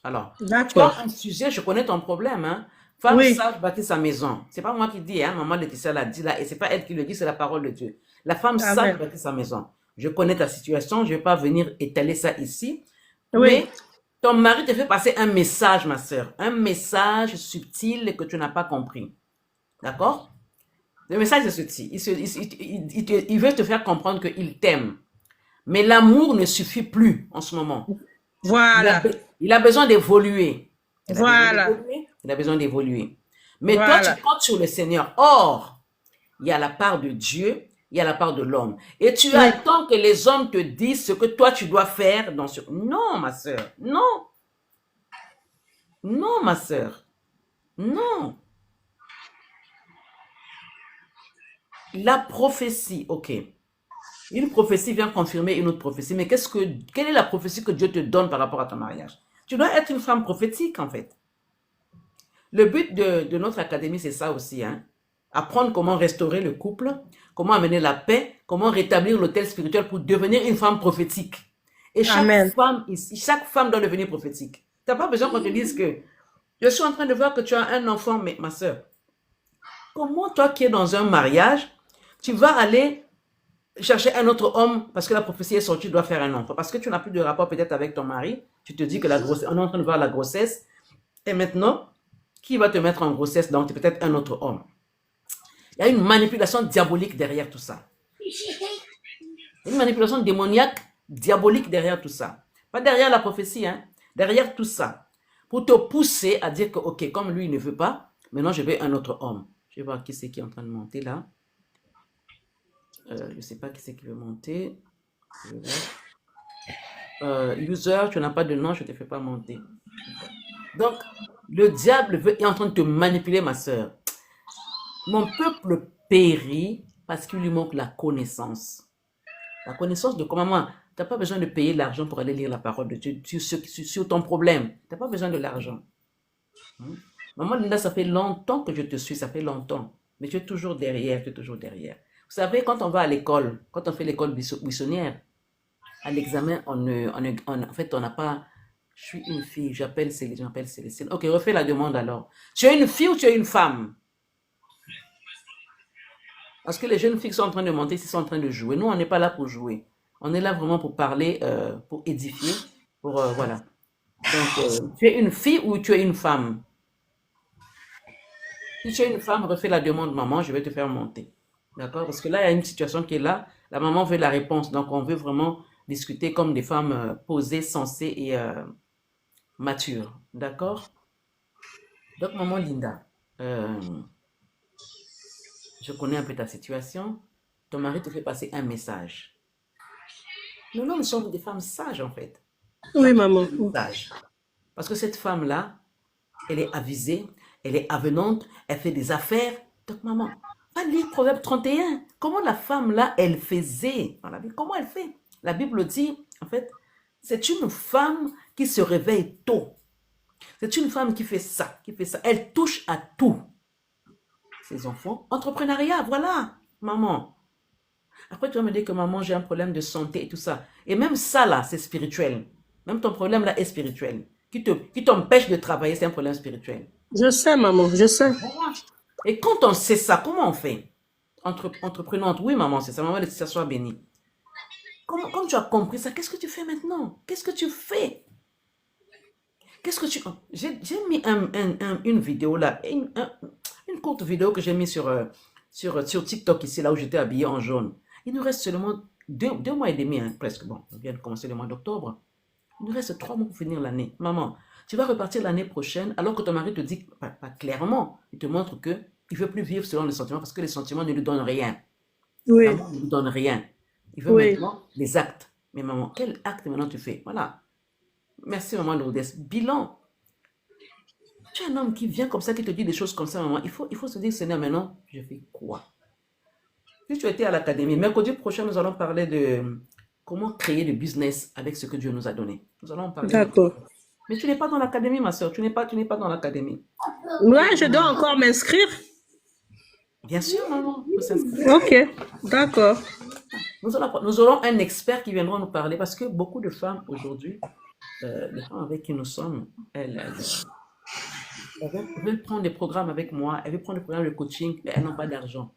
Alors, tu as un sujet, je connais ton problème. Hein? Femme sage bâtit sa maison. Ce n'est pas moi qui dis, hein? Maman Laetitia l'a dit là, et ce n'est pas elle qui le dit, c'est la parole de Dieu. La femme sage bâtit sa maison. Je connais ta situation, je ne vais pas venir étaler ça ici. Oui. Mais ton mari te fait passer un message, ma soeur. Un message subtil que tu n'as pas compris. D'accord? Le message est subtil. Il veut te faire comprendre qu'il t'aime. Mais l'amour ne suffit plus en ce moment. Voilà. Il a besoin d'évoluer. Voilà. Il a besoin d'évoluer. Mais toi, tu comptes sur le Seigneur. Or, il y a la part de Dieu, il y a la part de l'homme. Et tu attends que les hommes te disent ce que toi, tu dois faire dans ce... Non, ma soeur. Non. Non, ma soeur. Non. La prophétie, ok. Une prophétie vient confirmer une autre prophétie. Mais quelle est la prophétie que Dieu te donne par rapport à ton mariage? Tu dois être une femme prophétique, en fait. Le but de notre académie, c'est ça aussi. Hein? Apprendre comment restaurer le couple, comment amener la paix, comment rétablir l'autel spirituel pour devenir une femme prophétique. Et chaque femme doit devenir prophétique. Tu n'as pas besoin qu'on te dise que je suis en train de voir que tu as un enfant, mais ma soeur, comment toi qui es dans un mariage, tu vas aller chercher un autre homme parce que la prophétie est sortie, tu dois faire un enfant. Parce que tu n'as plus de rapport peut-être avec ton mari, tu te dis que on est en train de voir la grossesse, et maintenant, qui va te mettre en grossesse? Donc, c'est peut-être un autre homme. Il y a une manipulation diabolique derrière tout ça. Une manipulation démoniaque, diabolique derrière tout ça. Pas derrière la prophétie, hein? Derrière tout ça. Pour te pousser à dire que, ok, comme lui, il ne veut pas, maintenant je veux un autre homme. Je vais voir qui c'est qui est en train de monter là. Je ne sais pas qui c'est qui veut monter. User, tu n'as pas de nom, je ne te fais pas monter. Donc, le diable est en train de te manipuler, ma soeur. Mon peuple périt parce qu'il lui manque la connaissance. La connaissance de comment... Tu n'as pas besoin de payer l'argent pour aller lire la parole de Dieu sur ton problème. Tu n'as pas besoin de l'argent. Maman Linda, ça fait longtemps que je te suis, ça fait longtemps. Mais tu es toujours derrière, tu es toujours derrière. Vous savez, quand on va à l'école, quand on fait l'école buissonnière, à l'examen, en fait, on n'a pas... Je suis une fille, j'appelle Célestine. Ok, refais la demande alors. Tu es une fille ou tu es une femme? Parce que les jeunes filles qui sont en train de monter, ils sont en train de jouer. Nous, on n'est pas là pour jouer. On est là vraiment pour parler, pour édifier, pour... voilà. Donc, tu es une fille ou tu es une femme? Si tu es une femme, refais la demande, maman, je vais te faire monter. D'accord? Parce que là, il y a une situation qui est là. La maman veut la réponse. Donc, on veut vraiment discuter comme des femmes posées, sensées et matures. D'accord? Donc, maman Linda, je connais un peu ta situation. Ton mari te fait passer un message. Nous sommes des femmes sages, en fait. Oui, maman. Sages. Parce que cette femme-là, elle est avisée, elle est avenante, elle fait des affaires. Donc, maman, va lire Proverbe 31. Comment la femme-là, elle faisait dans la Bible? Comment elle fait? La Bible dit, en fait, c'est une femme qui se réveille tôt. C'est une femme qui fait ça, qui fait ça. Elle touche à tout. ses enfants. Entrepreneuriat, voilà, maman. Après, tu vas me dire que maman, j'ai un problème de santé et tout ça. Et même ça, là, c'est spirituel. Même ton problème, là, est spirituel. Qui t'empêche de travailler, c'est un problème spirituel. Je sais, maman, je sais. Voilà. Et quand on sait ça, comment on fait? Entreprenante, oui, maman, c'est ça. Maman, Laetitia, soit bénie. Comme tu as compris ça, qu'est-ce que tu fais maintenant? Qu'est-ce que tu fais? Qu'est-ce que tu... J'ai mis une vidéo là, une courte vidéo que j'ai mis sur TikTok ici, là où j'étais habillée en jaune. Il nous reste seulement deux mois et demi, hein, presque. Bon, on vient de commencer le mois d'octobre. Il nous reste 3 mois pour finir l'année. Maman, tu vas repartir l'année prochaine alors que ton mari te dit, pas clairement, il te montre qu'il ne veut plus vivre selon les sentiments parce que les sentiments ne lui donnent rien. Oui, Maman ne lui donne rien. Il veut oui. maintenant les actes. Mais maman, quel acte maintenant tu fais? Voilà. Merci, maman Lourdes. Bilan. Tu es un homme qui vient comme ça, qui te dit des choses comme ça, maman. Il faut se dire, Seigneur, maintenant, je fais quoi? Si tu étais à l'académie, mercredi prochain, nous allons parler de comment créer le business avec ce que Dieu nous a donné. Nous allons en parler. D'accord. Mais tu n'es pas dans l'académie, ma soeur. Tu n'es pas dans l'académie. Moi, je dois encore m'inscrire. Bien sûr, maman. Faut s'inscrire. Ok, d'accord. Nous aurons un expert qui viendra nous parler parce que beaucoup de femmes aujourd'hui, les femmes avec qui nous sommes, elles veulent prendre des programmes avec moi, elles veulent prendre des programmes de coaching, mais elles n'ont pas d'argent.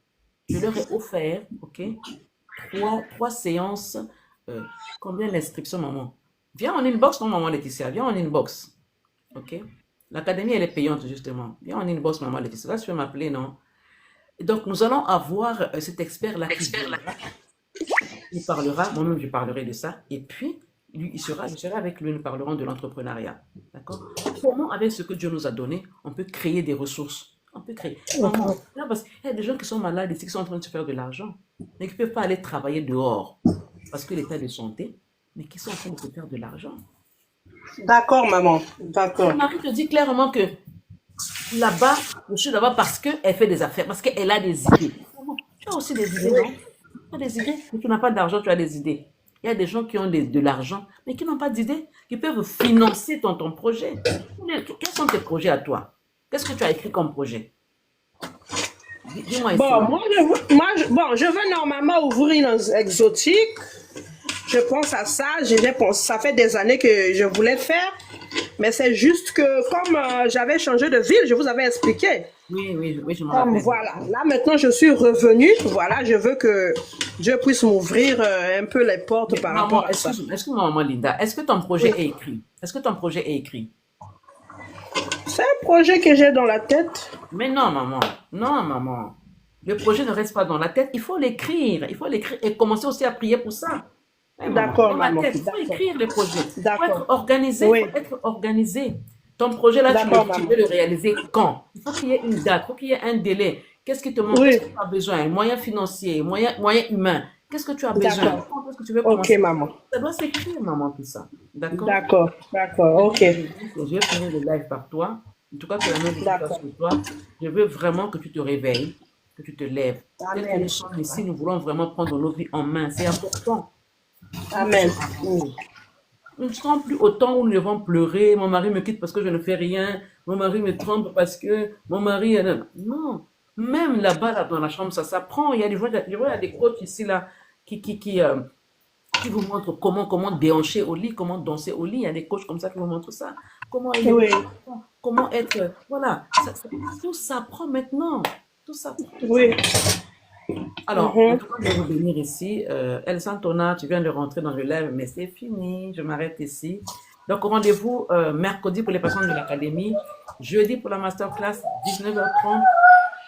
Je leur ai offert, ok, trois séances. Combien l'inscription, maman? Viens en inbox, non, maman Laetitia, viens en inbox. Ok? L'académie, elle est payante, justement. Viens en inbox, maman Laetitia. Là, tu peux m'appeler, non? Et donc, nous allons avoir cet expert-là qui viendra. Il parlera, moi-même, je parlerai de ça. Et puis, lui, je serai avec lui, nous parlerons de l'entrepreneuriat. D'accord? Comment, avec ce que Dieu nous a donné, on peut créer des ressources? On peut créer. Maman, là, parce qu'il y a des gens qui sont malades ici, qui sont en train de se faire de l'argent, mais qui ne peuvent pas aller travailler dehors parce que l'état de santé, mais qui sont en train de se faire de l'argent. D'accord, maman. D'accord. Mon mari te dit clairement que là-bas, je suis là-bas parce qu'elle fait des affaires, parce qu'elle a des idées. Tu as aussi des idées, non? Tu as des idées, mais tu n'as pas d'argent, tu as des idées. Il y a des gens qui ont de l'argent, mais qui n'ont pas d'idées, qui peuvent financer ton projet. Quels sont tes projets à toi? Qu'est-ce que tu as écrit comme projet? Dis-moi ici. Bon, je veux normalement ouvrir une exotique. Je pense à ça. Ça fait des années que je voulais faire. Mais c'est juste que comme j'avais changé de ville, je vous avais expliqué. Oui, je m'en rappelle. Voilà. Là, maintenant, je suis revenue. Voilà, je veux que Dieu puisse m'ouvrir un peu les portes Mais par maman, rapport à ça. excuse-moi, maman Linda, est-ce que ton projet est écrit? Est-ce que ton projet est écrit? C'est un projet que j'ai dans la tête. Mais non, maman. Non, maman. Le projet ne reste pas dans la tête. Il faut l'écrire. Il faut l'écrire et commencer aussi à prier pour ça. Maman, D'accord, dans la maman. tête, il faut D'accord. écrire les projets. Il faut D'accord. être organisé. Oui. Il faut être organisé. Ton projet là, tu D'accord, veux maman. le réaliser quand? Il faut qu'il y ait une date, il faut qu'il y ait un délai. Qu'est-ce qui te manque? Oui. Qu'est-ce que tu as besoin? Moyens financiers, moyens humains. Qu'est-ce que tu as besoin? D'accord. Quand est-ce que tu veux Ok, commencer? maman. Ça doit s'écrire, maman, tout ça. D'accord? D'accord. D'accord. Ok. Je vais finir le live par toi. En tout cas, que la main de Dieu soit D'accord. sur toi. Je veux vraiment que tu te réveilles, que tu te lèves. Tel que Amen. nous sommes ici, nous voulons vraiment prendre nos vies en main. C'est important. Amen. Nous ne serons plus au temps où nous devons pleurer. Mon mari me quitte parce que je ne fais rien. Mon mari me trompe parce que mon mari... Non. Même là-bas, là, dans la chambre, ça s'apprend. Il y a des coachs ici, là, qui vous montrent comment déhancher au lit, comment danser au lit. Il y a des coachs comme ça qui vous montrent ça. Comment aimer Oui. les enfants, comment être... Voilà. Tout s'apprend maintenant. Tout s'apprend. Oui. Alors, Mhm. en tout cas, je vais vous bénir ici. El Santona, tu viens de rentrer dans le live, mais c'est fini. Je m'arrête ici. Donc, rendez-vous mercredi pour les personnes de l'académie, jeudi pour la masterclass, 19h30.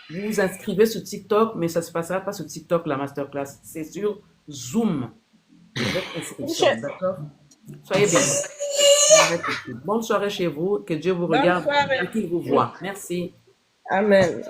Vous vous inscrivez sur TikTok, mais ça ne se passera pas sur TikTok, la masterclass. C'est sur Zoom. Avec inscription, d'accord? Soyez bien. Je m'arrête ici. Bonne soirée chez vous. Que Dieu vous Bonne regarde soirée. et qu'il vous voit. Merci. Amen.